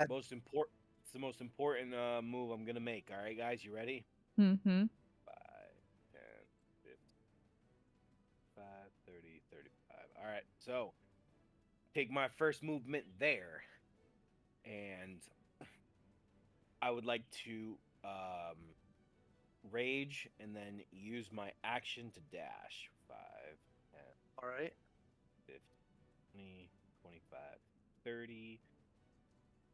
It's the most important move I'm gonna make. All right, guys, you ready? Mm-hmm. 5, 10, 15, 5, 30, 35. All right, so take my first movement there, and I would like to rage and then use my action to dash. 5, 10, All right. 15, 20, 25, 30.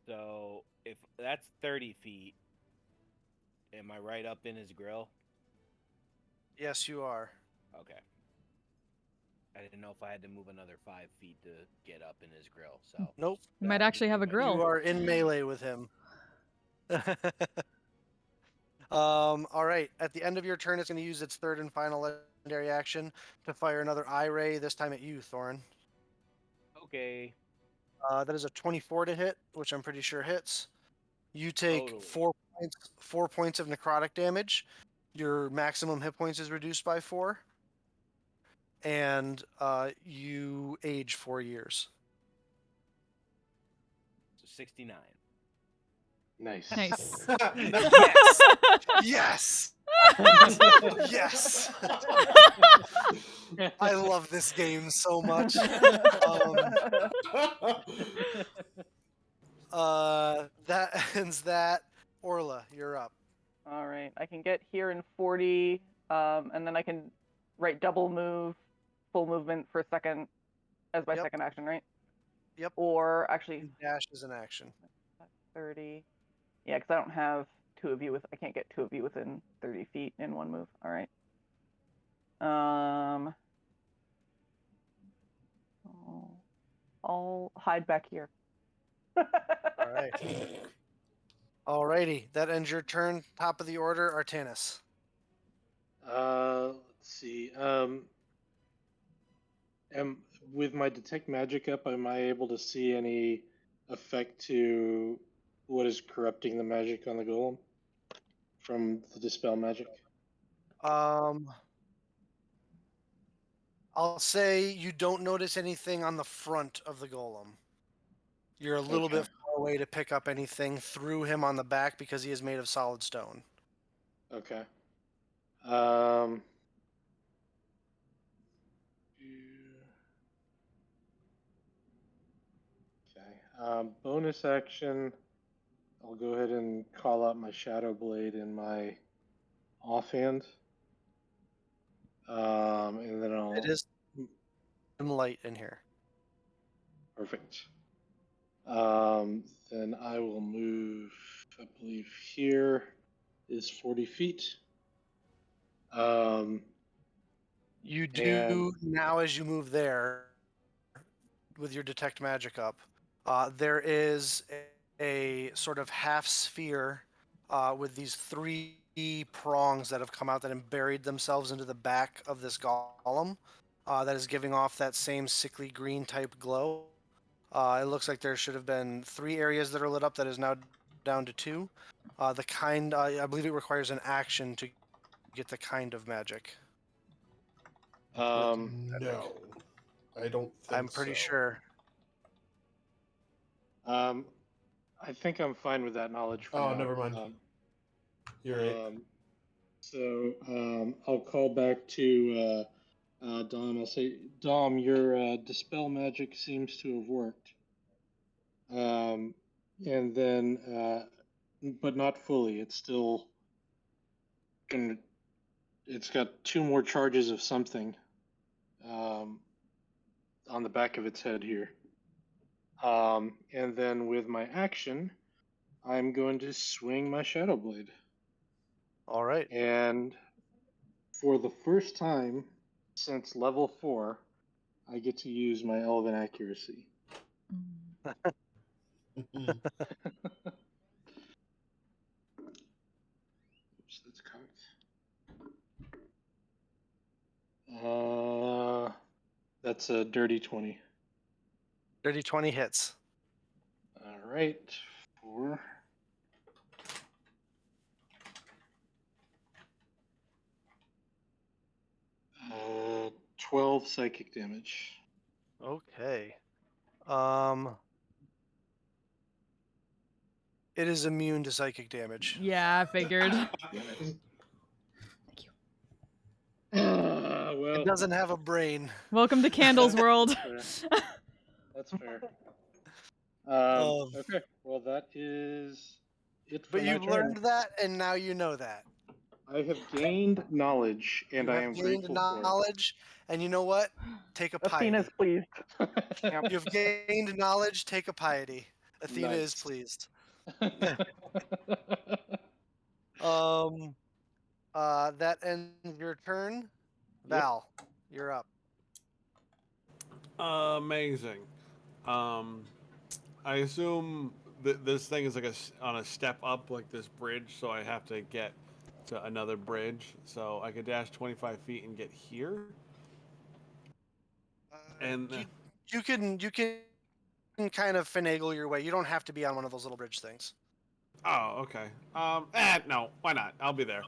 So if that's 30 feet, am I right up in his grill? Yes, you are. Okay. I didn't know if I had to move another 5 feet to get up in his grill. So Nope. You might that'll actually just have be a my grill. You are in melee with him. All right. At the end of your turn, it's going to use its third and final legendary action to fire another eye ray, this time at you, Thorin. Okay. That is a 24 to hit, which I'm pretty sure hits. You take Totally. 4 points of necrotic damage. Your maximum hit points is reduced by 4. And you age 4 years. So 69. Nice. Nice. Yes! Yes! Yes! I love this game so much. That ends that. Orla, you're up. All right, I can get here in 40, and then I can double move, full movement for a second as my Yep. second action, right? Yep. Or actually, Dash is an action. 30. Yeah, because I don't have I can't get 2 of you within 30 feet in one move. All right. I'll hide back here. All right. Alrighty, that ends your turn. Top of the order, Artanis. Let's see. With my detect magic up, am I able to see any effect to what is corrupting the magic on the golem from the dispel magic? I'll say you don't notice anything on the front of the golem. You're a little Okay. bit far away to pick up anything through him on the back because he is made of solid stone. Okay. Okay. Bonus action. I'll go ahead and call out my Shadow Blade in my offhand. And then I'll. It is light in here. Perfect. Then I will move, I believe here is 40 feet. You do now as you move there with your detect magic up. There is a sort of half sphere with these 3 prongs that have come out that have buried themselves into the back of this golem that is giving off that same sickly green type glow. It looks like there should have been 3 areas that are lit up that is now down to 2. I believe it requires an action to get the kind of magic. No, I don't think I'm pretty so. sure. I think I'm fine with that knowledge for Oh, now. never mind. You're right. So I'll call back to Dom. I'll say, Dom, your dispel magic seems to have worked. And then, but not fully. It's still gonna. It's got 2 more charges of something on the back of its head here. And then with my action, I'm going to swing my Shadow Blade. All right. And for the first time since level 4, I get to use my Elven Accuracy. Oops, that's cocked. That's a dirty 20. Dirty 20 hits. All right, 4. 12 psychic damage. Okay. It is immune to psychic damage. Yeah, I figured. Damn it. Well, It doesn't have a brain. Welcome to Candle's world. That's fair. Um, Okay, well that is it for But my you've turn. learned that, and now you know that. I have gained knowledge, and You I have am gained grateful knowledge, and you know what? Take a piety. Athena's pleased. for it. Yep. You've gained knowledge, take a piety. Athena is Nice. pleased. That ends your turn. Val, you're up. Amazing. I assume this thing is like on a step up, like this bridge, so I have to get to another bridge. So I could dash 25 feet and get here. And You can kind of finagle your way. You don't have to be on one of those little bridge things. oh, okay. No, why not? I'll be there.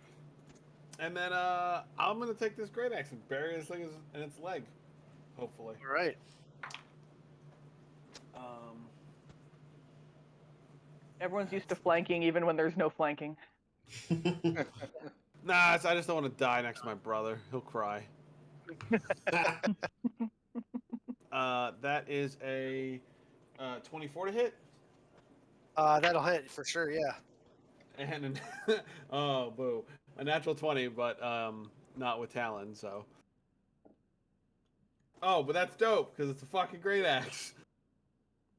And then I'm gonna take this great axe and bury this thing in its leg, hopefully. All right. Everyone's used to flanking even when there's no flanking. Nah, I just don't want to die next to my brother. He'll cry. That is a 24 to hit. That'll hit for sure. Yeah. And oh, boo, a natural 20, but not with Talon. So. Oh, but that's dope because it's a fucking great axe.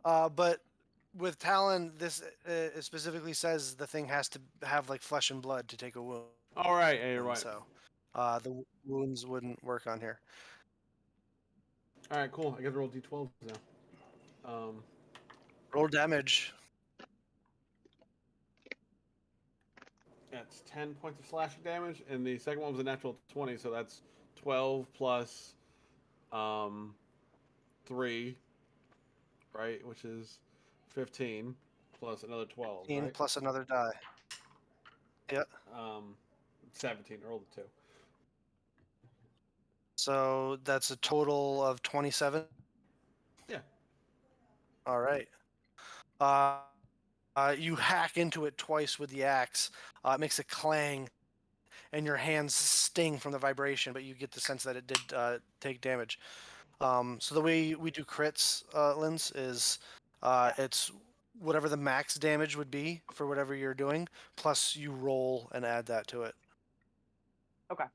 But with Talon, this specifically says the thing has to have like flesh and blood to take a wound. All right, yeah, you're right. So, the wounds wouldn't work on here. All right, cool. I got to roll d12s now. Roll damage. That's 10 points of slashing damage, and the second one was a natural 20, so that's 12 plus 3, right? Which is 15 plus another 12. 15 right? plus another die. Yep. 17. Roll the 2. So that's a total of 27. Yeah. All right. You hack into it twice with the axe. It makes a clang, and your hands sting from the vibration, but you get the sense that it did take damage. So the way we do crits, Linz, is it's whatever the max damage would be for whatever you're doing, plus you roll and add that to it. Okay.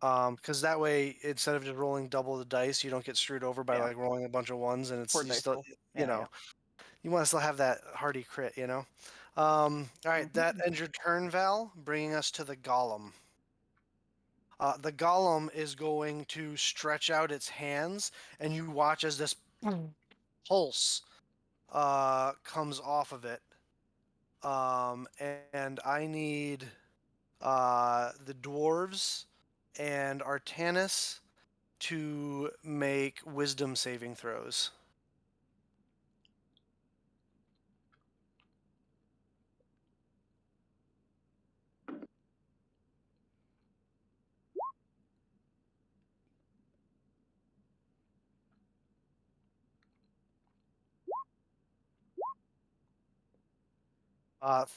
Because that way, instead of just rolling double the dice, you don't get screwed over by Yeah. like rolling a bunch of ones, and it's Poor you dice still, roll. you Yeah, know, you want to still have that hardy crit, you know. All right, that ends your turn, Val, bringing us to the golem. The golem is going to stretch out its hands, and you watch as this pulse comes off of it. and I need the dwarves and Artanis to make wisdom saving throws.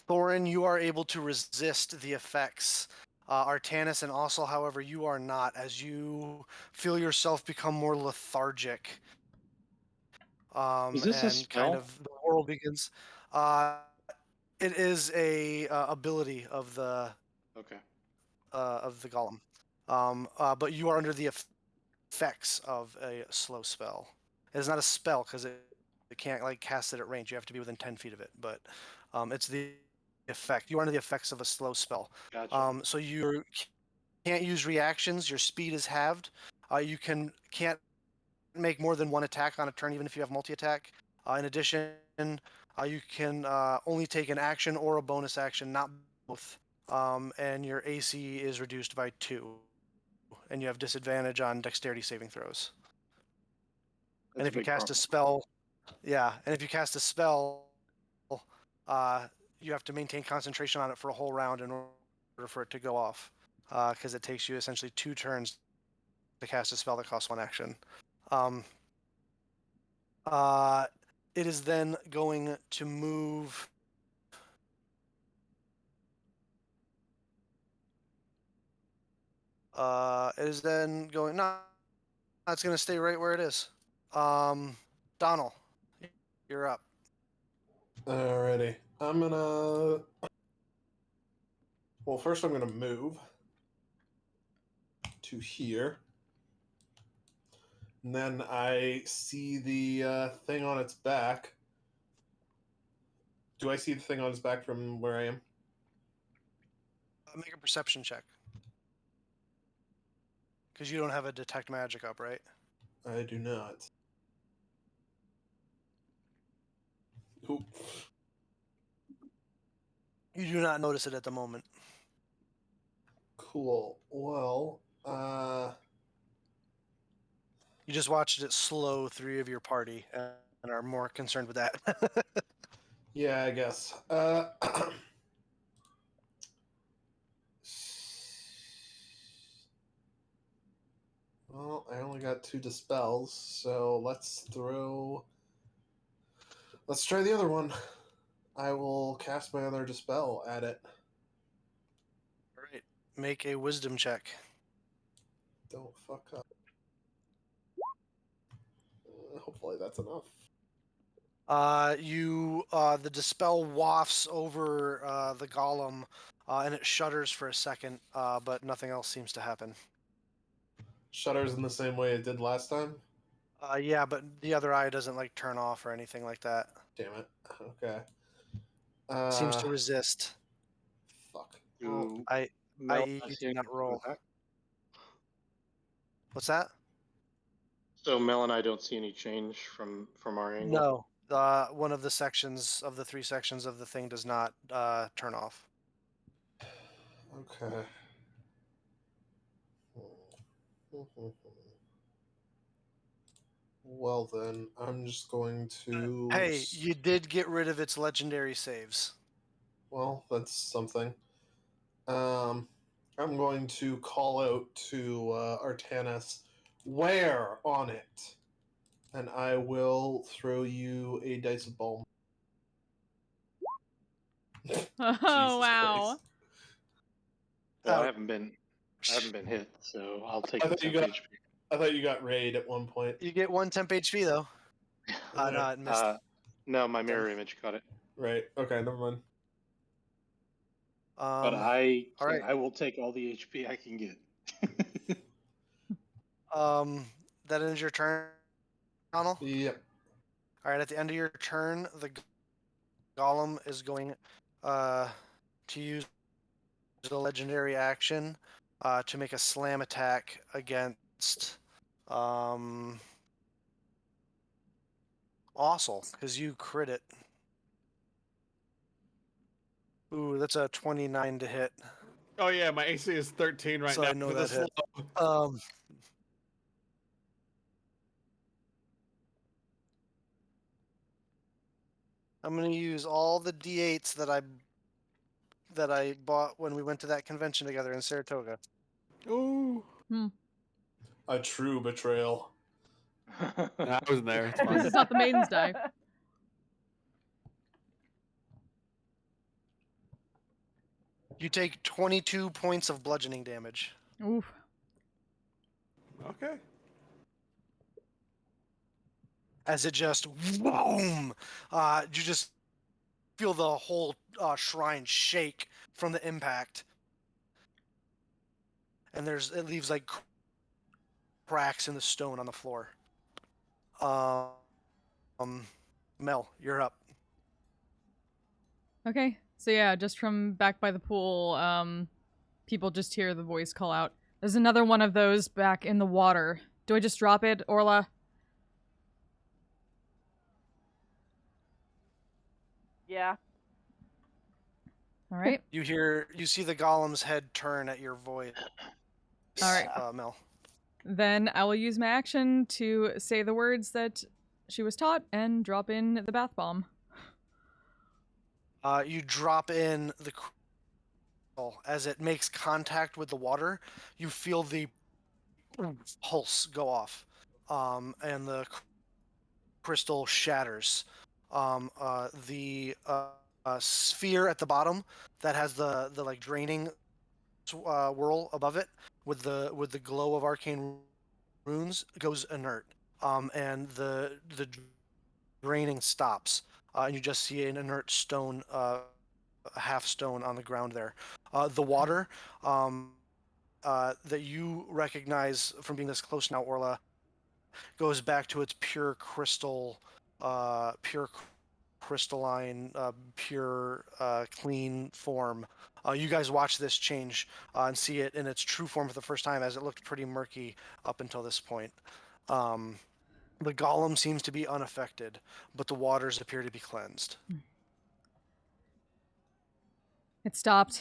Thorin, you are able to resist the effects. Artanis and also, however, you are not, as you feel yourself become more lethargic. Is this a And kind spell? of the world begins. It is a ability of the Okay. golem, but you are under the effects of a slow spell. It is not a spell because it can't like cast it at range. You have to be within 10 feet of it, but it's the effect. You are under the effects of a slow spell. Gotcha. So you can't use reactions. Your speed is halved. You can't make more than one attack on a turn, even if you have multi-attack. In addition, you can only take an action or a bonus action, not both. And your AC is reduced by 2, and you have disadvantage on dexterity saving throws. That's And a if you big cast a problem. spell, and if you cast a spell, you have to maintain concentration on it for a whole round in order for it to go off, because it takes you essentially 2 turns to cast a spell that costs 1 action. It is then going to move. It is then going. No, it's going to stay right where it is. Donald, you're up. Alrighty. I'm gonna. Well, first I'm gonna move to here. And then I see the thing on its back. Do I see the thing on its back from where I am? Make a perception check. Because you don't have a detect magic up, right? I do not. Oop. You do not notice it at the moment. Cool. Well, You just watched it slow 3 of your party and are more concerned with that. yeah, I guess. Well, I only got 2 dispels, so let's try the other one. I will cast my other dispel at it. All right. Make a wisdom check. Don't fuck up. Hopefully that's enough. The dispel wafts over the golem, and it shudders for a second, but nothing else seems to happen. Shutters in the same way it did last time? Yeah, but the other eye doesn't like turn off or anything like that. Damn it. Okay. Seems to resist. Fuck. Well, Do I Mel i.e. I you see did not anything roll. with that? What's that? So Mel and I don't see any change from our angle. No. One of the sections of the 3 sections of the thing does not turn off. okay. Well then, I'm just going to. Hey, you did get rid of its legendary saves. Well, that's something. I'm going to call out to Artanis, "Where on it?" And I will throw you a dice of balm. Oh, Jesus wow. Christ. Well, Oh, I haven't been hit, so I'll take I the thought you 10 got. HP. I thought you got raid at one point. you get 1 temp HP though. No, it missed. No, my mirror image caught it. Right. Okay. Never mind. But All right. I will take all the HP I can get. That ends your turn, Donald. Yep. All right. At the end of your turn, the golem is going to use the legendary action to make a slam attack against Ossel, because you crit it. Ooh, that's a 29 to hit. Oh yeah, my AC is 13 right So now I know for that the hit. slow. I'm gonna use all the D8s that I bought when we went to that convention together in Saratoga. Ooh. A true betrayal. I was there. It's This fine. is not the maiden's die. You take 22 points of bludgeoning damage. Oof. Okay. As it just boom, you just feel the whole shrine shake from the impact, and it leaves like cracks in the stone on the floor. Mel, you're up. Okay. So yeah, just from back by the pool, people just hear the voice call out. There's another one of those back in the water. Do I just drop it, Orla? Yeah. All right. You see the golem's head turn at your voice. All right. Mel. Then I will use my action to say the words that she was taught and drop in the bath bomb. You drop in the crystal. As it makes contact with the water, you feel the pulse go off, and the crystal shatters. The sphere at the bottom that has the like draining whirl above it with the glow of arcane runes goes inert, and the draining stops, and you just see an inert stone, a half stone on the ground there. The water that you recognize from being this close now, Orla, goes back to its pure crystal, pure crystalline, pure, clean form. You guys watch this change and see it in its true form for the first time, as it looked pretty murky up until this point. The golem seems to be unaffected, but the waters appear to be cleansed. It stopped.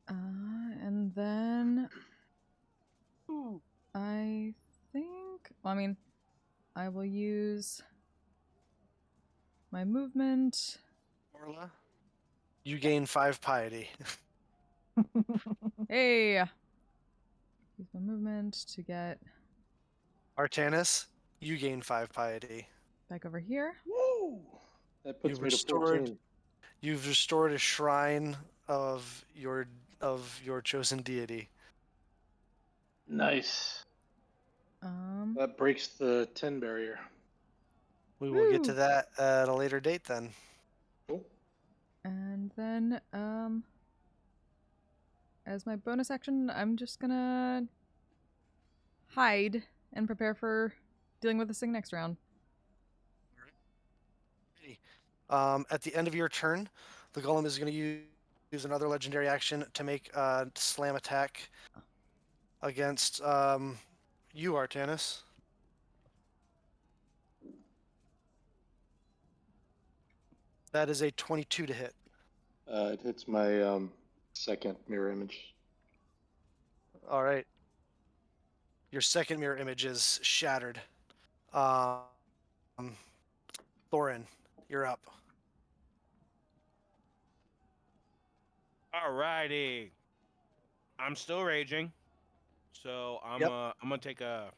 And then I think, well, I mean, I will use my movement. Orla, you gain 5 piety. Hey! Use my movement to get Artanis, you gain 5 piety. back over here. Woo! That puts You've me to restored 14. You've restored a shrine of your chosen deity. Nice. Um, That breaks the 10 barrier. We will get to Woo! that at a later date then. Cool. And then, as my bonus action, I'm just gonna hide and prepare for dealing with this thing next round. At the end of your turn, the golem is going to use another legendary action to make a slam attack against you, Artanis. That is a 22 to hit. It hits my second mirror image. All right. Your second mirror image is shattered. Um, Thorin, you're up. Alrighty. I'm still raging, so I'm Yep. gonna take a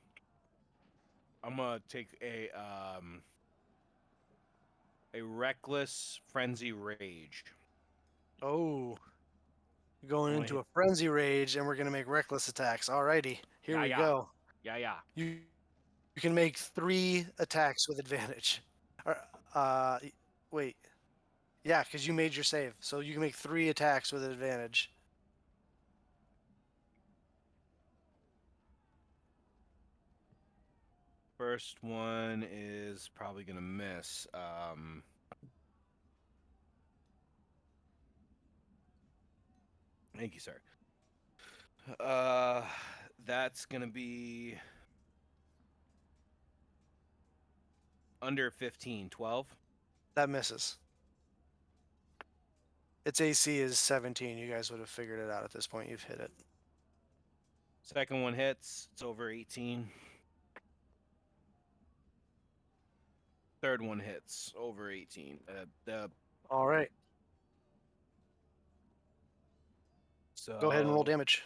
reckless frenzy rage. Oh, you're going I'm gonna into hit- a frenzy rage, and we're going to make reckless attacks. Alrighty, here we Yeah. go. Yeah. You can make 3 attacks with advantage. Or, wait. Yeah, because you made your save, so you can make 3 attacks with advantage. First one is probably gonna miss. Thank you, sir. That's gonna be under 15, 12. That misses. Its AC is 17. You guys would have figured it out at this point. You've hit it. Second one hits. It's over 18. Third one hits. Over 18. All right. So Go ahead and roll damage.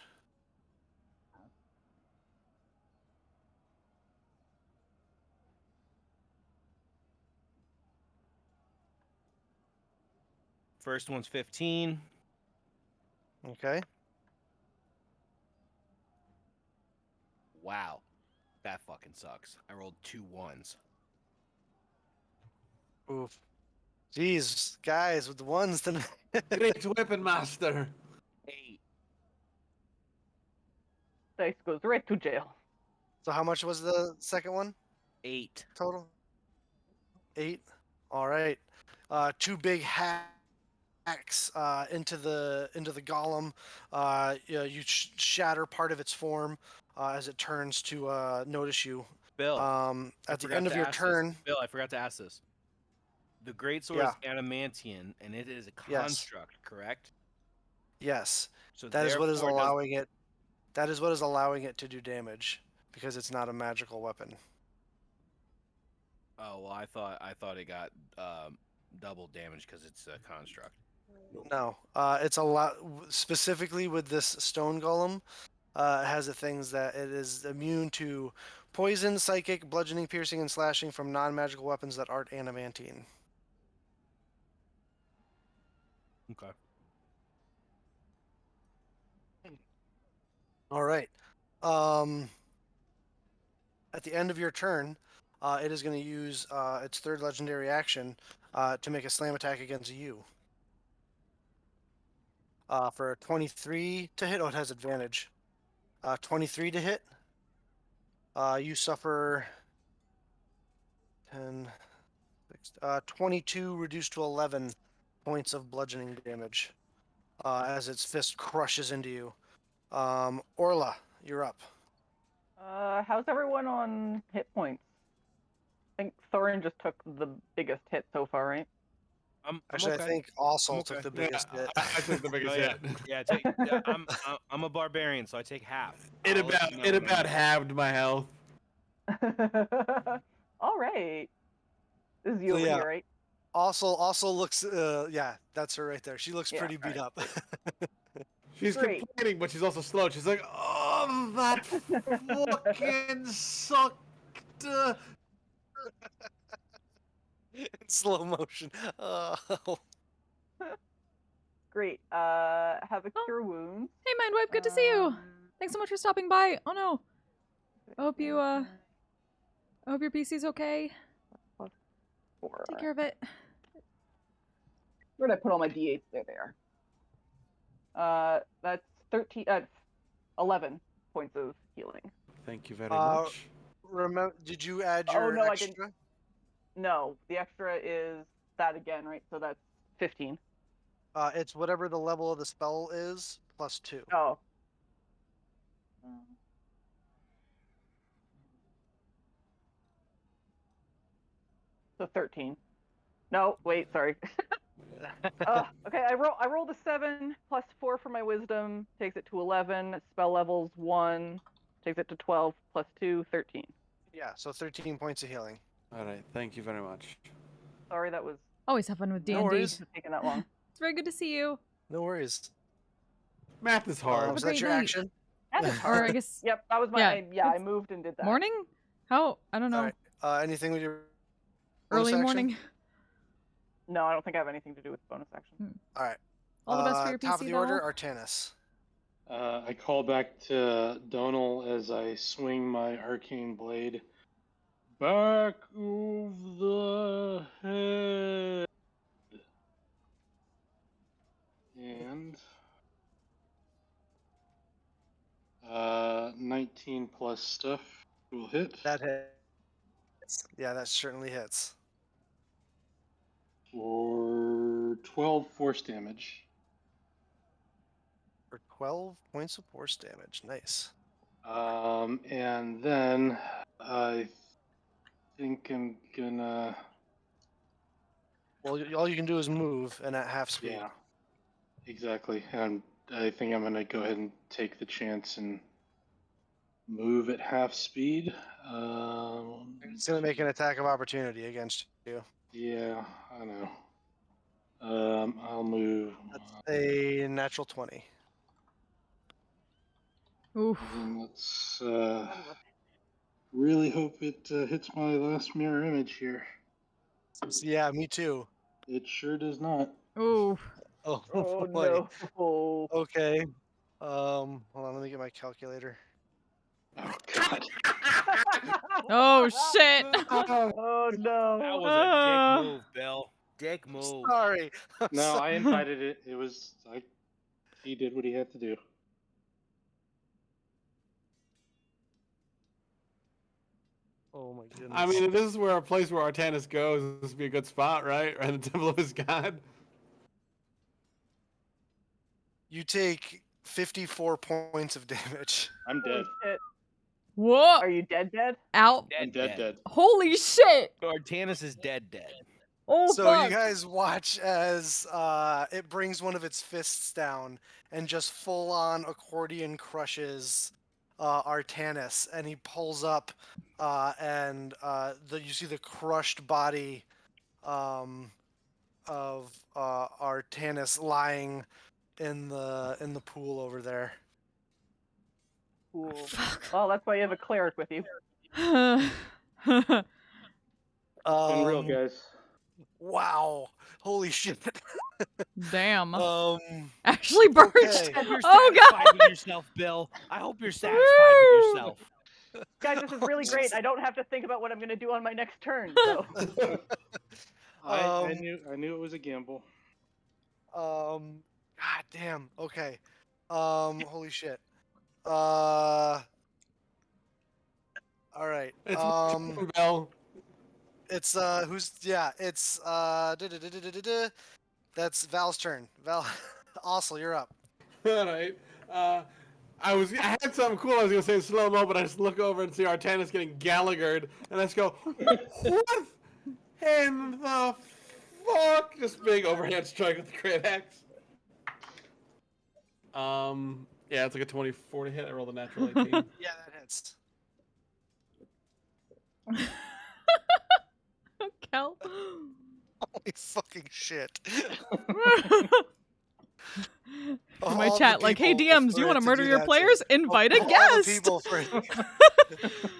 First one's 15. Okay. Wow. That fucking sucks. I rolled 2 1s. Oof. Jeez, guys, with the ones tonight. Great weapon master. 8. Dice goes right to jail. So how much was the second one 8. total? 8. All right. Two big hacks into the golem. You shatter part of its form as it turns to notice you. Bill. At the end of your turn. Bill, I forgot to ask this. The greatsword Yeah. is adamantian, and it is a Yes. construct, correct? Yes. So That is what is therefore it does- allowing it. That is what is allowing it to do damage because it's not a magical weapon. Oh well, I thought it got double damage because it's a construct. No, it's a lot specifically with this stone golem. It has the things that it is immune to poison, psychic, bludgeoning, piercing, and slashing from non-magical weapons that aren't adamantine. Okay. All right. At the end of your turn, it is going to use its third legendary action to make a slam attack against you. For a 23 to hit, oh, it has advantage. 23 to hit. You suffer 10, 22 reduced to 11 points of bludgeoning damage as its fist crushes into you. Orla, you're up. How's everyone on hit points? I think Thorin just took the biggest hit so far, right? I'm Actually, okay. I think Alsol I'm took okay. the biggest hit. I took the biggest Oh, yeah. hit. Yeah, I'm a barbarian, so I take half. It I'll let about you know it when I'm about done. halved my health. All right. This is you So, over yeah. here, right? Also looks, yeah, that's her right there. She looks Yeah, pretty beat up. She's Great. complaining, but she's also slow. She's like, "Oh, that fucking sucked." In slow motion. Oh. Great. Have a Oh. cure wounds. Hey, Mindwipe, good to see you. Thanks so much for stopping by. Oh no. I hope you I hope your PC's okay. Plus 4. Take care of it. Where did I put all my d8s? There they are. That's 13. 11 points of healing. Thank you very Uh, much. Remember, did you add Oh, your no, I extra? didn't. No, the extra is that again, right? So that's 15. It's whatever the level of the spell is plus 2. Oh. So 13. No, wait, sorry. Okay, I rolled a 7 plus 4 for my wisdom, takes it to 11. Spell levels 1, takes it to 12 plus 2, 13. Yeah, so 13 points of healing. All right, thank you very much. Sorry, that was Always have fun with D&D. No worries. taking that long. It's very good to see you. No worries. Math is hard. Have a Was that great your night. action? That is Or hard. I guess Yep, that was my. I it's moved and did that. morning? How? I don't know. All right. Anything with your bonus Early action? morning. No, I don't think I have anything to do with bonus action. All right. All the best for your PC, Top of the though. order, Artanis. I call back to Donal as I swing my arcane blade back of the head. And 19 plus stuff will hit That hits. Yeah, that certainly hits. for 12 force damage. For 12 points of force damage. Nice. And then I think I'm gonna Well, all you can do is move, and at half speed. Yeah, exactly. And I think I'm gonna go ahead and take the chance and move at half speed. It's gonna make an attack of opportunity against you. Yeah, I know. I'll move. That's a natural 20. Oof. And let's really hope it hits my last mirror image here. Yeah, me too. It sure does not. Oof. Oh, Oh boy. no. Okay. Hold on, let me get my calculator. Oh God. Oh shit. Oh That no. was a dick move, Bill. Dick move. Sorry. I'm No, sorry. I invited it. It was like he did what he had to do. Oh my goodness. I mean, this is where a place where Artanis goes. This would be a good spot, right? Right in the Temple of his God. You take 54 points of damage. I'm Holy dead. shit. Whoa. Are you dead? Out. I'm dead. Holy shit. Artanis is dead. Oh So fuck. you guys watch as it brings one of its fists down and just full on accordion crushes Artanis, and he pulls up and you see the crushed body of Artanis lying in the pool over there. Cool. Fuck. Well, that's why you have a cleric with you. Unreal, guys. Wow! Holy shit! Damn. Um, Actually burnt. okay. I hope you're Oh satisfied god. with yourself, Bill. I hope you're satisfied with yourself. Guys, this is really great. I don't have to think about what I'm going to do on my next turn. So I knew it was a gamble. God damn. Okay. Holy shit. All right. It's my turn, Bill. It's it's that's Val's turn. Val, also you're up. All right. I had something cool I was gonna say in slow mo, but I just look over and see Artanis getting Gallaghered, and I just go, "What in the fuck?" Just big overhand strike with the great axe. Yeah, it's like a 24 to hit. I rolled a natural 18. Yeah, that hits. Cal. Holy fucking shit. In my chat, like, hey DMs, do you want to murder your players? Invite a Of all the guest. people for it,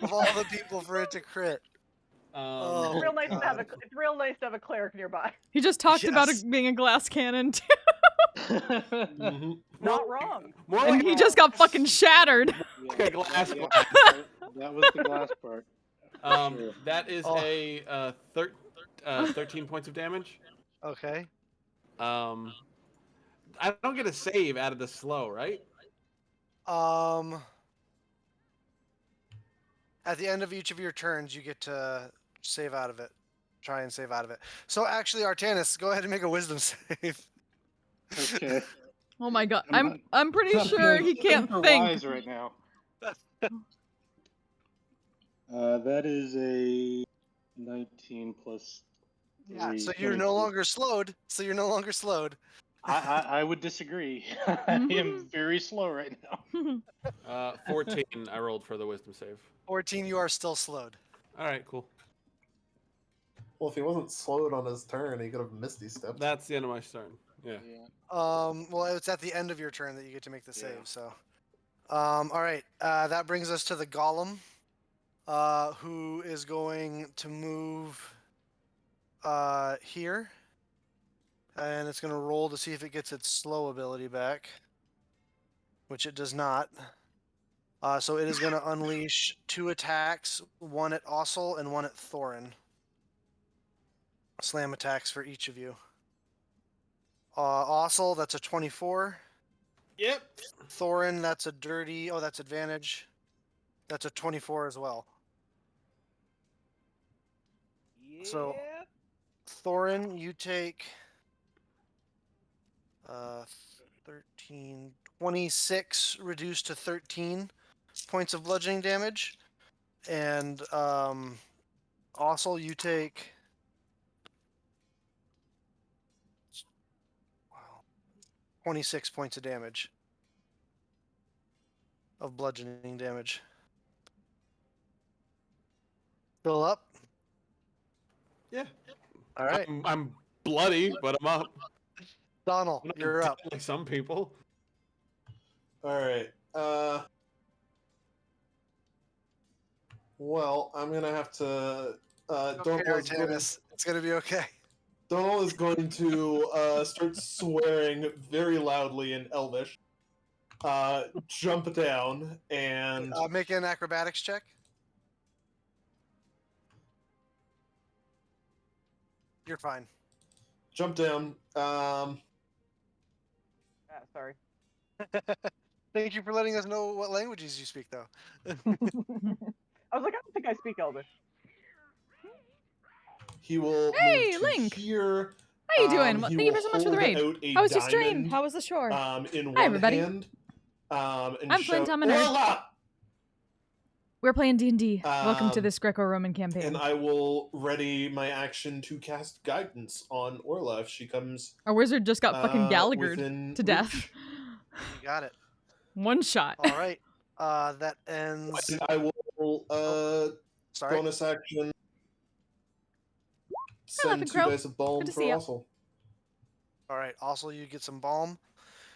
of all the people for it to crit. Oh, it's real nice to have God. it's real nice to have a cleric nearby. He just talked about Yes. it being a glass cannon, too. Mhm. Not wrong. More And like he just got fucking shattered. a glass. Yeah, that was the glass part. Sure. That is Oh. a 13 points of damage. Okay. I don't get a save out of the slow, right? At the end of each of your turns, you get to save out of it. Try and save out of it. So actually, Artanis, go ahead and make a wisdom save. Okay. Oh my god. I'm I'm pretty sure he can't super think. wise right now. That is a 19 plus 3. Yeah, so you're 22. no longer slowed. I would disagree. I am very slow right now. 14 I rolled for the wisdom save. 14, you are still slowed. All right, cool. Well, if he wasn't slowed on his turn, he could have missed these steps. That's the end of my turn. Yeah. Well, it's at the end of your turn that you get to make the save. So, all right, that brings us to the Golem, who is going to move here, and it's going to roll to see if it gets its slow ability back, which it does not. So it is going to unleash 2 attacks, one at Ossel and one at Thorin. Slam attacks for each of you. Ossel, that's a 24. Yep. Thorin, that's a dirty. Oh, that's advantage. That's a 24 as well. So, Thorin, you take 26 reduced to 13 points of bludgeoning damage, and Ossel, you take 26 points of damage. Of bludgeoning damage. Still up? Yeah. All right. I'm bloody, but I'm up. Donald, I'm not you're dead up. like some people. All right. Well, I'm gonna have to. Okay, Donal is going. Artanis. It's gonna be okay. Donal is going to start swearing very loudly in Elvish. Jump down and Make an acrobatics check. You're fine. jump down. Sorry. Thank you for letting us know what languages you speak, though. I was like, I don't think I speak Elvish. He will Hey, move to Link. here. How you doing? He Thank you will so much for the hold raid. out a How was your stream? diamond, How was the shore? in one Hi, everybody. hand. And I'm Flint, shout, I'm a nerd. "Orla!" We're playing D&D. Welcome to Um, this Greco-Roman campaign. And I will ready my action to cast guidance on Orla if she comes. Our wizard just got fucking Gallaghered within to death. reach. You got it. One shot. All right. That ends. And I will Sorry. bonus action Laughing send 2 Crow. dice of balm Good to for see ya. Russell. All right. Also, you get some balm.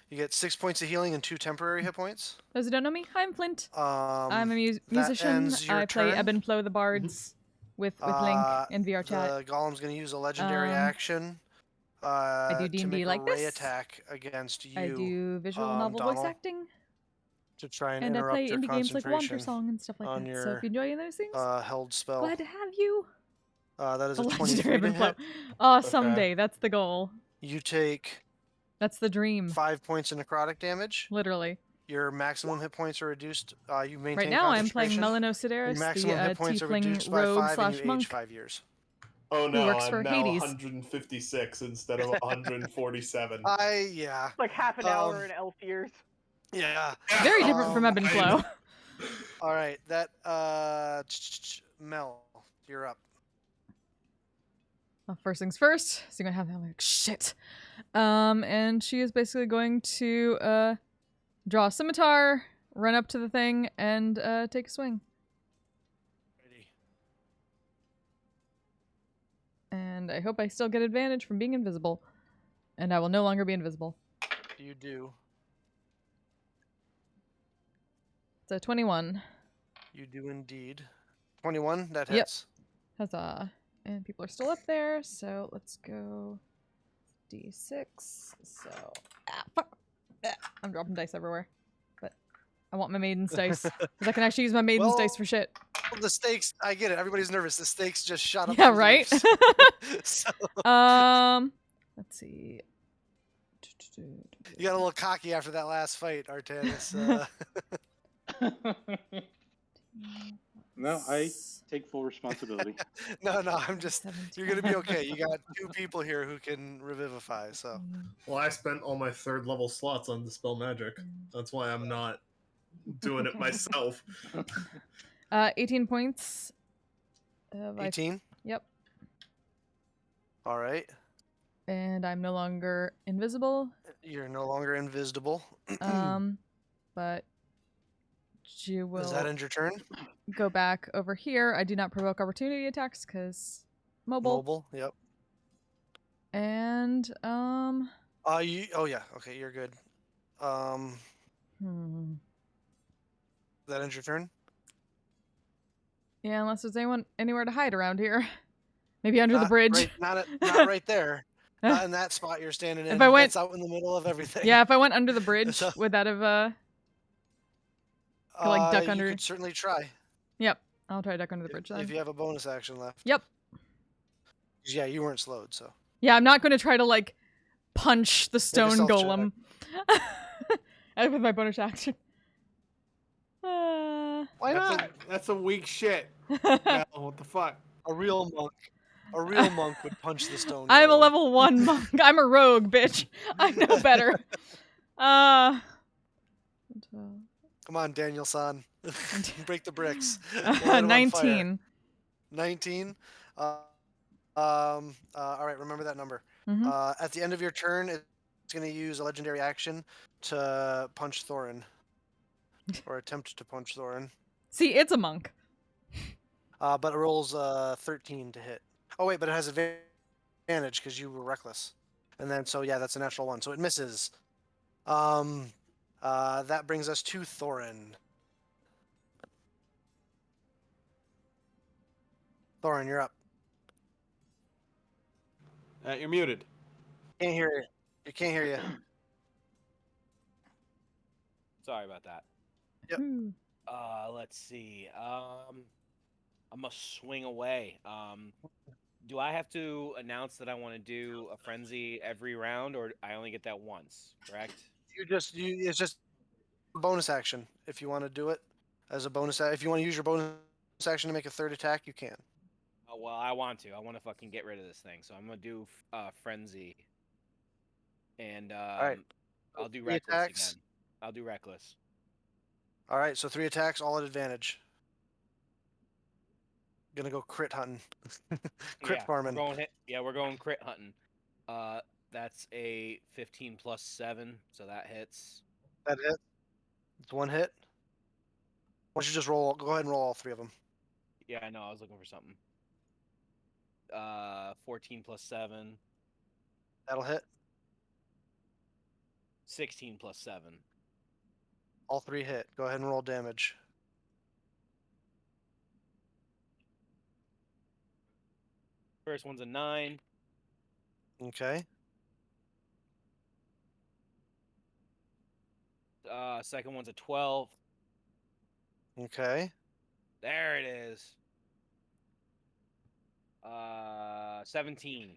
You get 6 points of healing and 2 temporary hit points. Those who don't know me, I'm Flint. I'm a That musician. ends your I play turn. Ebb and Flow the Bards with Link in VR chat. The golem's going to use a legendary action. I do to D&D make like a ray this. attack against you. I do visual novel voice Donald, acting. to try and And I interrupt play your indie games like concentration Wonker Song and stuff like on that. your So if you're enjoying those things, held spell. glad to have you. That is A a legendary 23 Ebb to and Flow. hit. Oh, Okay. someday. That's the goal. You take That's the dream. 5 points of necrotic damage. Literally. Your maximum hit points are reduced. You maintain Right now I'm playing concentration. Your Melanosideris, maximum the hit points are tiefling reduced by rogue 5 and you slash age monk. 5 years. Oh no, works I'm for now Hades. 156 instead of 147. Yeah. Like half an hour in elf years. Yeah. Very different from Ebb and Flow. All right. That Mel, you're up. Well, first things first. So you're gonna have that like shit. And she is basically going to draw a scimitar, run up to the thing, and take a swing. Ready. And I hope I still get advantage from being invisible. And I will no longer be invisible. You do. It's a 21. You do indeed. 21. That Yep. hits. Huzzah. And people are still up there, so let's go D6. So, fuck. I'm dropping dice everywhere. But I want my maiden's dice. Because I can actually use my maiden's Well, dice for shit. The stakes. I get it. Everybody's nervous. The stakes just shot up. Yeah, through the right? roofs. So, Let's see. you got a little cocky after that last fight, Artanis. No, I take full responsibility. No, I'm just. You're gonna be okay. You got 2 people here who can revivify. So Well, I spent all my 3rd level slots on Dispel Magic. That's why I'm not doing it myself. 18 points. 18. Yep. All right. And I'm no longer invisible. You're no longer invisible. But she will Does that end your turn? go back over here. I do not provoke opportunity attacks because mobile. Yep. And You. Oh yeah. Okay, you're good. That ends your turn. Yeah, unless there's anyone anywhere to hide around here. Maybe under the bridge. Not right there. Not in that spot you're standing in. If I went- That's out in the middle of everything. Yeah, if I went under the bridge, So- would that have could, like, duck under? You could certainly try. Yep. I'll try to duck under the bridge then. If you have a bonus action left. Yep. Yeah, you weren't slowed, so. Yeah, I'm not gonna try to like punch the stone stealth check. golem. With my bonus action. Why That's not? that's a weak shit. Mel, what the fuck? A real monk would punch the stone. I'm a golem. level 1 monk. I'm a rogue, bitch. I know better. Come on, Daniel-san. Break the bricks. Light 'em on 19. 19. All right, remember that number. Mhm. At the end of your turn, it going to use a legendary action to punch Thorin, or attempt to punch Thorin. See, it's a monk. But it rolls 13 to hit. Oh wait, but it has advantage because you were reckless. And then so yeah, that's a natural 1, so it misses. That brings us to Thorin. Thorin, you're up. You're muted. Can't hear you. You can't hear you. Sorry about that. Yep. Ooh. Let's see. I'm gonna swing away. Do I have to announce that I want to do a frenzy every round, or I only get that once? Correct. It's just a bonus action if you want to do it as a bonus. If you want to use your bonus action to make a third attack, you can. Oh, well, I want to. I want to fucking get rid of this thing, so I'm gonna do frenzy, and All right. I'll do 3 reckless attacks. again. I'll do reckless. All right, so 3 attacks, all at advantage. Gonna go crit hunting. Crit farming. We're going crit hunting. That's a 15 plus 7, so that hits. That hit. It's 1 hit. Why don't you just roll? Go ahead and roll all 3 of them. Yeah, I know. I was looking for something. 14 plus 7. That'll hit. 16 plus 7. All 3 hit. Go ahead and roll damage. First one's a 9. Okay. Second one's a 12. Okay. There it is. 17.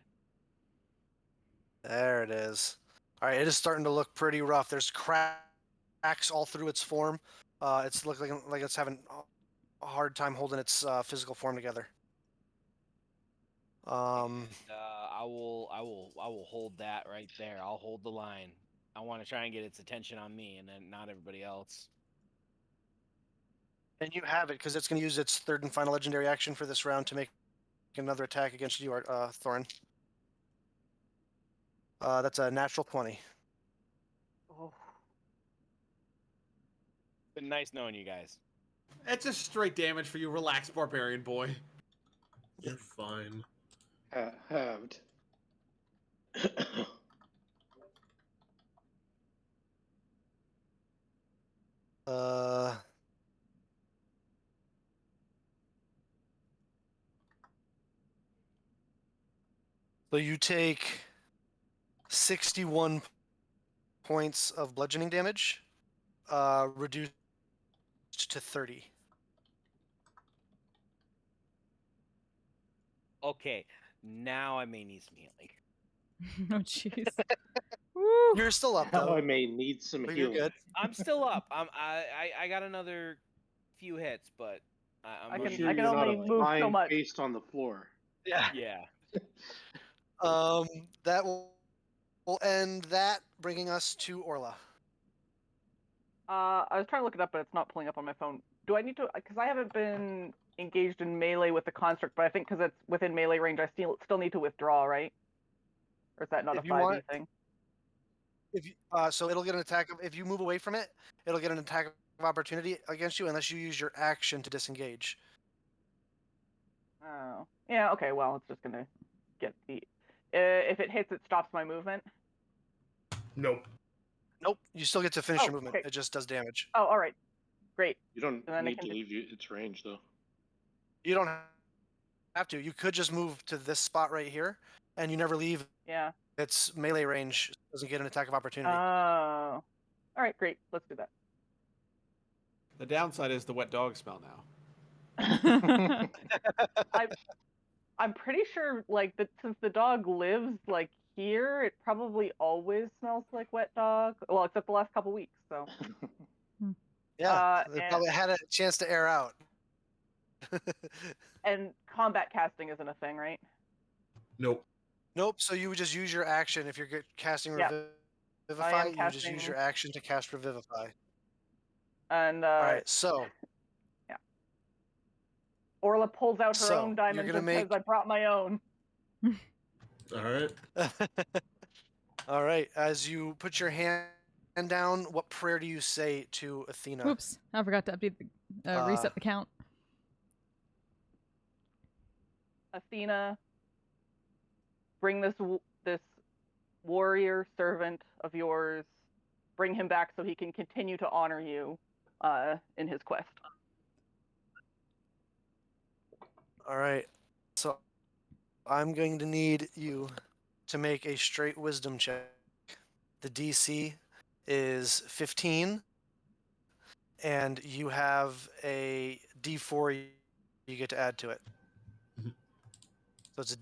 There it is. All right, it is starting to look pretty rough. There's cracks all through its form. It's looking like it's having a hard time holding its physical form together. I will hold that right there. I'll hold the line. I want to try and get its attention on me, and then not everybody else. And you have it because it's going to use its third and final legendary action for this round to make another attack against you, Thorin. That's a natural 20. Oh. Been nice knowing you guys. It's just straight damage for you. Relax, barbarian boy. You're fine. Halved. So you take 61 points of bludgeoning damage, reduced to 30. Okay, now I may need some healing. Oh, jeez. Woo. You're still up Now though. I may need some But you're healing. good. I'm still up. I got another few hits, but I'm I Make can- running sure I can you're not only move so lying much. based on the floor. Yeah. Yeah. That will end that, bringing us to Orla. I was trying to look it up, but it's not pulling up on my phone. Do I need to? Because I haven't been engaged in melee with the construct, but I think because it's within melee range, I still need to withdraw, right? Or is that not If a you 5e want- thing? If you, so it'll get an attack. If you move away from it, it'll get an attack of opportunity against you unless you use your action to disengage. Oh, yeah. Okay. Well, it's just gonna get the. If it hits, it stops my movement. Nope. Nope, you still get to finish Oh, your movement. okay. It just does damage. Oh, all right. Great. You don't And then I need can to just- leave its range, though. You don't have to. You could just move to this spot right here, and you never leave Yeah. its melee range. Doesn't get an attack of opportunity. Oh. All right. Great. Let's do that. The downside is the wet dog smell now. I'm pretty sure, like, that since the dog lives like here, it probably always smells like wet dog. Well, except the last couple weeks. So. Yeah, they and- probably had a chance to air out. And combat casting isn't a thing, right? Nope. Nope. So you would just use your action if you're casting Yeah. Revivify. am You would just use casting- your action to cast Revivify. And All right. So Orla pulls out her So, own you're diamond gonna and says, make- "I brought my own." All right. All right. As you put your hand down, what prayer do you say to Athena? Oops, I forgot to update the reset the count. Athena, bring this warrior servant of yours, bring him back so he can continue to honor you in his quest. All right. So I'm going to need you to make a straight wisdom check. The DC is 15, and you have a D4 you get to add to it. Mhm. So it's a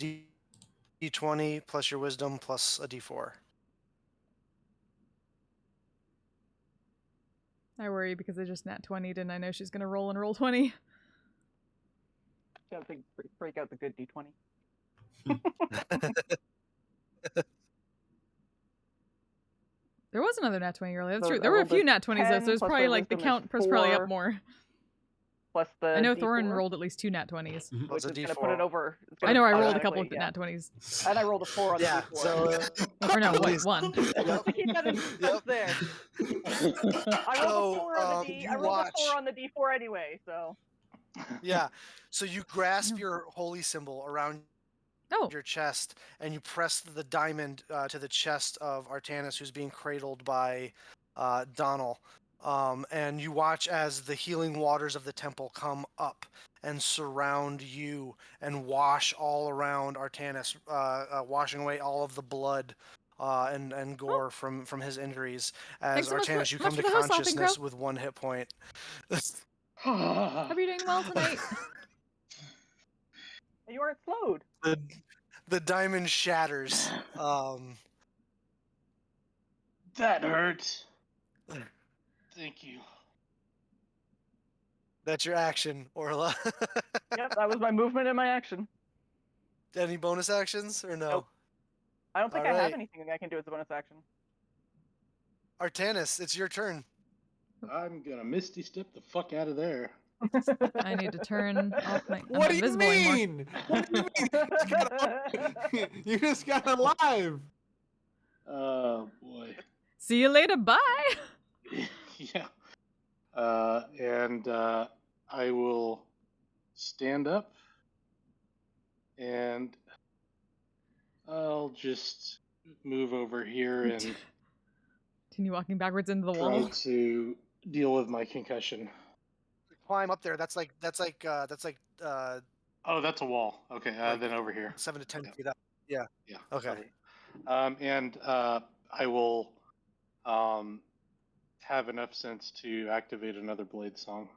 D20 plus your wisdom plus a D4. I worry because I just nat 20'd and I know she's gonna roll and roll 20. Gotta break out the good D20. There was another nat 20 earlier. That's So true. I There were a rolled few a nat 20s though, 10 so it's plus probably my like the wisdom is count was probably up 4. more. Plus the I know D4, Thorin rolled at least 2 nat 20s. Mhm. What's which a is going to put it D4? over. It's I gonna know I rolled a couple automatically, of nat 20s. And I rolled a 4 on Yeah. the D4. So Or no, at wait, least- 1. Yep. To keep that in Yep. there. I rolled a 4 on the D. you I rolled watch. a 4 on the D4 anyway, so. Yeah. So you grasp No. your holy symbol around Oh, your chest, and you press the diamond to the chest of Artanis, who's being cradled by Donal. And you watch as the healing waters of the temple come up and surround you and wash all around Artanis, washing away all of the blood and gore from his injuries. As Thanks so much Artanis, for- you much come for to the host, Laughing consciousness Crow. with 1 hit point. hope you're doing well tonight. You aren't slowed. the diamond shatters. That hurt. Thank you. That's your action, Orla. Yep, that was my movement and my action. Any bonus actions or no? Nope. I don't think I All have right. anything that I can do as a bonus action. Artanis, it's your turn. I'm gonna misty step the fuck out of there. I need to turn off my. I'm What not do you invisible anymore. mean? What do you mean? You just got alive. Oh boy. See you later. Bye. Yeah. And I will stand up and I'll just move over here and Continue walking backwards into the try wall. to deal with my concussion. Climb up there. That's like Oh, that's a wall. Okay, Like- then over here. 7 to 10 Yeah. feet up. Yeah. Yeah. Okay. And I will have enough sense to activate another blade song.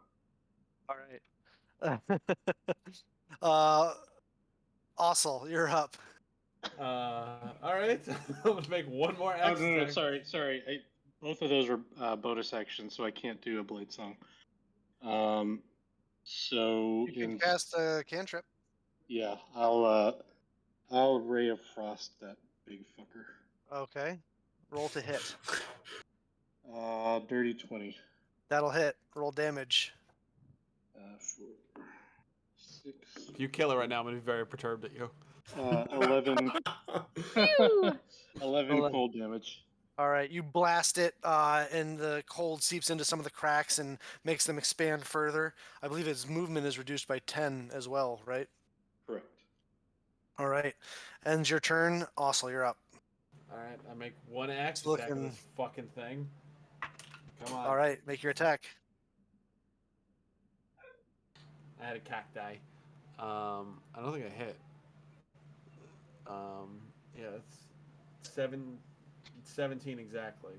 All right. Ossel, you're up. All right. I'm gonna make one more Oh X. no, check. sorry. Both of those are bonus actions, so I can't do a blade song. So You can cast a cantrip. yeah, I'll ray of frost that big fucker. Okay. Roll to hit. Dirty 20. That'll hit. Roll damage. 4, 6, If you kill it right now, I'm gonna be very perturbed at you. 11, Phew. 11 cold damage. All right, you blast it, and the cold seeps into some of the cracks and makes them expand further. I believe its movement is reduced by 10 as well, right? Correct. All right. Ends your turn. Ossel, you're up. All right, I make one axe It's attack on looking- this fucking thing. Come on. All right, make your attack. I had a cacti. I don't think I hit. Yeah, it's 17 exactly.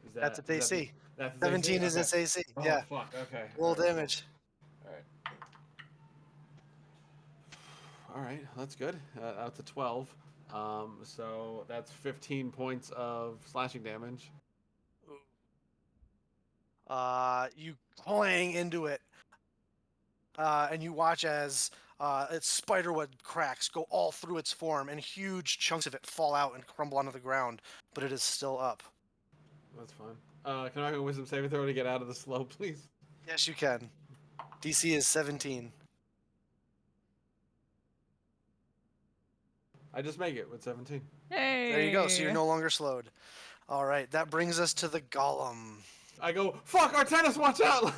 Is that, That's its is that AC. the- that's its 17 AC? is its Okay. AC. Oh, Yeah. fuck. Okay. Roll All right, cool. damage. All right, that's good. That's a 12. So that's 15 points of slashing damage. You clang into it, and you watch as its spiderweb cracks go all through its form, and huge chunks of it fall out and crumble onto the ground. But it is still up. That's fine. Can I make a wisdom saving throw to get out of the slow, please? Yes, you can. DC is 17. I just make it with 17. Hey. There you go. So you're no longer slowed. All right, that brings us to the golem. I go, fuck, our tennis, watch out!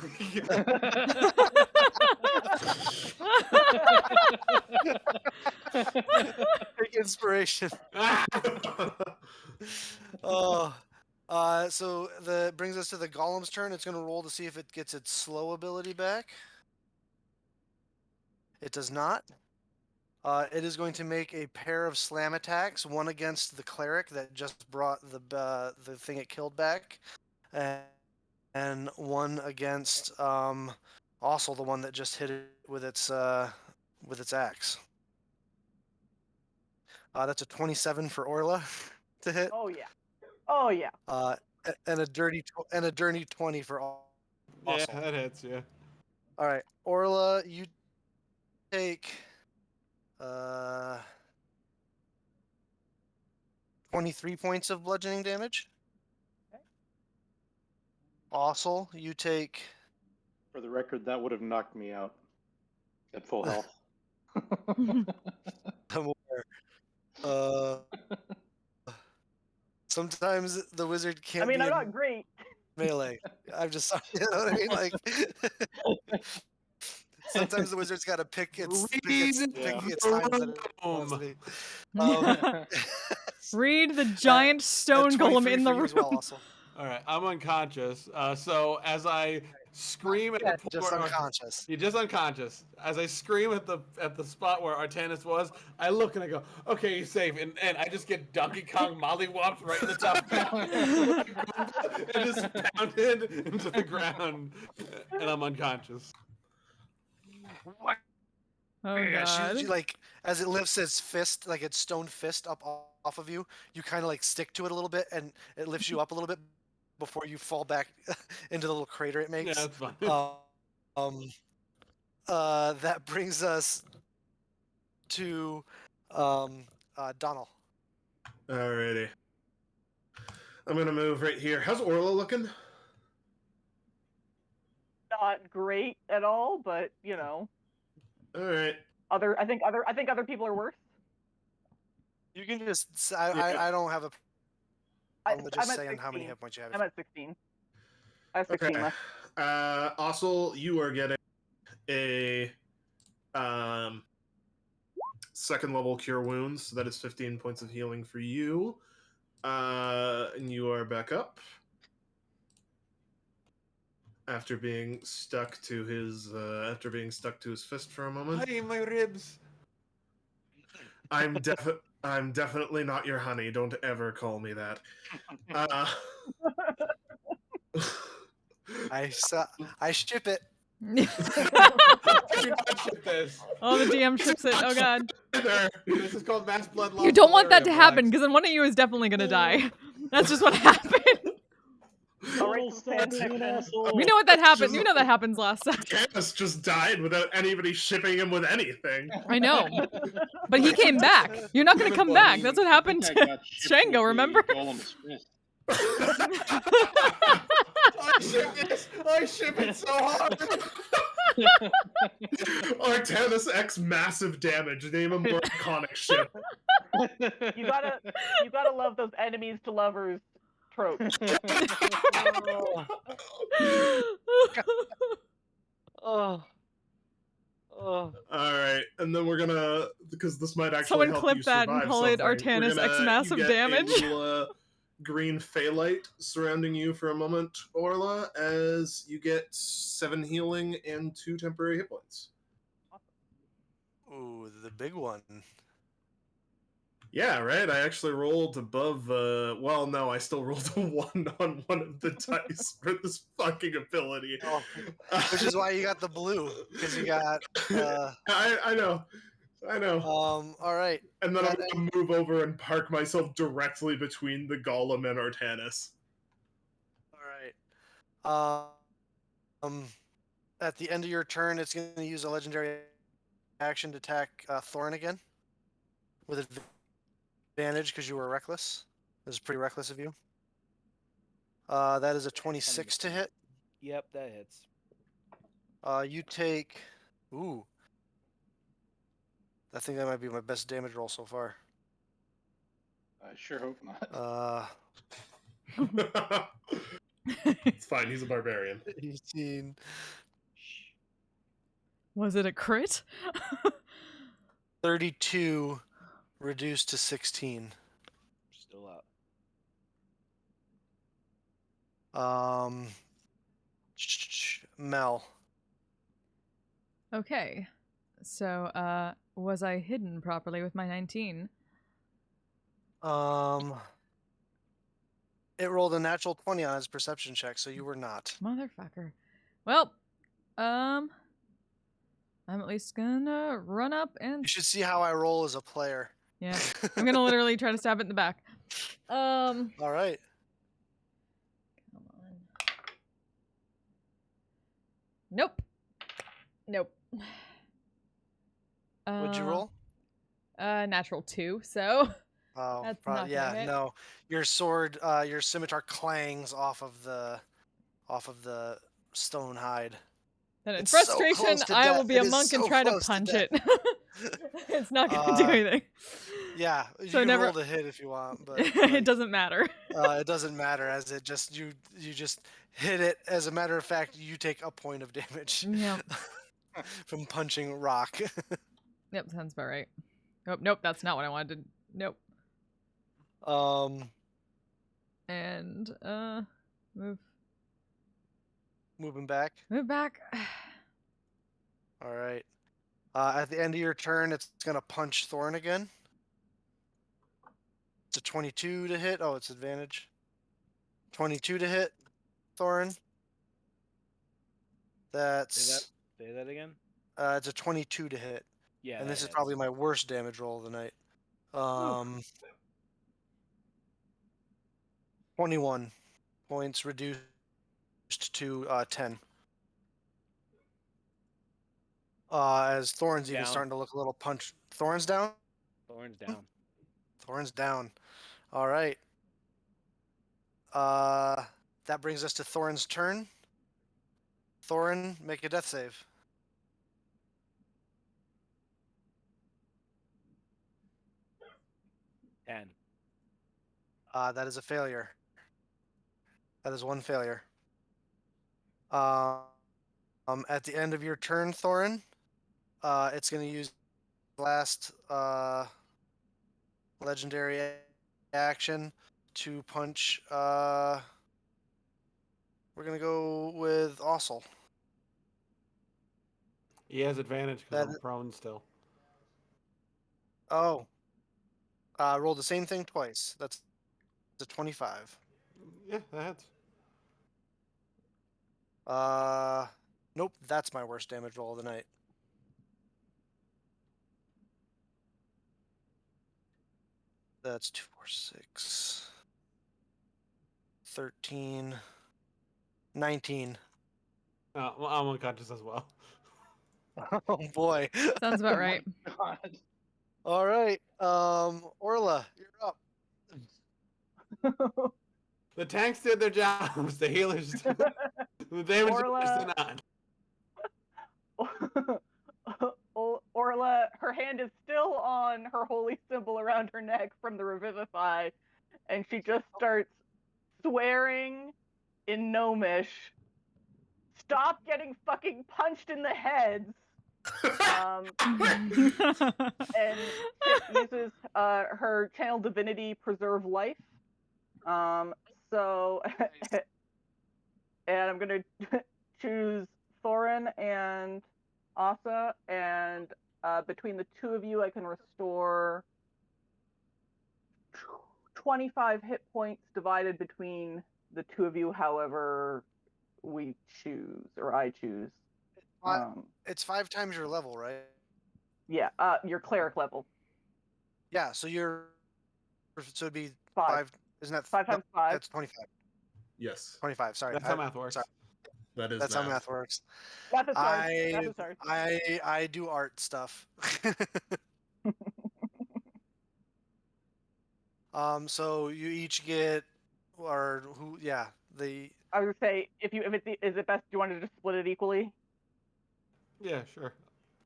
Take inspiration. Oh, so the brings us to the golem's turn. It's going to roll to see if it gets its slow ability back. It does not. It is going to make a pair of slam attacks, one against the cleric that just brought the thing it killed back, and one against also the one that just hit it with its axe. That's a 27 for Orla to hit. Oh yeah. Oh yeah. And a dirty 20 for all. Yeah, that hits, yeah. All right, Orla, you take 23 points of bludgeoning damage. Okay. Ossel, you take. For the record, that would have knocked me out at full health. I'm aware. Sometimes the wizard can't. I mean, be I'm in not great. melee. I'm just, you know what I mean? Like, sometimes the wizard's got to pick its times that it wants to be. Read the giant stone golem in the room. As well, also. All right, I'm unconscious. So as I scream at the point Just where unconscious. You're just unconscious. As I scream at the spot where Artanis was, I look and I go, "Okay, he's safe." And I just get Donkey Kong mollywopped right in the top and just pounded into the ground, and I'm unconscious. Oh Yeah, god. she like as it lifts its fist, like its stone fist up off of you, you kind of like stick to it a little bit, and it lifts you up a little bit before you fall back into the little crater it makes. Yeah, that's fine. That brings us to Donald. Alrighty. I'm gonna move right here. How's Orla looking? Not great at all, but you know. All right. I think other people are worse. You can just. I don't have a problem with just I'm at saying 16. how many hit points you have. I'm at 16. I have 16 Okay. left. Ossel, you are getting a second level cure wounds, so that is 15 points of healing for you. And you are back up after being stuck to his fist for a moment. Hey, my ribs. I'm definitely not your honey. Don't ever call me that. I ship it. Do not ship this. Oh, the DM ships it. Oh god. This is called mass blood loss. You don't want that to malaria, happen, relax. because then one of you is definitely gonna die. That's just what happened. All right, stand next to We know what that happened. You know that happens last time. Camus just died without anybody shipping him with anything. I know. But he came back. You're not gonna come back. That's what happened to Shango, remember? Golem's fist. I ship it so hard. Artanis X massive damage. Name a more iconic ship. You gotta love those enemies to lovers tropes. Oh. All right, and then we're gonna, because this might actually Someone help clip you that and survive call it something, we're Artanis gonna- X massive you get damage. A little, green phalite surrounding you for a moment, Orla, as you get 7 healing and 2 temporary hit points. Ooh, the big one. Yeah, right. I actually rolled above. Well, no, I still rolled a 1 on one of the dice for this fucking ability. Oh, which is why you got the blue, because you got. I know. All right. And then I'm gonna move over and park myself directly between the Golem and Artanis. All right. At the end of your turn, it's going to use a legendary action to attack Thorin again with advantage because you were reckless. This is pretty reckless of you. That is a 26 to hit. Yep, that hits. You take. Ooh. I think that might be my best damage roll so far. I sure hope not. It's fine. He's a barbarian. 18. Was it a crit? 32 reduced to 16. Still up. Mel. Okay. So, was I hidden properly with my 19? It rolled a natural 20 on its perception check, so you were not. Motherfucker. Well, I'm at least gonna run up and... You should see how I roll as a player. Yeah. I'm gonna literally try to stab it in the back. All right. Come on. Nope. Nope. What'd you roll? Natural 2, so... Oh, That's probably, not gonna yeah, hit. no. Your sword, your scimitar clangs off of the stone hide. Then in It's so frustration, close to I will death. be It a is monk and so try to close to punch death. it. It's not gonna do anything. Yeah, you So can never- roll to hit if you want, but It doesn't matter. it doesn't matter, as it just you just hit it. As a matter of fact, you take a point of damage Yep. from punching rock. Yep, sounds about right. Nope, that's not what I wanted to... Nope. And, move Moving back. back. All right. At the end of your turn, it's gonna punch Thorn again. It's a 22 to hit. Oh, it's advantage. 22 to hit, Thorn. That's Say that again. it's a 22 to hit, Yeah. and that this is hits. probably my worst damage roll of the night. 21 points reduced to 10. As Thorn's even Down. starting to look a little punch. Thorn's down. Thorn's down. Thorn's down. All right. That brings us to Thorn's turn. Thorn, make a death save. Ten. That is a failure. That is one failure. At the end of your turn, Thorin, it's going to use last legendary action to punch. We're going to go with Ossel. He has advantage because That- I'm prone still. Oh. Roll the same thing twice. That's a 25. Yeah, that hits. Nope, that's my worst damage roll of the night. That's 2, 4, 6, 13, 19. Well, I'm unconscious as well. Oh boy. Sounds about right. God. All right. Orla, you're up. The tanks did their jobs. The healers, the damage Orla- dealers did not. Orla, her hand is still on her holy symbol around her neck from the Revivify, and she just starts swearing in Gnomish, "Stop getting fucking punched in the heads!" And she uses her channel divinity preserve life. So, and I'm gonna choose Thorin and Asa, and between the two of you, I can restore 25 hit points divided between the two of you, however we choose, or I choose. It's 5 times your level, right? Yeah, your cleric level. Yeah, so it'd be 5. 5. Isn't that 5 times 5. That's 25. Yes, 25. Sorry. That's how math works. Sorry. that is That's how math works. Math is hard. Math is hard. I do art stuff. So you each get, or who? Yeah, the. I would say is it best? Do you want to just split it equally? Yeah, sure.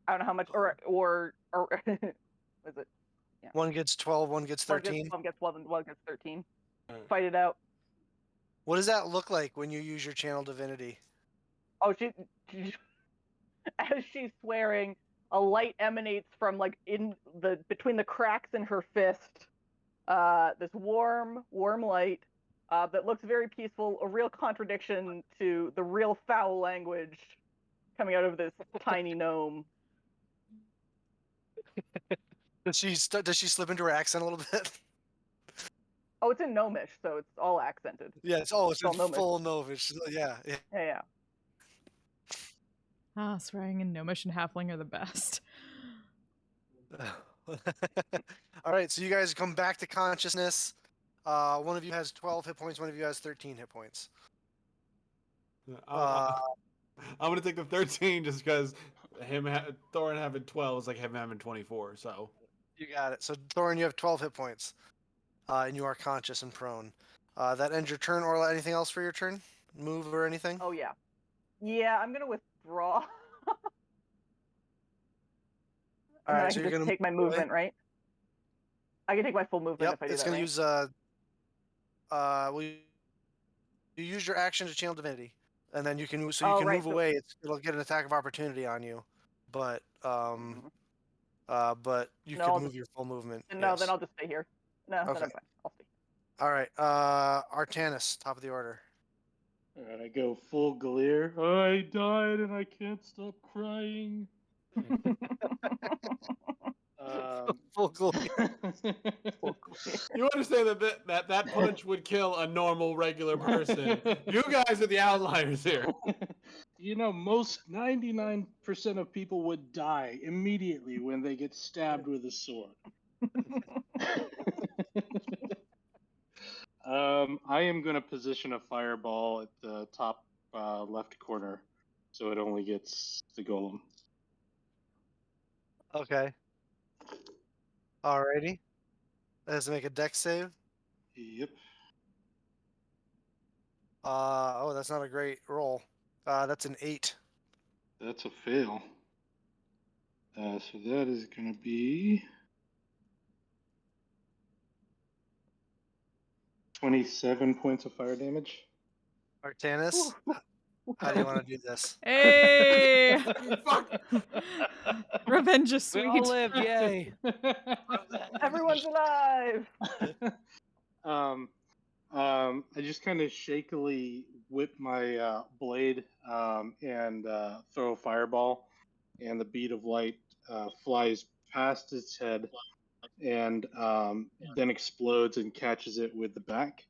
I don't know how much, or is it? One gets 12, one gets 13. One gets 12, and one gets 13. Alright. Fight it out. What does that look like when you use your channel divinity? Oh, as she's swearing, a light emanates from between the cracks in her fist. This warm light that looks very peaceful. A real contradiction to the real foul language coming out of this tiny gnome. Does she slip into her accent a little bit? Oh, it's in gnomish, so it's all accented. Yeah, it's all gnomish. full gnomish. Yeah. Yeah. Ah, swearing in gnomish and halfling are the best. All right, so you guys come back to consciousness. One of you has 12 hit points. One of you has 13 hit points. I'm gonna take the 13 just because Thorin having 12 is like him having 24. So You got it. So Thorin, you have 12 hit points, and you are conscious and prone. That ends your turn. Or anything else for your turn? Move or anything? Oh yeah. Yeah, I'm gonna withdraw. All right, I so can you're just gonna take my movement, right? I can take my full movement Yep, if I do it's that, gonna right? use you use your action to channel divinity, and then you can move Right, move so- away. It'll get an attack of opportunity on you, but but you No, can I'll move your full movement. No, yes. then I'll just stay here. No, Okay. then I'm fine. I'll stay. All right, Artanis, top of the order. Alright, I go full Galeer. I died and I can't stop crying. Full glory. you understand that punch would kill a normal regular person. You guys are the outliers here. You know, most 99% of people would die immediately when they get stabbed with a sword. I am going to position a fireball at the top left corner, so it only gets the golem. Okay. Alrighty. That has to make a dex save. Yep. Oh, that's not a great roll. That's an 8. That's a fail. So that is going to be 27 points of fire damage. Artanis, how do you want to do this? Hey! Fuck. Revenge is We sweet. all lived, yay! Everyone's alive. I just kind of shakily whip my blade and throw a fireball, and the bead of light flies past its head and then explodes and catches it with the back,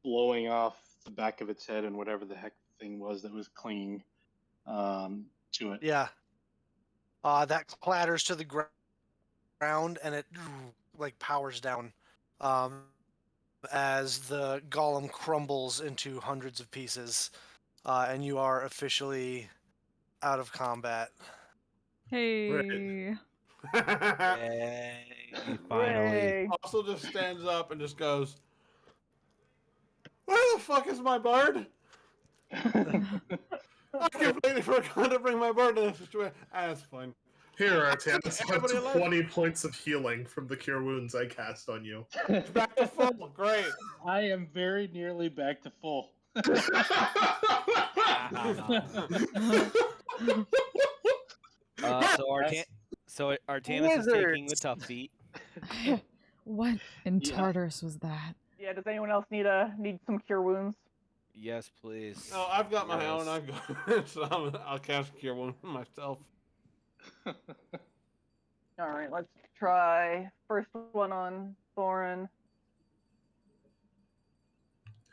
blowing off the back of its head and whatever the heck the thing was that was clinging to it. Yeah. That clatters to the ground and it powers down as the golem crumbles into hundreds of pieces, and you are officially out of combat. Hey. Yay! Finally. Yay. Also just stands up and just goes, "Where the fuck is my bird? I completely forgot to bring my bird to this situation." That's fine. Here, Artanis, Everybody have alive? 20 points of healing from the cure wounds I cast on you. Back to full. Great. I am very nearly back to full. So Artanis is taking the Wizards. tough feat. What in Yeah. Tartarus was that? Yeah, does anyone else need some cure wounds? Yes, please. No, I've got my Yes. own. I've got. So I'll cast Cure Wound myself. All right, let's try first one on Thorin.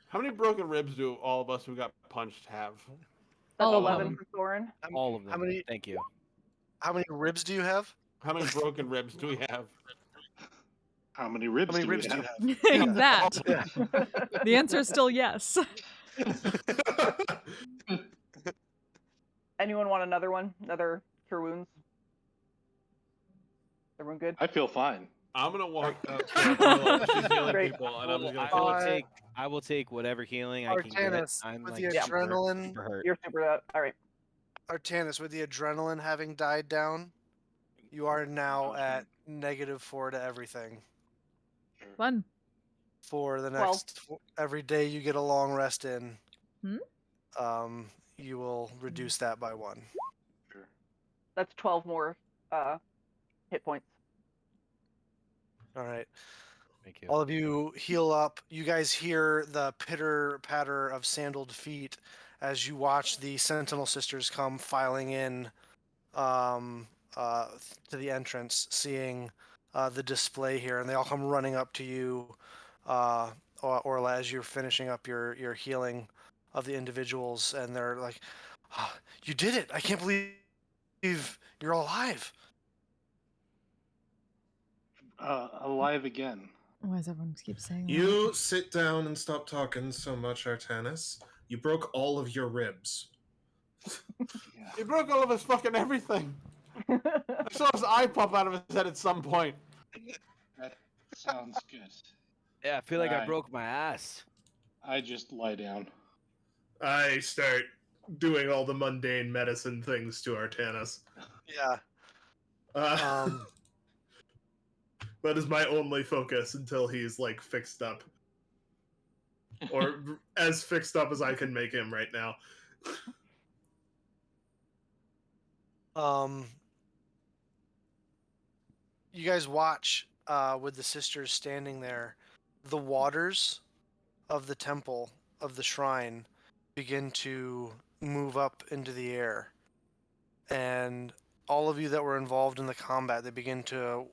How many broken ribs do all of us who got punched have? That's All of 11 them. for Thorin. All of them. How many? Thank you. How many ribs do you have? How many broken ribs do we have? How many ribs, How many do, ribs we do you have? have? That. Yeah. The answer is still yes. Anyone want another one? Another cure wounds? Everyone good? I feel fine. I'm gonna walk up to Arlo. She's healing Great. people, and I'm just gonna. I will take whatever healing I can get. Artanis, I'm with like the super adrenaline, hurt. You're super out. All right. Artanis, with the adrenaline having died down, you are now at -4 to everything. Sure. Fun. For the 12. next every day you get a long rest in, Hmm? you will reduce that by 1. Sure. That's 12 more hit points. All right. Thank you. All of you heal up. You guys hear the pitter patter of sandaled feet as you watch the Sentinel Sisters come filing in to the entrance, seeing the display here, and they all come running up to you, Orla, as you're finishing up your healing of the individuals, and they're like, "Ah, "You did it! I can't believe you're alive." Alive again. Why does everyone keep saying that? You sit down and stop talking so much, Artanis. You broke all of your ribs. Yeah. He broke all of his fucking everything. I saw his eye pop out of his head at some point. That sounds good. Yeah, I feel like I Alright. broke my ass. I just lie down. I start doing all the mundane medicine things to Artanis. Yeah. Uh, Um, that is my only focus until he's like fixed up, or as fixed up as I can make him right now. you guys watch with the sisters standing there. The waters of the temple, of the shrine, begin to move up into the air. And all of you that were involved in the combat, they begin to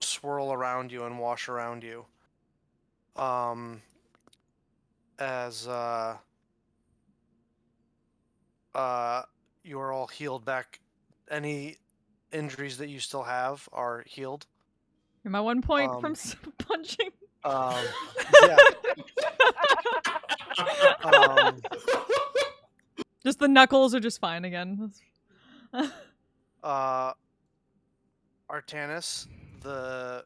swirl around you and wash around you. As you are all healed back. Any injuries that you still have are healed. You're my 1 point from punching. Yeah. Just the knuckles are just fine again. Artanis, the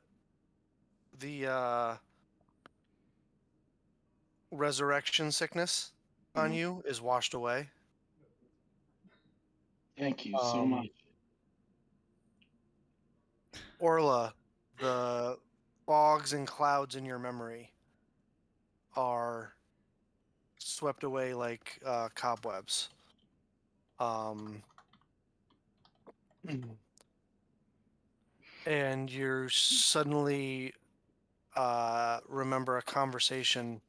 resurrection sickness on you is washed away. Thank you so much. Orla, the fogs and clouds in your memory are swept away like cobwebs. And you suddenly remember a conversation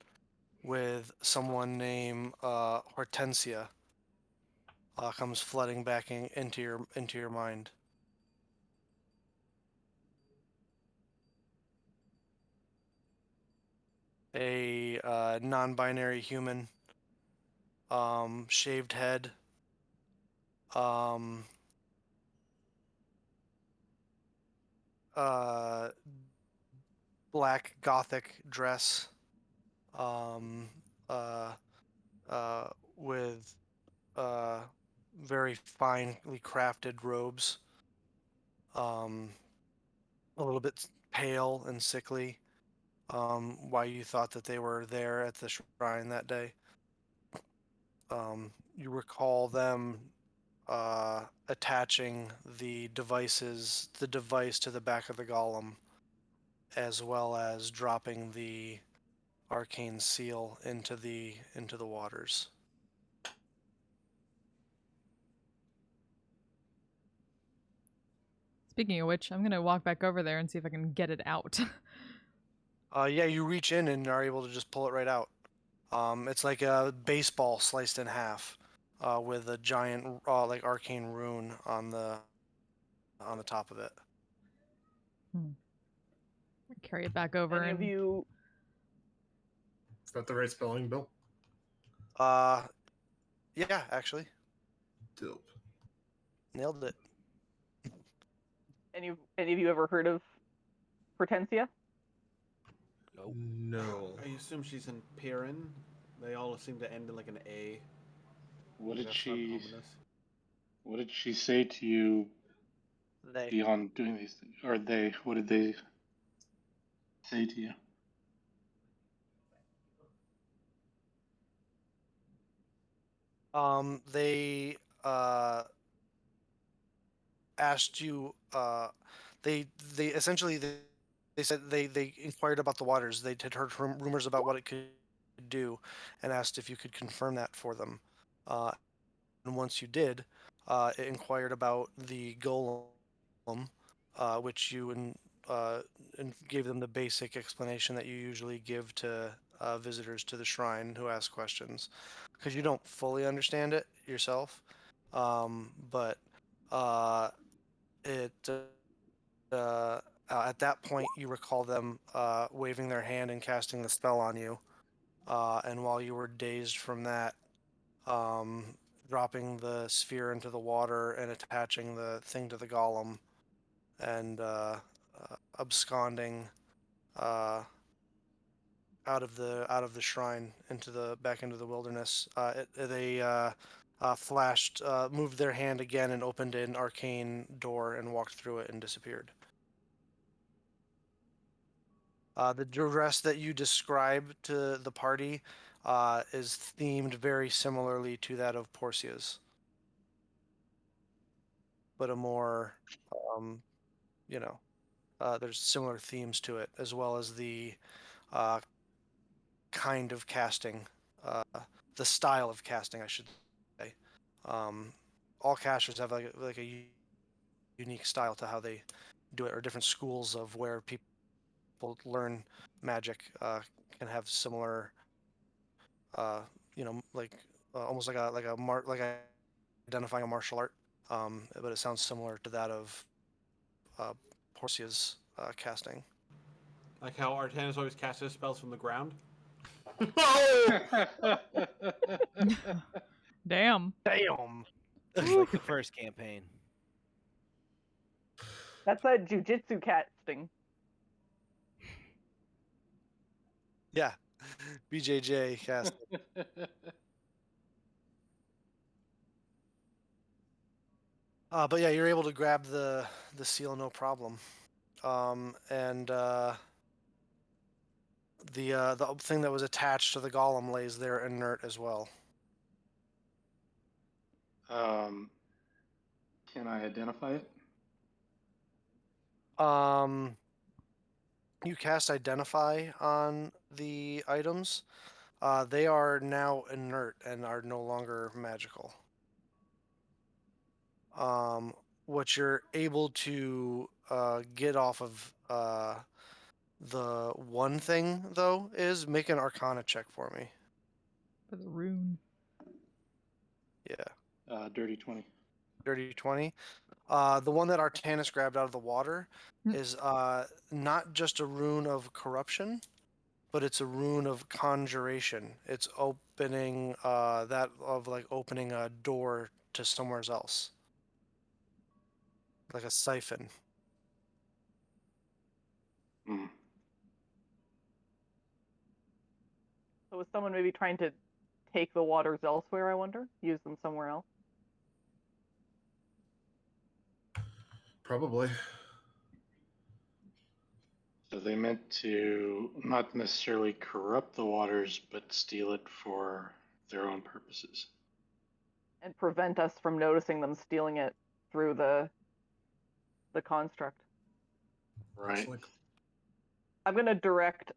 with someone named Hortensia comes flooding back into your mind. A non-binary human, shaved head, black gothic dress, with very finely crafted robes, a little bit pale and sickly. Why you thought that they were there at the shrine that day. You recall them attaching the device to the back of the golem, as well as dropping the arcane seal into the waters. Speaking of which, I'm gonna walk back over there and see if I can get it out. Yeah, you reach in and are able to just pull it right out. It's like a baseball sliced in half, with a giant like arcane rune on the top of it. Carry it back over. Any of and you? Is that the right spelling, Bill? Yeah, actually, Dope. nailed it. Any of you ever heard of Hortensia? Nope. No. I assume she's in Pirin. They all seem to end in like an A. What Maybe did that's not she? ominous. What did she say to you They. beyond doing these things? Or they? What did they say to you? They asked you. they essentially they said they inquired about the waters. They had heard rumors about what it could do, and asked if you could confirm that for them. And once you did, it inquired about the golem, which you and gave them the basic explanation that you usually give to visitors to the shrine who ask questions, because you don't fully understand it yourself. But it at that point you recall them waving their hand and casting the spell on you, and while you were dazed from that, um, dropping the sphere into the water and attaching the thing to the golem, and absconding uh, out of the shrine into the back into the wilderness. They flashed, moved their hand again, and opened an arcane door and walked through it and disappeared. The dress that you described to the party is themed very similarly to that of Porcia's, but a more, um, you know, there's similar themes to it, as well as the uh, kind of casting, uh, the style of casting, I should say. Um, all casters have like a unique style to how they do it, or different schools of where people learn magic can have similar, uh, like almost like identifying a martial art. But it sounds similar to that of uh, Porcia's casting. Like how Artanis always casts his spells from the ground. Damn. Damn. Just like the first campaign. That's a jujitsu casting. Yeah, BJJ casting. But yeah, you're able to grab the seal no problem, and the thing that was attached to the golem lays there inert as well. Can I identify it? You cast Identify on the items. They are now inert and are no longer magical. What you're able to get off of the one thing, though, is make an Arcana check for me. For the rune. Yeah. Dirty 20. Dirty 20. The one that Artanis grabbed out of the water is not just a rune of corruption, but it's a rune of conjuration. It's opening that of like opening a door to somewhere else, like a siphon. Hmm. So is someone maybe trying to take the waters elsewhere, I wonder? Use them somewhere else? Probably. So they meant to not necessarily corrupt the waters, but steal it for their own purposes. And prevent us from noticing them stealing it through the construct. Right. I'm gonna direct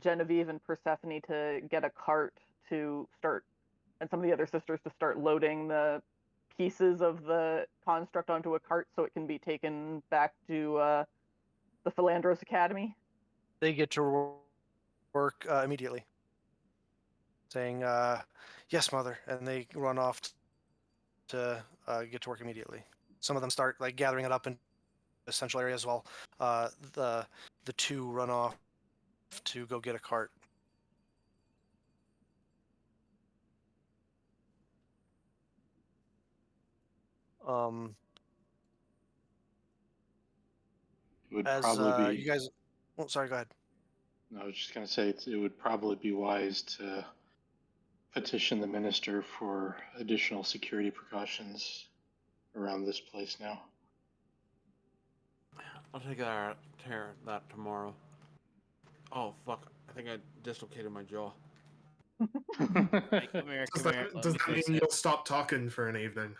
Genevieve and Persephone to get a cart to start, and some of the other sisters to start loading the pieces of the construct onto a cart so it can be taken back to the Philandros Academy. They get to work immediately, saying, "Yes, mother," and they run off to get to work immediately. Some of them start like gathering it up in the central area as well. The two run off to go get a cart. It would As probably be. you guys, oh, sorry, go ahead. I was just going to say it would probably be wise to petition the minister for additional security precautions around this place now. I'll take that tomorrow. Oh fuck! I think I dislocated my jaw. Hey, come here, Does come here. that, Let does me that mean fix it. you'll stop talking for an evening?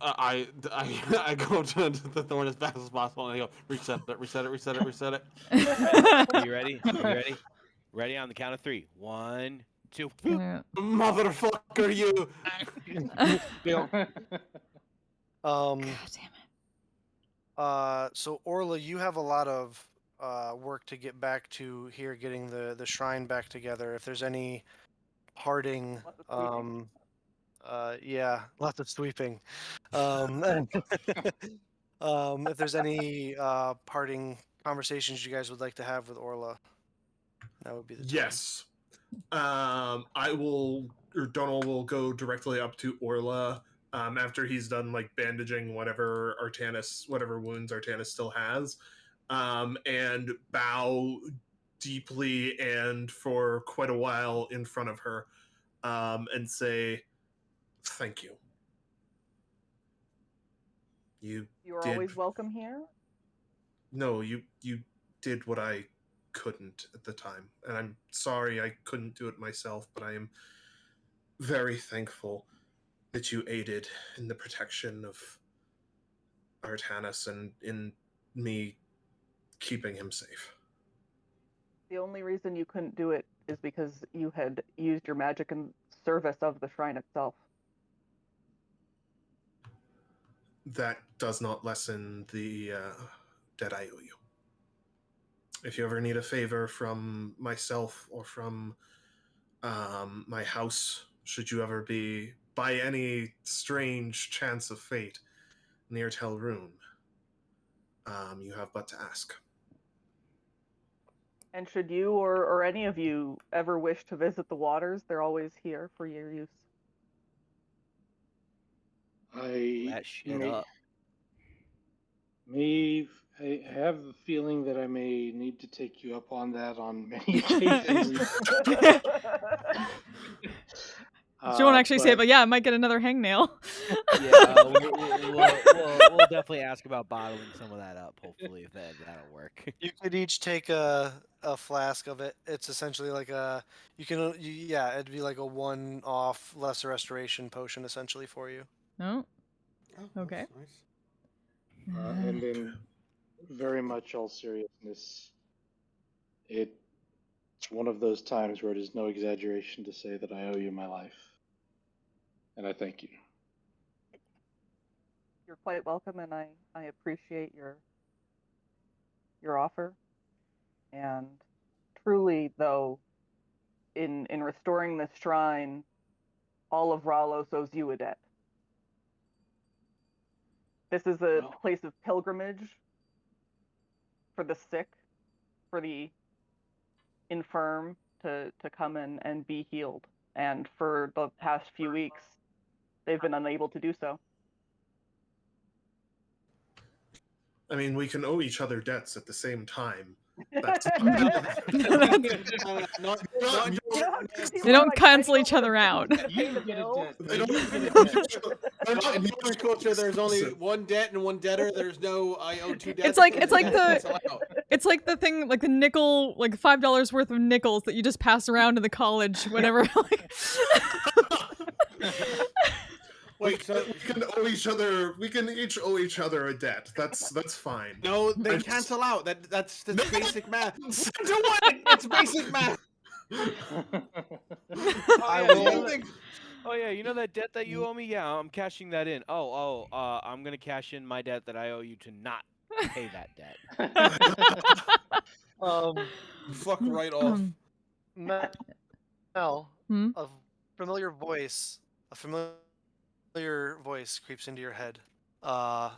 I go to the thorn as fast as possible, and I go reset it. Are you ready? Are you ready? Ready on the count of 3. 1, 2. Yeah. Motherfucker, you! Um, God damn it. so Orla, you have a lot of work to get back to here, getting the shrine back together. If there's any parting, Lots of sweeping. yeah, lots of sweeping. If there's any parting conversations you guys would like to have with Orla, that would be the time. Yes. Donal will go directly up to Orla after he's done like bandaging whatever wounds Artanis still has, and bow deeply and for quite a while in front of her, and say, "Thank you. You You're did always welcome here. no, you did what I couldn't at the time, and I'm sorry I couldn't do it myself, but I am very thankful that you aided in the protection of Artanis and in me keeping him safe." The only reason you couldn't do it is because you had used your magic in service of the shrine itself. That does not lessen the debt I owe you. If you ever need a favor from myself or from my house, should you ever be, by any strange chance of fate, near Telrune, you have but to ask. And should you or any of you ever wish to visit the waters, they're always here for your use. I That shit up. I have a feeling that I may need to take you up on that on many occasions. She won't actually say it, but yeah, I might get another hangnail. Yeah, we'll definitely ask about bottling some of that up. Hopefully, if that'll work. You could each take a flask of it. It's essentially like yeah, it'd be like a one-off lesser restoration potion essentially for you. Oh, Oh, okay. that's nice. And in very much all seriousness, it's one of those times where it is no exaggeration to say that I owe you my life. And I thank you. You're quite welcome, and I appreciate your offer. And truly, though, in restoring this shrine, all of Ralos owes you a debt. This is a Well. place of pilgrimage for the sick, for the infirm to come in and be healed. And for the past few weeks, they've been unable to do so. I mean, we can owe each other debts at the same time. That's They don't cancel each other out. In Jewish culture, there's only one debt and one debtor. There's no I owe two debts. It's like the thing, like the nickel, like $5 worth of nickels that you just pass around in the college, whatever. Wait, so we can each owe each other a debt. That's fine. no, they cancel out. That's basic math. It's basic math. Oh yeah, you know that debt that you owe me? Yeah, I'm cashing that in. I'm gonna cash in my debt that I owe you to not pay that debt. Fuck right off. Mel, Hmm? a familiar voice creeps into your head. A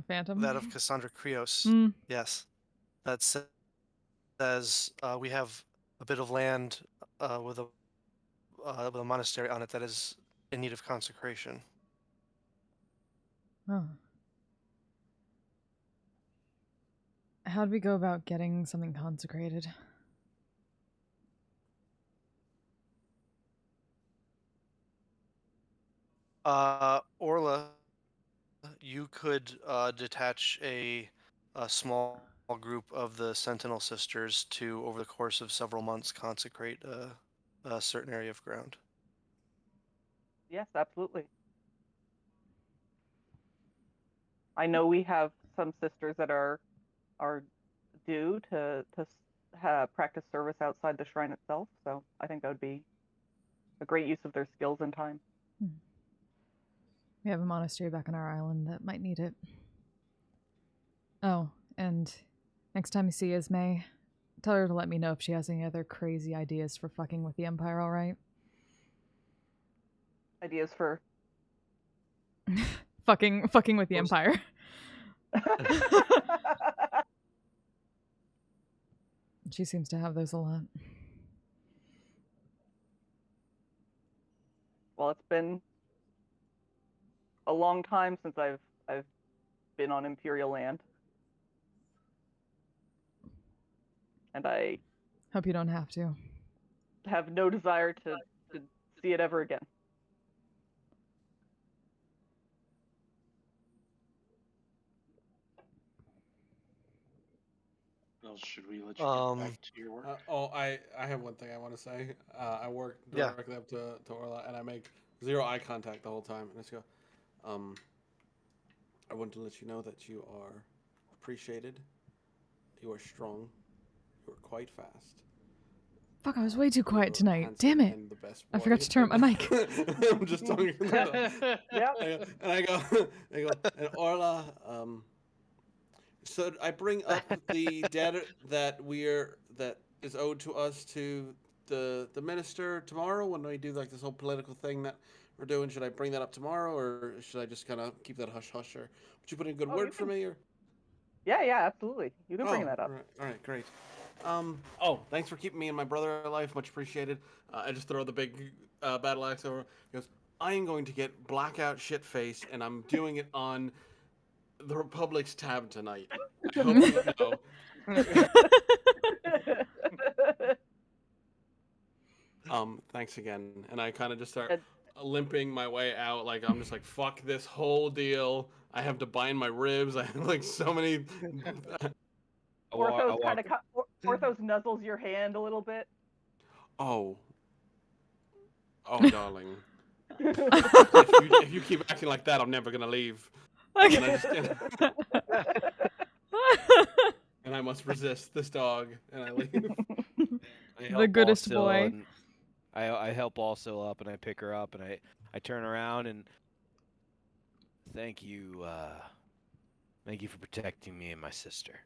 phantom. That of Cassandra Krios. Hmm. Yes, that says we have a bit of land with a monastery on it that is in need of consecration. Oh. How'd we go about getting something consecrated? Orla, you could detach a small group of the Sentinel Sisters to, over the course of several months, consecrate a certain area of ground. Yes, absolutely. I know we have some sisters that are due to practice service outside the shrine itself, so I think that would be a great use of their skills and time. We have a monastery back on our island that might need it. Oh, and next time you see Ismay, tell her to let me know if she has any other crazy ideas for fucking with the Empire, alright? Ideas for fucking with the Empire. She seems to have those a lot. Well, it's been a long time since I've been on Imperial land, and I Hope you don't have to. have no desire to see it ever again. Well, should we let you get back to your work? I have one thing I want to say. I work Yeah. directly up to Orla, and I make zero eye contact the whole time. And I just go, I want to let you know that you are appreciated. You are strong. You are quite fast. Fuck, I was way too quiet You are tonight. handsome Damn it. and the best I forgot boy. to turn up my mic. I'm just talking. Yep. And I go, and Orla, so I bring up the debt that is owed to us to the minister tomorrow when we do like this whole political thing that we're doing. Should I bring that up tomorrow, or should I just kind of keep that hush hush? Or would you put in a good word for me? Or Yeah, absolutely. You can bring that up. All right, great. Thanks for keeping me and my brother alive. Much appreciated. I just throw the big battle axe over. He goes, I am going to get blackout shit face, and I'm doing it on the Republic's tab tonight. I hope you know. Thanks again. And I kind of just start limping my way out. Like, I'm just like, fuck this whole deal. I have to bind my ribs. I have like so many. Porthos nuzzles your hand a little bit. Oh, darling. if you keep acting like that, I'm never gonna leave. Okay. And I must resist this dog, and I leave. The goodest boy. I help also up, and I pick her up, and I turn around and thank you for protecting me and my sister.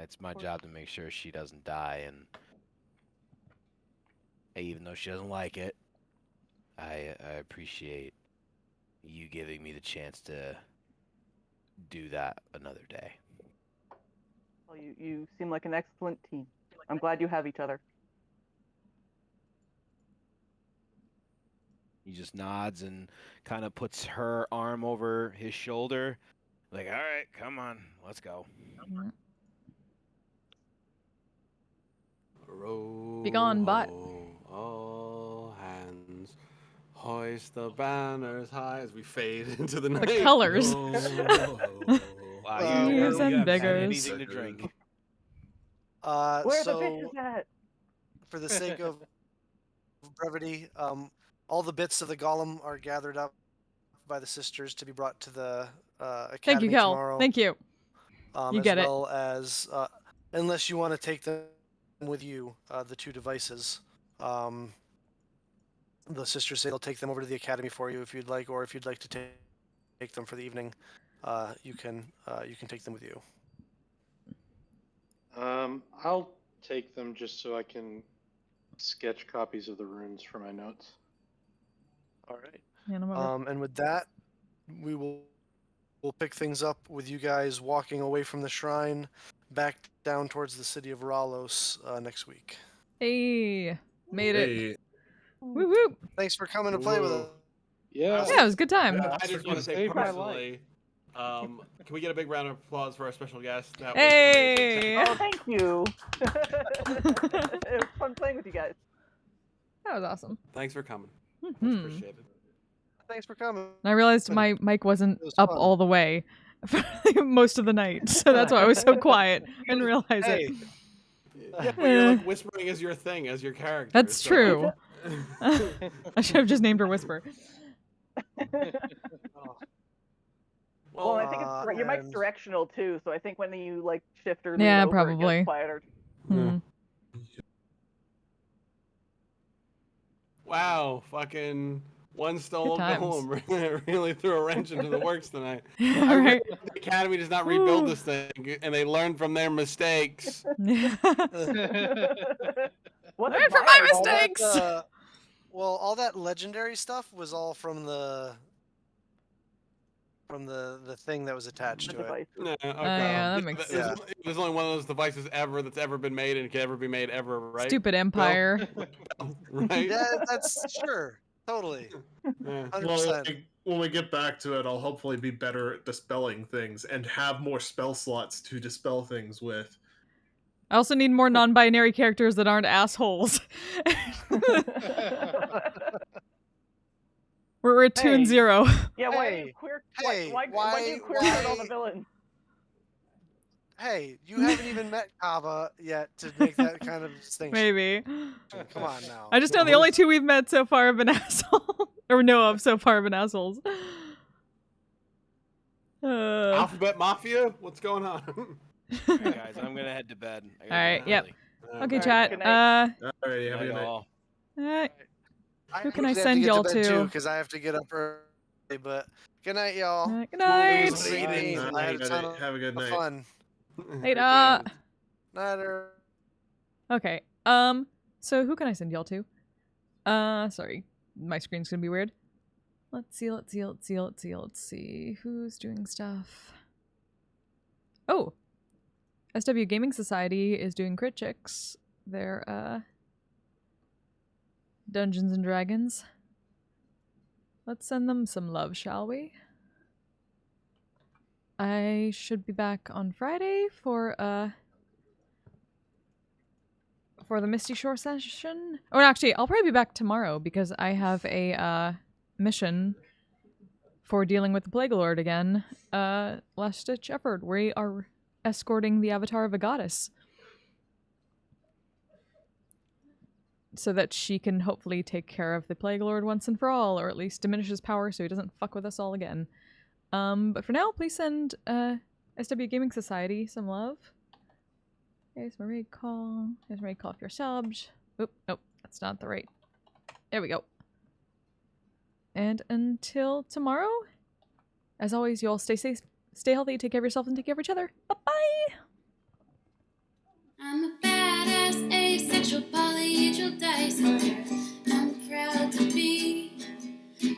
It's my job to make sure she doesn't die, and even though she doesn't like it, I appreciate you giving me the chance to do that another day. Well, you seem like an excellent team. I'm glad you have each other. He just nods and kind of puts her arm over his shoulder, like, all right, come on, let's go. Row, Be gone, bot. all hands, hoist the banners high as we fade into the night. The colors. Wow, Beers and have biggers. anything to drink. Where are the So, bitches at? for the sake of brevity, all the bits of the golem are gathered up by the sisters to be brought to the academy Thank you, Kel. tomorrow. Thank you. You get it. As well as, unless you want to take them with you, the two devices. The sisters say they'll take them over to the academy for you if you'd like, or if you'd like to take them for the evening, you can take them with you. I'll take them just so I can sketch copies of the runes for my notes. All right. Yeah, And with that, we'll pick things up with you guys walking away from the shrine back down towards the city of Ralos next week. Hey, made it. Hey, Woo woo. Thanks for coming to play with us. Yeah. Yeah, it was a good time. Yeah. I just want to say Saved my personally, can we get a big round of applause for our special guest? That was Hey. Oh, thank you. It was fun playing with you guys. That was awesome. Thanks for coming. Much Mhm. appreciated. Thanks for coming. And I realized my mic wasn't It was up fun. all the way, for most of the night. So that's why I was so quiet and realize Hey, it. Yeah, but you're like whispering as your thing, as your character. That's so, true. I should have just named her Whisper. Well, I think Uh, your mic's and- directional too, so I think when you like shift or lean Yeah, over, it probably. gets quieter. Hmm. Wow, fucking one stone Good times. golem really threw a wrench into the works tonight. All I right. really hope the Academy does not rebuild Whew. this thing, and they learn from their mistakes. What Learn from my advice? all that, mistakes. well, all that legendary stuff was all from the thing that was attached The to it. device. No, okay. yeah, that makes There's- sense. There's only one of those devices ever that's ever been made and can ever be made ever, right? Stupid Empire. Right? Yeah, that's sure, totally, Yeah. 100%. Well, when we get back to it, I'll hopefully be better at dispelling things and have more spell slots to dispel things with. I also need more non-binary characters that aren't assholes. We're at 2 and Hey. 0. Yeah, why do Hey, you queer? hey, why do you queer why- code all the villains? Hey, you haven't even met Kava yet to make that kind of distinction. Maybe. Come on now. I just know the only two we've met so far have been assholes. Or know of so far have been assholes. Alphabet Mafia? What's going on? Alright, guys, I'm gonna head to bed. I gotta Alright, go yep. early. Okay, Alright, chat. good night. Alrighty, have a Night good night. all. Who can I send y'all to? Because I have to get up early. But good night, y'all. Good It night. was a great game. I had a ton of Have a good night. fun. Later. Nighter. Okay. So who can I send y'all to? Sorry. My screen's gonna be weird. Let's see. Who's doing stuff? Oh! SW Gaming Society is doing Crit Chicks. They're, Dungeons and Dragons. Let's send them some love, shall we? I should be back on Friday for the Misty Shore session. Oh, actually, I'll probably be back tomorrow because I have a mission for dealing with the Plague Lord again. Last ditch effort. We are escorting the avatar of a goddess so that she can hopefully take care of the Plague Lord once and for all, or at least diminish his power so he doesn't fuck with us all again. But for now, please send SW Gaming Society some love. Here's my raid call. Here's my raid call if you're subbed. Oop, nope, that's not the right. There we go. And until tomorrow, as always, you all stay safe, stay healthy, take care of yourself, and take care of each other. Bye-bye! I'm a badass, asexual, polyhedral dice holder. I'm proud to be.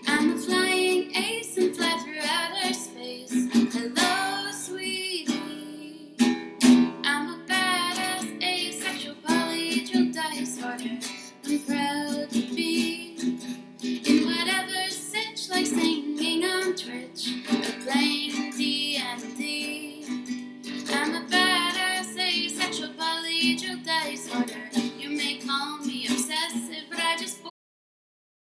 I'm a flying ace and fly through outer space. Hello, sweetie. I'm a badass, asexual, polyhedral dice holder. I'm proud to be in whatever sitch, like singing on Twitch or playing D&D. I'm a badass, asexual, polyhedral dice holder. You may call me